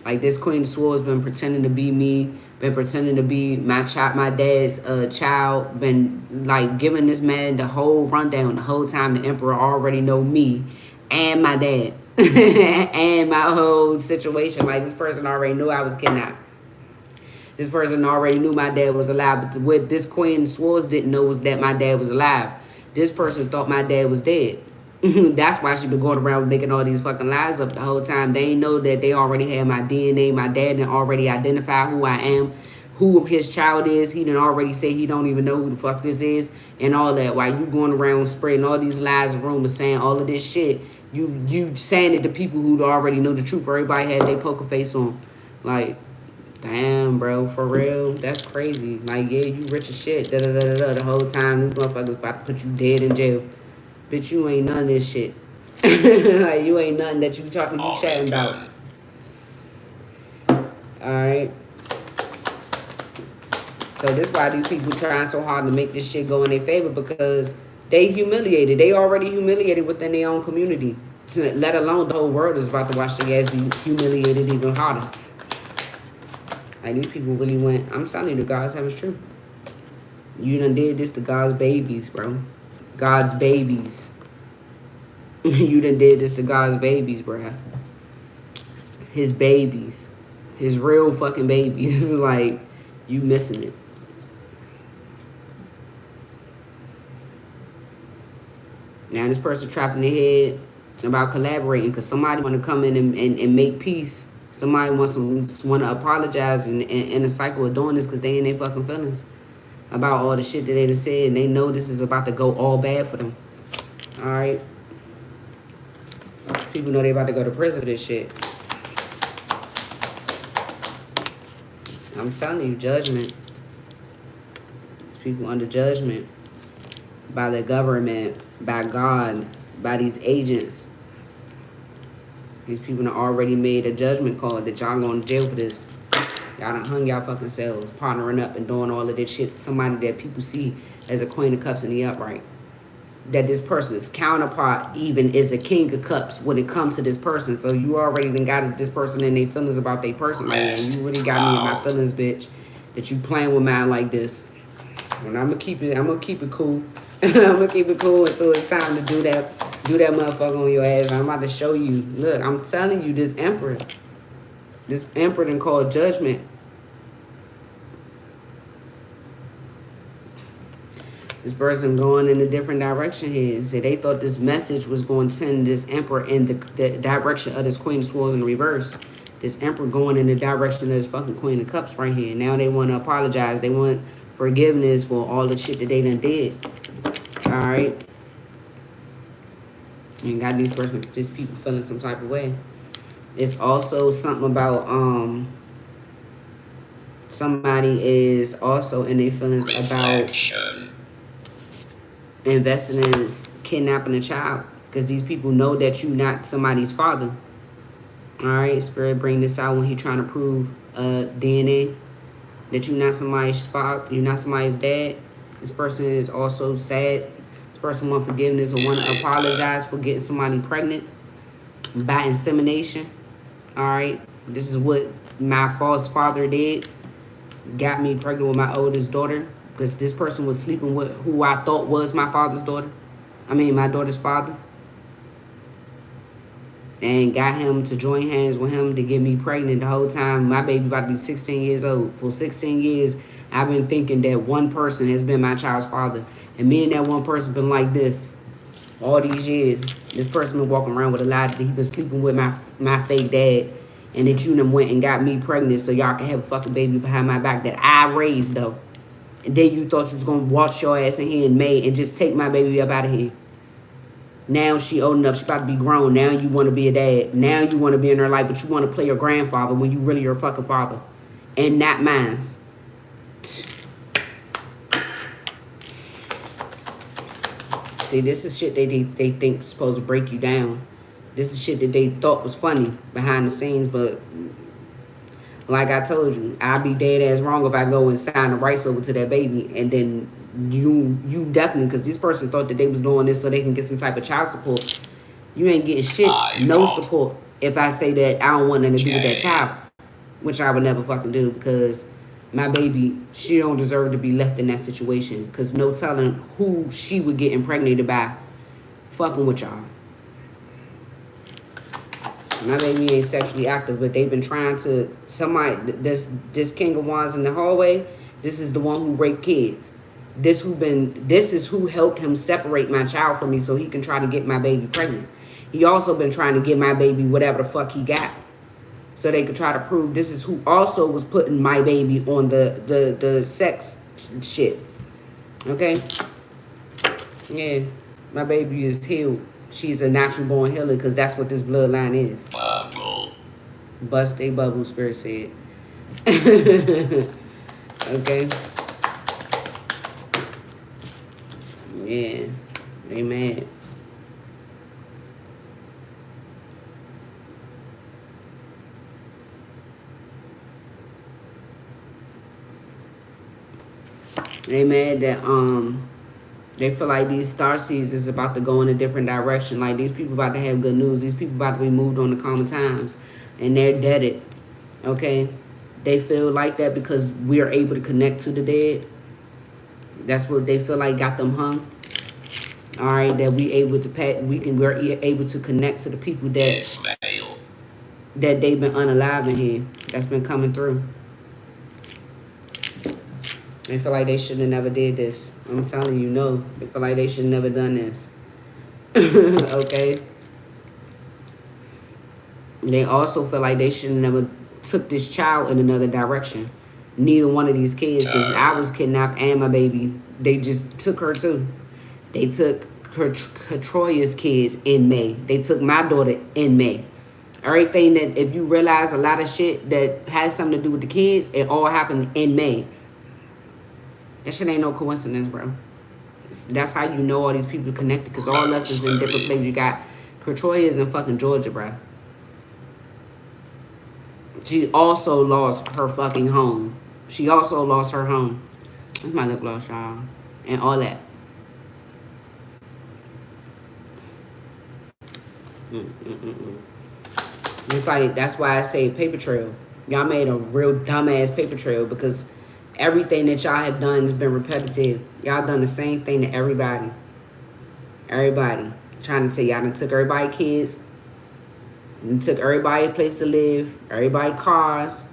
A: Like this Queen of Swords been pretending to be me, been pretending to be my dad's child, been like giving this man the whole rundown the whole time. The emperor already know me and my dad and my whole situation. Like this person already knew I was kidnapped. This person already knew my dad was alive. But what this Queen of Swords didn't know was that my dad was alive. This person thought my dad was dead. That's why she been going around making all these fucking lies up the whole time. They ain't know that they already had my DNA. My dad done already identified who I am, who his child is. He done already say he don't even know who the fuck this is and all that. While you going around spreading all these lies and rumors, saying all of this shit, you saying it to people who already know the truth. Everybody had their poker face on, like. Damn, bro, for real, that's crazy. Like, yeah, you rich as shit. Da da da da da. The whole time, these motherfuckers about to put you dead in jail. Bitch, you ain't none of this shit. Like, you ain't nothing that you chatting about. Alright. So this why these people trying so hard to make this shit go in their favor, because they humiliated. They already humiliated within their own community. Let alone the whole world is about to watch their ass be humiliated even harder. Like, these people really went, I'm telling you, the God's heaven's true. You done did this to God's babies, bro. God's babies. You done did this to God's babies, bro. His babies. His real fucking babies. Like, you missing it. Now this person trapped in their head about collaborating because somebody want to come in and make peace. Somebody wants to apologize and in a cycle of doing this because they in their fucking feelings about all the shit that they done said, and they know this is about to go all bad for them. All right, people know they about to go to prison for this shit. I'm telling you, judgment. These people under judgment by the government, by God, by these agents. These people have already made a judgment call that y'all going to jail for this. Y'all done hung y'all fucking selves, partnering up and doing all of this shit to somebody that people see as a queen of cups in the upright. That this person's counterpart even is a king of cups when it comes to this person. So you already done got this person in their feelings about their person. Like, yeah, you really got me in my feelings, bitch. That you playing with mine like this. And I'm gonna keep it cool. I'm gonna keep it cool until it's time to do that motherfucker on your ass. I'm about to show you. Look, I'm telling you, this emperor done called judgment. This person going in a different direction here. So they thought this message was going to send this emperor in the direction of this queen of swords in reverse. This emperor going in the direction of this fucking queen of cups right here. Now they want to apologize. They want forgiveness for all the shit that they done did. All right. And got these people feeling some type of way. It's also something about somebody is also in their feelings
B: Reflection.
A: about investing in kidnapping a child, because these people know that you not somebody's father. All right, Spirit bring this out when he trying to prove DNA that you're not somebody's father, you're not somebody's dad. This person is also sad. This person want forgiveness or want to apologize for getting somebody pregnant by insemination. All right, this is what my false father did. Got me pregnant with my oldest daughter because this person was sleeping with who I thought was my father's daughter. My daughter's father. And got him to join hands with him to get me pregnant the whole time. My baby about to be 16 years old. For 16 years, I've been thinking that one person has been my child's father. And me and that one person been like this all these years. This person been walking around with a lie that he been sleeping with my fake dad. And that you done went and got me pregnant so y'all can have a fucking baby behind my back that I raised, though. And then you thought you was going to watch your ass in here in May and just take my baby up out of here. Now she old enough. She about to be grown. Now you want to be a dad. Now you want to be in her life, but you want to play your grandfather when you really your fucking father. And not mine. See, this is shit they think is supposed to break you down. This is shit that they thought was funny behind the scenes, but like I told you, I'd be dead ass wrong if I go and sign the rights over to that baby, and then you definitely, because this person thought that they was doing this so they can get some type of child support. You ain't getting shit, no support, if I say that I don't want nothing to do with that child, which I would never fucking do, because my baby, she don't deserve to be left in that situation, because no telling who she would get impregnated by fucking with y'all. My baby ain't sexually active, but they've been trying to, this King of Wands in the hallway, this is the one who raped kids. This is who helped him separate my child from me so he can try to get my baby pregnant. He also been trying to get my baby whatever the fuck he got. So they could try to prove this is who also was putting my baby on the sex shit. Okay? Yeah. My baby is healed. She's a natural born healer because that's what this bloodline is.
B: Bubble.
A: Bust a bubble, Spirit said. Okay? Yeah. Amen. Amen. That they feel like these star seeds is about to go in a different direction. Like these people about to have good news. These people about to be moved on to common times. And they're deaded. Okay? They feel like that because we are able to connect to the dead. That's what they feel like got them hung. All right, that we're able to connect to the people that they've been unalive in here. That's been coming through. They feel like they should have never did this. I'm telling you, no. They feel like they should have never done this. Okay? They also feel like they should have never took this child in another direction. Neither one of these kids, because I was kidnapped and my baby. They just took her too. They took Katroya's kids in May. They took my daughter in May. Everything that, if you realize a lot of shit that has something to do with the kids, it all happened in May. That shit ain't no coincidence, bro. That's how you know all these people connected, because all us is in different places. You got Katroya is in fucking Georgia, bro. She also lost her fucking home. She also lost her home. That's my lip gloss, y'all. And all that. It's like, that's why I say paper trail. Y'all made a real dumbass paper trail because everything that y'all have done has been repetitive. Y'all done the same thing to everybody. Everybody. Trying to tell y'all done took everybody kids. And took everybody a place to live. Everybody cars.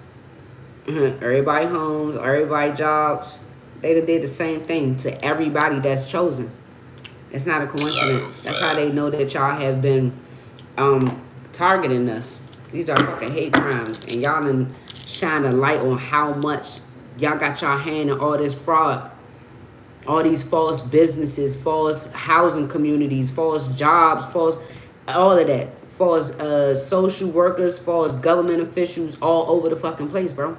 A: Everybody homes. Everybody jobs. They did the same thing to everybody that's chosen. It's not a coincidence. That's how they know that y'all have been targeting us. These are fucking hate crimes. And y'all done shine a light on how much y'all got y'all hand in all this fraud. All these false businesses, false housing communities, false jobs, false, all of that. False social workers, false government officials all over the fucking place, bro.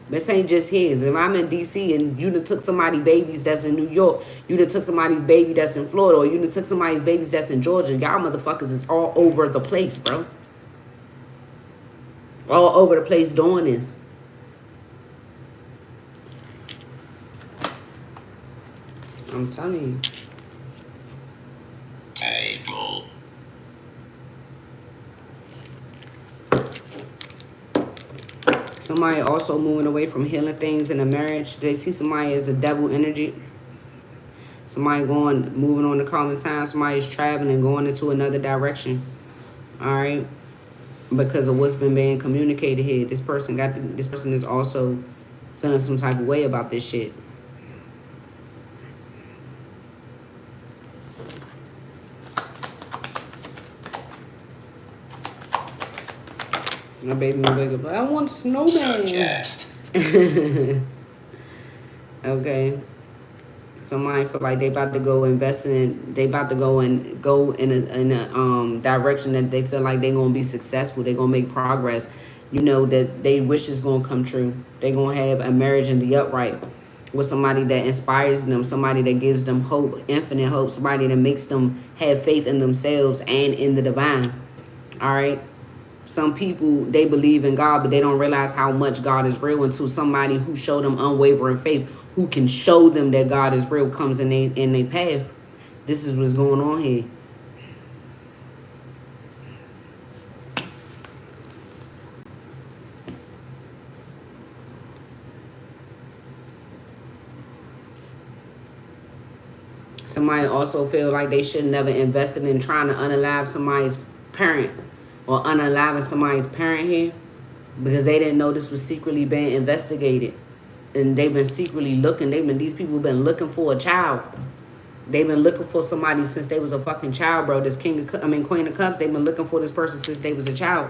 A: This ain't just his. If I'm in D.C. and you done took somebody's babies that's in New York, you done took somebody's baby that's in Florida, or you done took somebody's babies that's in Georgia, y'all motherfuckers is all over the place, bro. All over the place doing this. I'm telling you.
B: Table.
A: Somebody also moving away from healing things in a marriage. They see somebody as a devil energy. Somebody moving on to common time. Somebody's traveling, going into another direction. All right, because of what's been being communicated here. This person is also feeling some type of way about this shit. My baby will wake up. I want a snowman.
B: Suggest.
A: Okay. Somebody feel like they about to go invest in. They about to go in a direction that they feel like they gonna be successful. They gonna make progress. You know that they wish is gonna come true. They gonna have a marriage in the upright with somebody that inspires them, somebody that gives them hope, infinite hope, somebody that makes them have faith in themselves and in the divine. All right. Some people, they believe in God, but they don't realize how much God is real until somebody who showed them unwavering faith, who can show them that God is real, comes in their path. This is what's going on here. Somebody also feel like they should never invested in trying to unalive somebody's parent or unaliving somebody's parent here because they didn't know this was secretly being investigated. and they've been secretly looking. These people been looking for a child. They've been looking for somebody since they was a fucking child, bro. This Queen of Cups. They've been looking for this person since they was a child.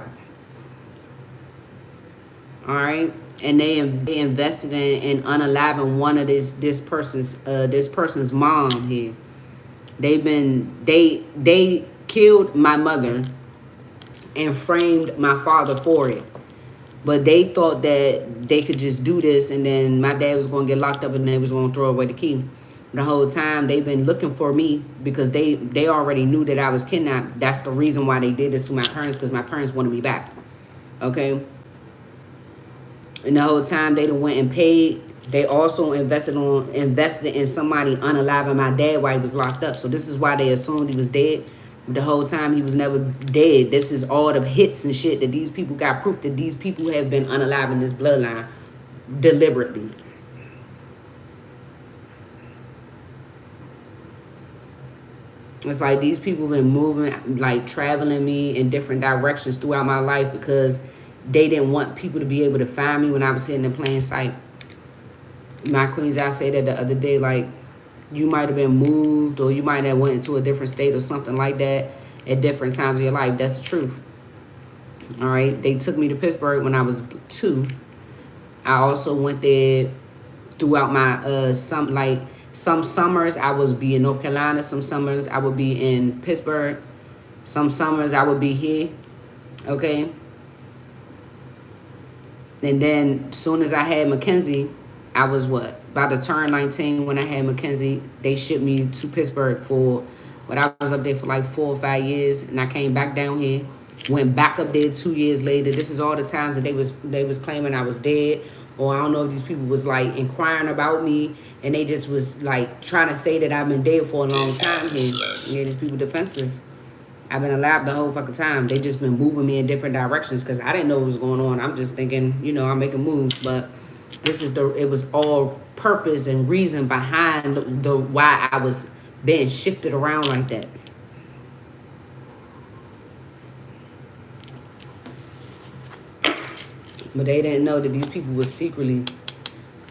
A: All right, and they invested in unaliving one of this person's mom here. They killed my mother and framed my father for it. But they thought that they could just do this, and then my dad was going to get locked up, and they was going to throw away the key. The whole time they've been looking for me because they already knew that I was kidnapped. That's the reason why they did this to my parents, because my parents wanted me back. Okay. And the whole time they done went and paid. They also invested in somebody unaliving my dad while he was locked up. So this is why they assumed he was dead. The whole time he was never dead. This is all the hits and shit that these people got proof that these people have been unaliving this bloodline deliberately. It's like these people been moving, like traveling me in different directions throughout my life because they didn't want people to be able to find me when I was hidden in plain sight. My queens, I said that the other day, like, you might have been moved or you might have went into a different state or something like that at different times of your life. That's the truth. All right. They took me to Pittsburgh when I was 2. I also went there throughout my some summers I would be in North Carolina. Some summers I would be in Pittsburgh. Some summers I would be here. Okay. And then as soon as I had Mackenzie, I was about to turn 19 when I had Mackenzie. They shipped me to Pittsburgh I was up there for like 4 or 5 years, and I came back down here. Went back up there 2 years later. This is all the times that they was claiming I was dead, or I don't know if these people was like inquiring about me, and they just was like trying to say that I've been dead for a long time here. Yeah, these people defenseless. I've been alive the whole fucking time. They just been moving me in different directions because I didn't know what was going on. I'm just thinking, I'm making moves, but it was all purpose and reason behind the why I was being shifted around like that. But they didn't know that these people was secretly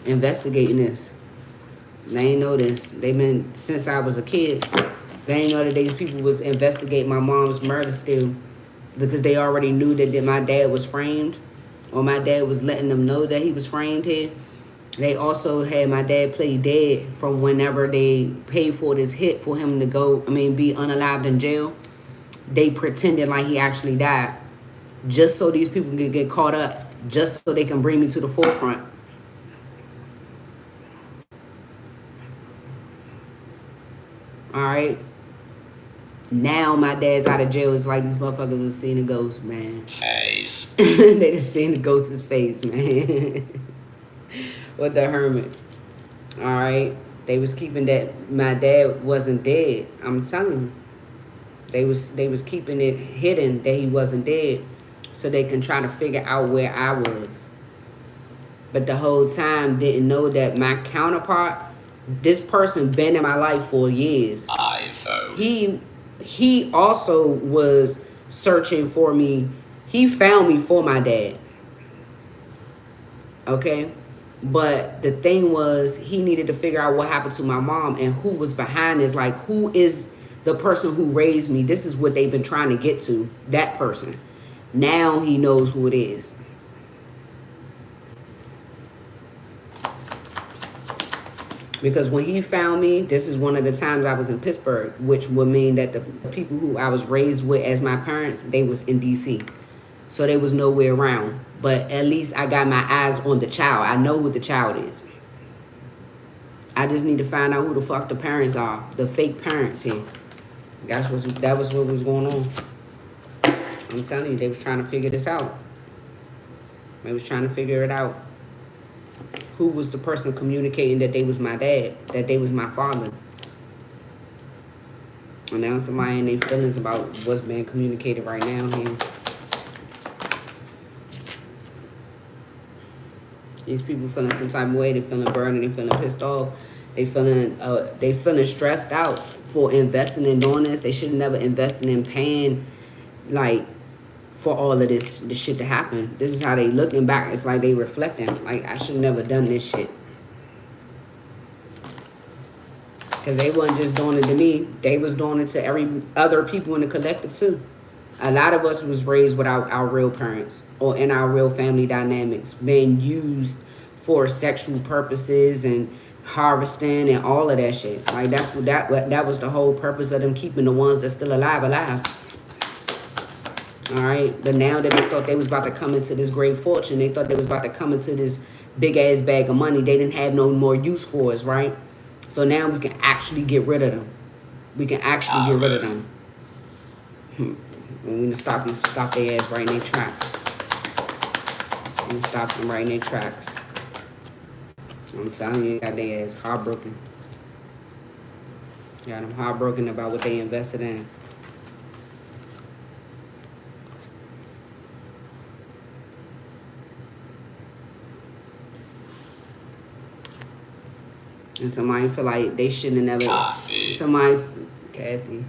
A: investigating this. They ain't know this. They've been since I was a kid. They ain't know that these people was investigating my mom's murder still, because they already knew that my dad was framed, or my dad was letting them know that he was framed here. They also had my dad play dead from whenever they paid for this hit for him to be unalived in jail. They pretended like he actually died, just so these people can get caught up, just so they can bring me to the forefront. All right. Now my dad's out of jail. It's like these motherfuckers are seeing a ghost, man.
B: Face.
A: They just seeing the ghost's face, man. What the hermit. All right. They was keeping that my dad wasn't dead. I'm telling you. They was keeping it hidden that he wasn't dead, so they can try to figure out where I was. But the whole time didn't know that my counterpart, this person been in my life for years.
B: iPhone.
A: He also was searching for me. He found me for my dad. Okay? But the thing was, he needed to figure out what happened to my mom and who was behind this. Like, who is the person who raised me? This is what they've been trying to get to, that person. Now he knows who it is. Because when he found me, this is one of the times I was in Pittsburgh, which would mean that the people who I was raised with as my parents, they was in D.C. So they was nowhere around. But at least I got my eyes on the child. I know who the child is. I just need to find out who the fuck the parents are. The fake parents here. That was what was going on. I'm telling you, they was trying to figure this out. They was trying to figure it out. Who was the person communicating that they was my dad, that they was my father. And now somebody in their feelings about what's being communicated right now here. These people feeling some type of way. They feeling burned. They feeling pissed off. They feeling stressed out for investing in doing this. They should have never invested in paying, like, for all of this shit to happen. This is how they looking back. It's like they reflecting. Like, I should have never done this shit. Because they wasn't just doing it to me. They was doing it to every other people in the collective too. A lot of us was raised without our real parents or in our real family dynamics, being used for sexual purposes and harvesting and all of that shit. Like that's what that was the whole purpose of them keeping the ones that's still alive. All right, but now that they thought they was about to come into this great fortune, they thought they was about to come into this big ass bag of money. They didn't have no more use for us, right? So now we can actually get rid of them. We can actually get rid of them. We need to stop their ass right in their tracks. We need to stop them right in their tracks. I'm telling you, got their ass heartbroken. Got them heartbroken about what they invested in. And somebody feel like they shouldn't have never.
B: Coffee.
A: Somebody, Kathy.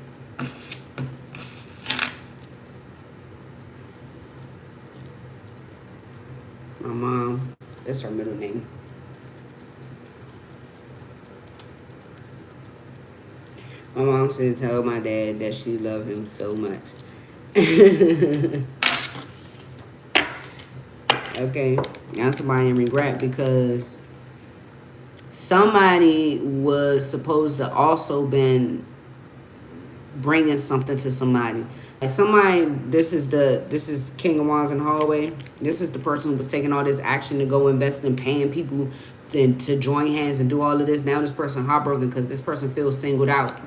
A: My mom, that's her middle name. My mom said tell my dad that she loved him so much. Okay, now somebody in regret because somebody was supposed to also been bringing something to somebody. Like somebody, this is King of Wands in the hallway. This is the person who was taking all this action to go invest in paying people to join hands and do all of this. Now this person heartbroken because this person feels singled out.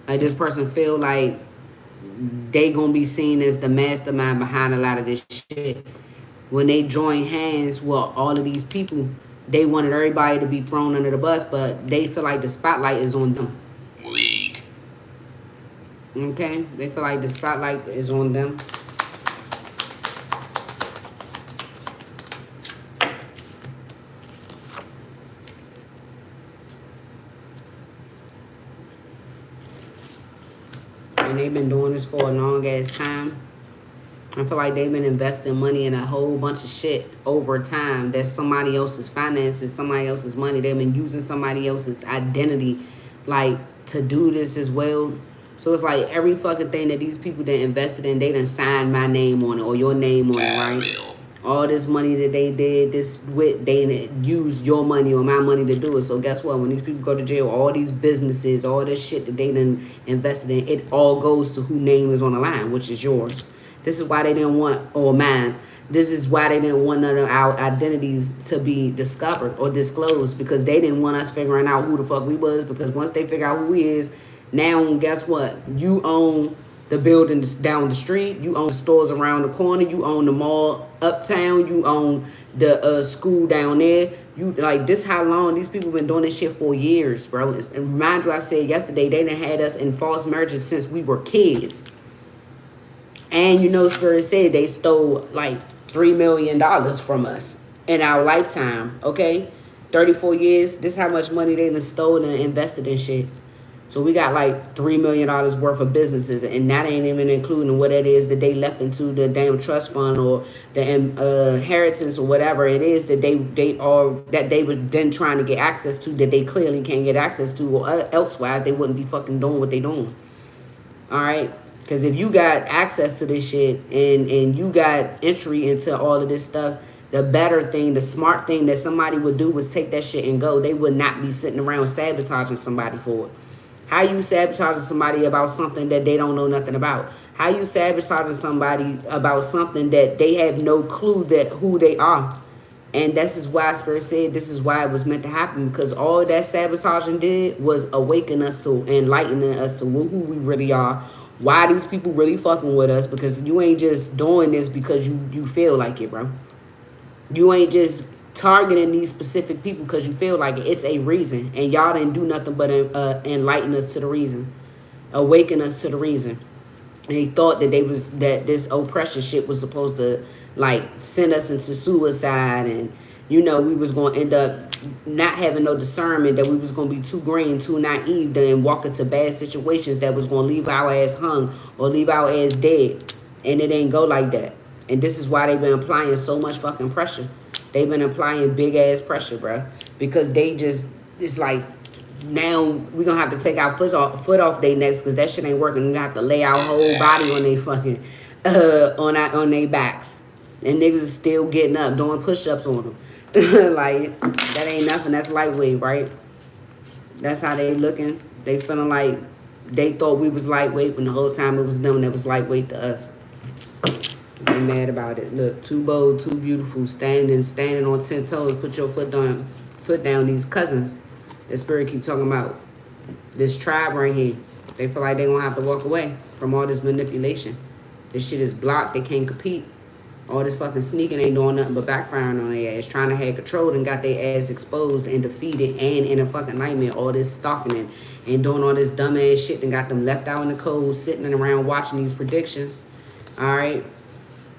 A: Like this person feel like they gonna be seen as the mastermind behind a lot of this shit. When they join hands with all of these people, they wanted everybody to be thrown under the bus, but they feel like the spotlight is on them.
B: League.
A: Okay? They feel like the spotlight is on them. And they've been doing this for a long ass time. I feel like they've been investing money in a whole bunch of shit over time. That's somebody else's finances, somebody else's money. They've been using somebody else's identity, like, to do this as well. So it's like every fucking thing that these people that invested in, they done signed my name on it or your name on it, right? All this money that they did this with, they used your money or my money to do it. So guess what? When these people go to jail, all these businesses, all this shit that they done invested in, it all goes to who name is on the line, which is yours. This is why they didn't want, or mine. This is why they didn't want none of our identities to be discovered or disclosed, because they didn't want us figuring out who the fuck we was. Because once they figure out who we is, now guess what? You own the buildings down the street. You own the stores around the corner. You own the mall uptown. You own the school down there. You like this? How long these people been doing this shit for years, bro? And mind you, I said yesterday they done had us in false marriages since we were kids. And you know, Spirit said they stole like $3 million from us in our lifetime. Okay, 34 years. This is how much money they done stole and invested in shit. So we got like $3 million worth of businesses, and that ain't even including what it is that they left into the damn trust fund or the inheritance or whatever it is that they were then trying to get access to that they clearly can't get access to, or elsewise they wouldn't be fucking doing what they doing. All right. Because if you got access to this shit and you got entry into all of this stuff, the better thing, the smart thing that somebody would do was take that shit and go. They would not be sitting around sabotaging somebody for it. How you sabotaging somebody about something that they don't know nothing about? How you sabotaging somebody about something that they have no clue that who they are? And this is why Spirit said this is why it was meant to happen, because all that sabotaging did was awaken us to, enlightening us to who we really are. Why these people really fucking with us? Because you ain't just doing this because you feel like it, bro. You ain't just targeting these specific people because you feel like it. It's a reason. And y'all didn't do nothing but enlighten us to the reason. Awaken us to the reason. And they thought that that this oppression shit was supposed to like send us into suicide, and you know we was gonna end up not having no discernment, that we was gonna be too green, too naive, then walk into bad situations that was gonna leave our ass hung or leave our ass dead. And it ain't go like that. And this is why they've been applying so much fucking pressure. They've been applying big ass pressure, bro, because they just, it's like now we gonna have to take our foot off their necks because that shit ain't working. We gonna have to lay our whole body on they fucking on their backs. And niggas is still getting up doing push-ups on them. Like that ain't nothing. That's lightweight, right? That's how they looking. They feeling like they thought we was lightweight when the whole time it was them that was lightweight to us. They mad about it. Look, too bold, too beautiful, standing on 10 toes. Put your foot down. These cousins. The spirit keep talking about this tribe right here. They feel like they gonna have to walk away from all this manipulation. This shit is blocked. They can't compete. All this fucking sneaking ain't doing nothing but backfiring on their ass. Trying to have control and got their ass exposed and defeated and in a fucking nightmare. All this stalking and doing all this dumb ass shit and got them left out in the cold, sitting around watching these predictions. All right.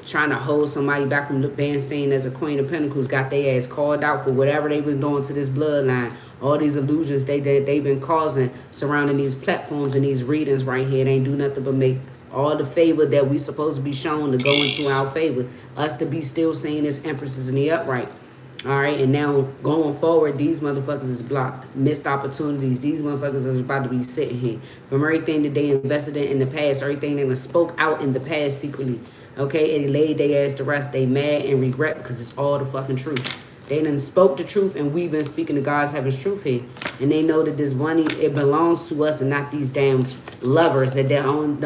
A: Trying to hold somebody back from being seen as a Queen of Pentacles. Got their ass called out for whatever they was doing to this bloodline. All these illusions they've been causing surrounding these platforms and these readings right here. They ain't do nothing but make all the favor that we supposed to be shown to go into our favor. Us to be still seen as empresses in the upright. All right, and now going forward, these motherfuckers is blocked. Missed opportunities. These motherfuckers are about to be sitting here. From everything that they invested in the past, everything they spoke out in the past secretly. Okay, and they laid their ass to rest. They mad and regret because it's all the fucking truth. They done spoke the truth, and we've been speaking to God's heaven's truth here. And they know that this money, it belongs to us and not these damn lovers. That the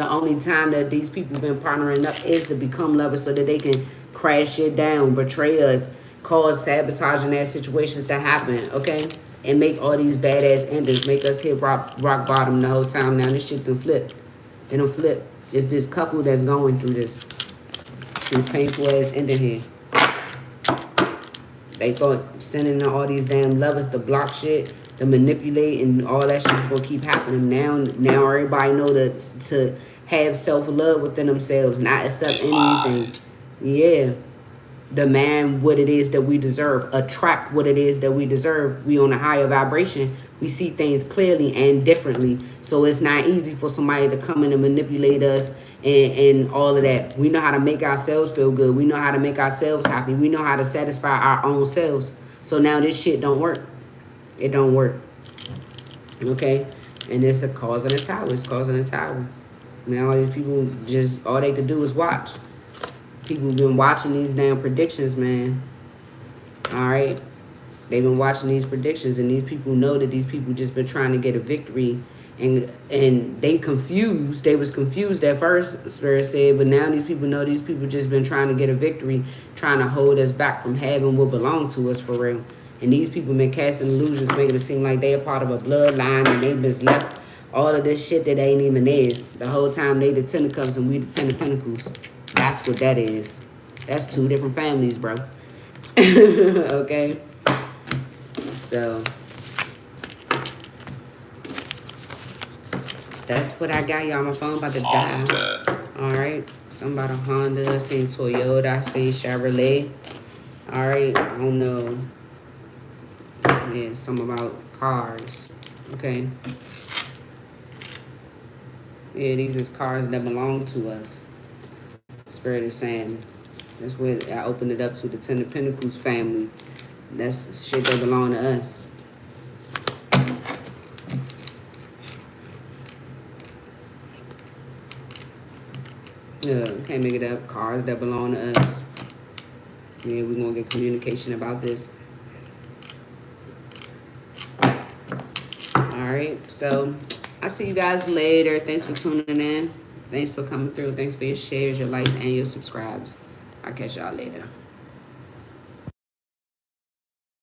A: only time that these people been partnering up is to become lovers so that they can crash it down, betray us, cause sabotaging ass situations to happen, okay? And make all these badass endings, make us hit rock bottom the whole time. Now this shit done flip. They done flip. It's this couple that's going through this painful ass ending here. They thought sending all these damn lovers to block shit, to manipulate, and all that shit was gonna keep happening. Now everybody know to have self-love within themselves, not accept anything. Yeah. Demand what it is that we deserve. Attract what it is that we deserve. We on a higher vibration. We see things clearly and differently. So it's not easy for somebody to come in and manipulate us and all of that. We know how to make ourselves feel good. We know how to make ourselves happy. We know how to satisfy our own selves. So now this shit don't work. It don't work. Okay? And it's a cause and a tower. It's causing a tower. Now all these people just, all they could do is watch. People been watching these damn predictions, man. All right? They've been watching these predictions, and these people know that these people just been trying to get a victory. And they confused. They was confused at first, Spirit said, but now these people know these people just been trying to get a victory, trying to hold us back from having what belonged to us for real. And these people been casting illusions, making it seem like they a part of a bloodline, and they been left all of this shit that ain't even theirs. The whole time they the Ten of Cups and we the Ten of Pentacles. That's what that is. That's two different families, bro. Okay? So that's what I got, y'all. My phone about to die. Alright. Something about a Honda. I seen Toyota. I seen Chevrolet. Alright. I don't know. Yeah, something about cars. Okay. Yeah, these is cars that belong to us. Spirit is saying. That's what I opened it up to, the Ten of Pentacles family. That's shit that belong to us. Yeah, can't make it up. Cars that belong to us. Yeah, we're going to get communication about this. Alright, so I'll see you guys later. Thanks for tuning in. Thanks for coming through. Thanks for your shares, your likes, and your subscribes. I'll catch y'all later.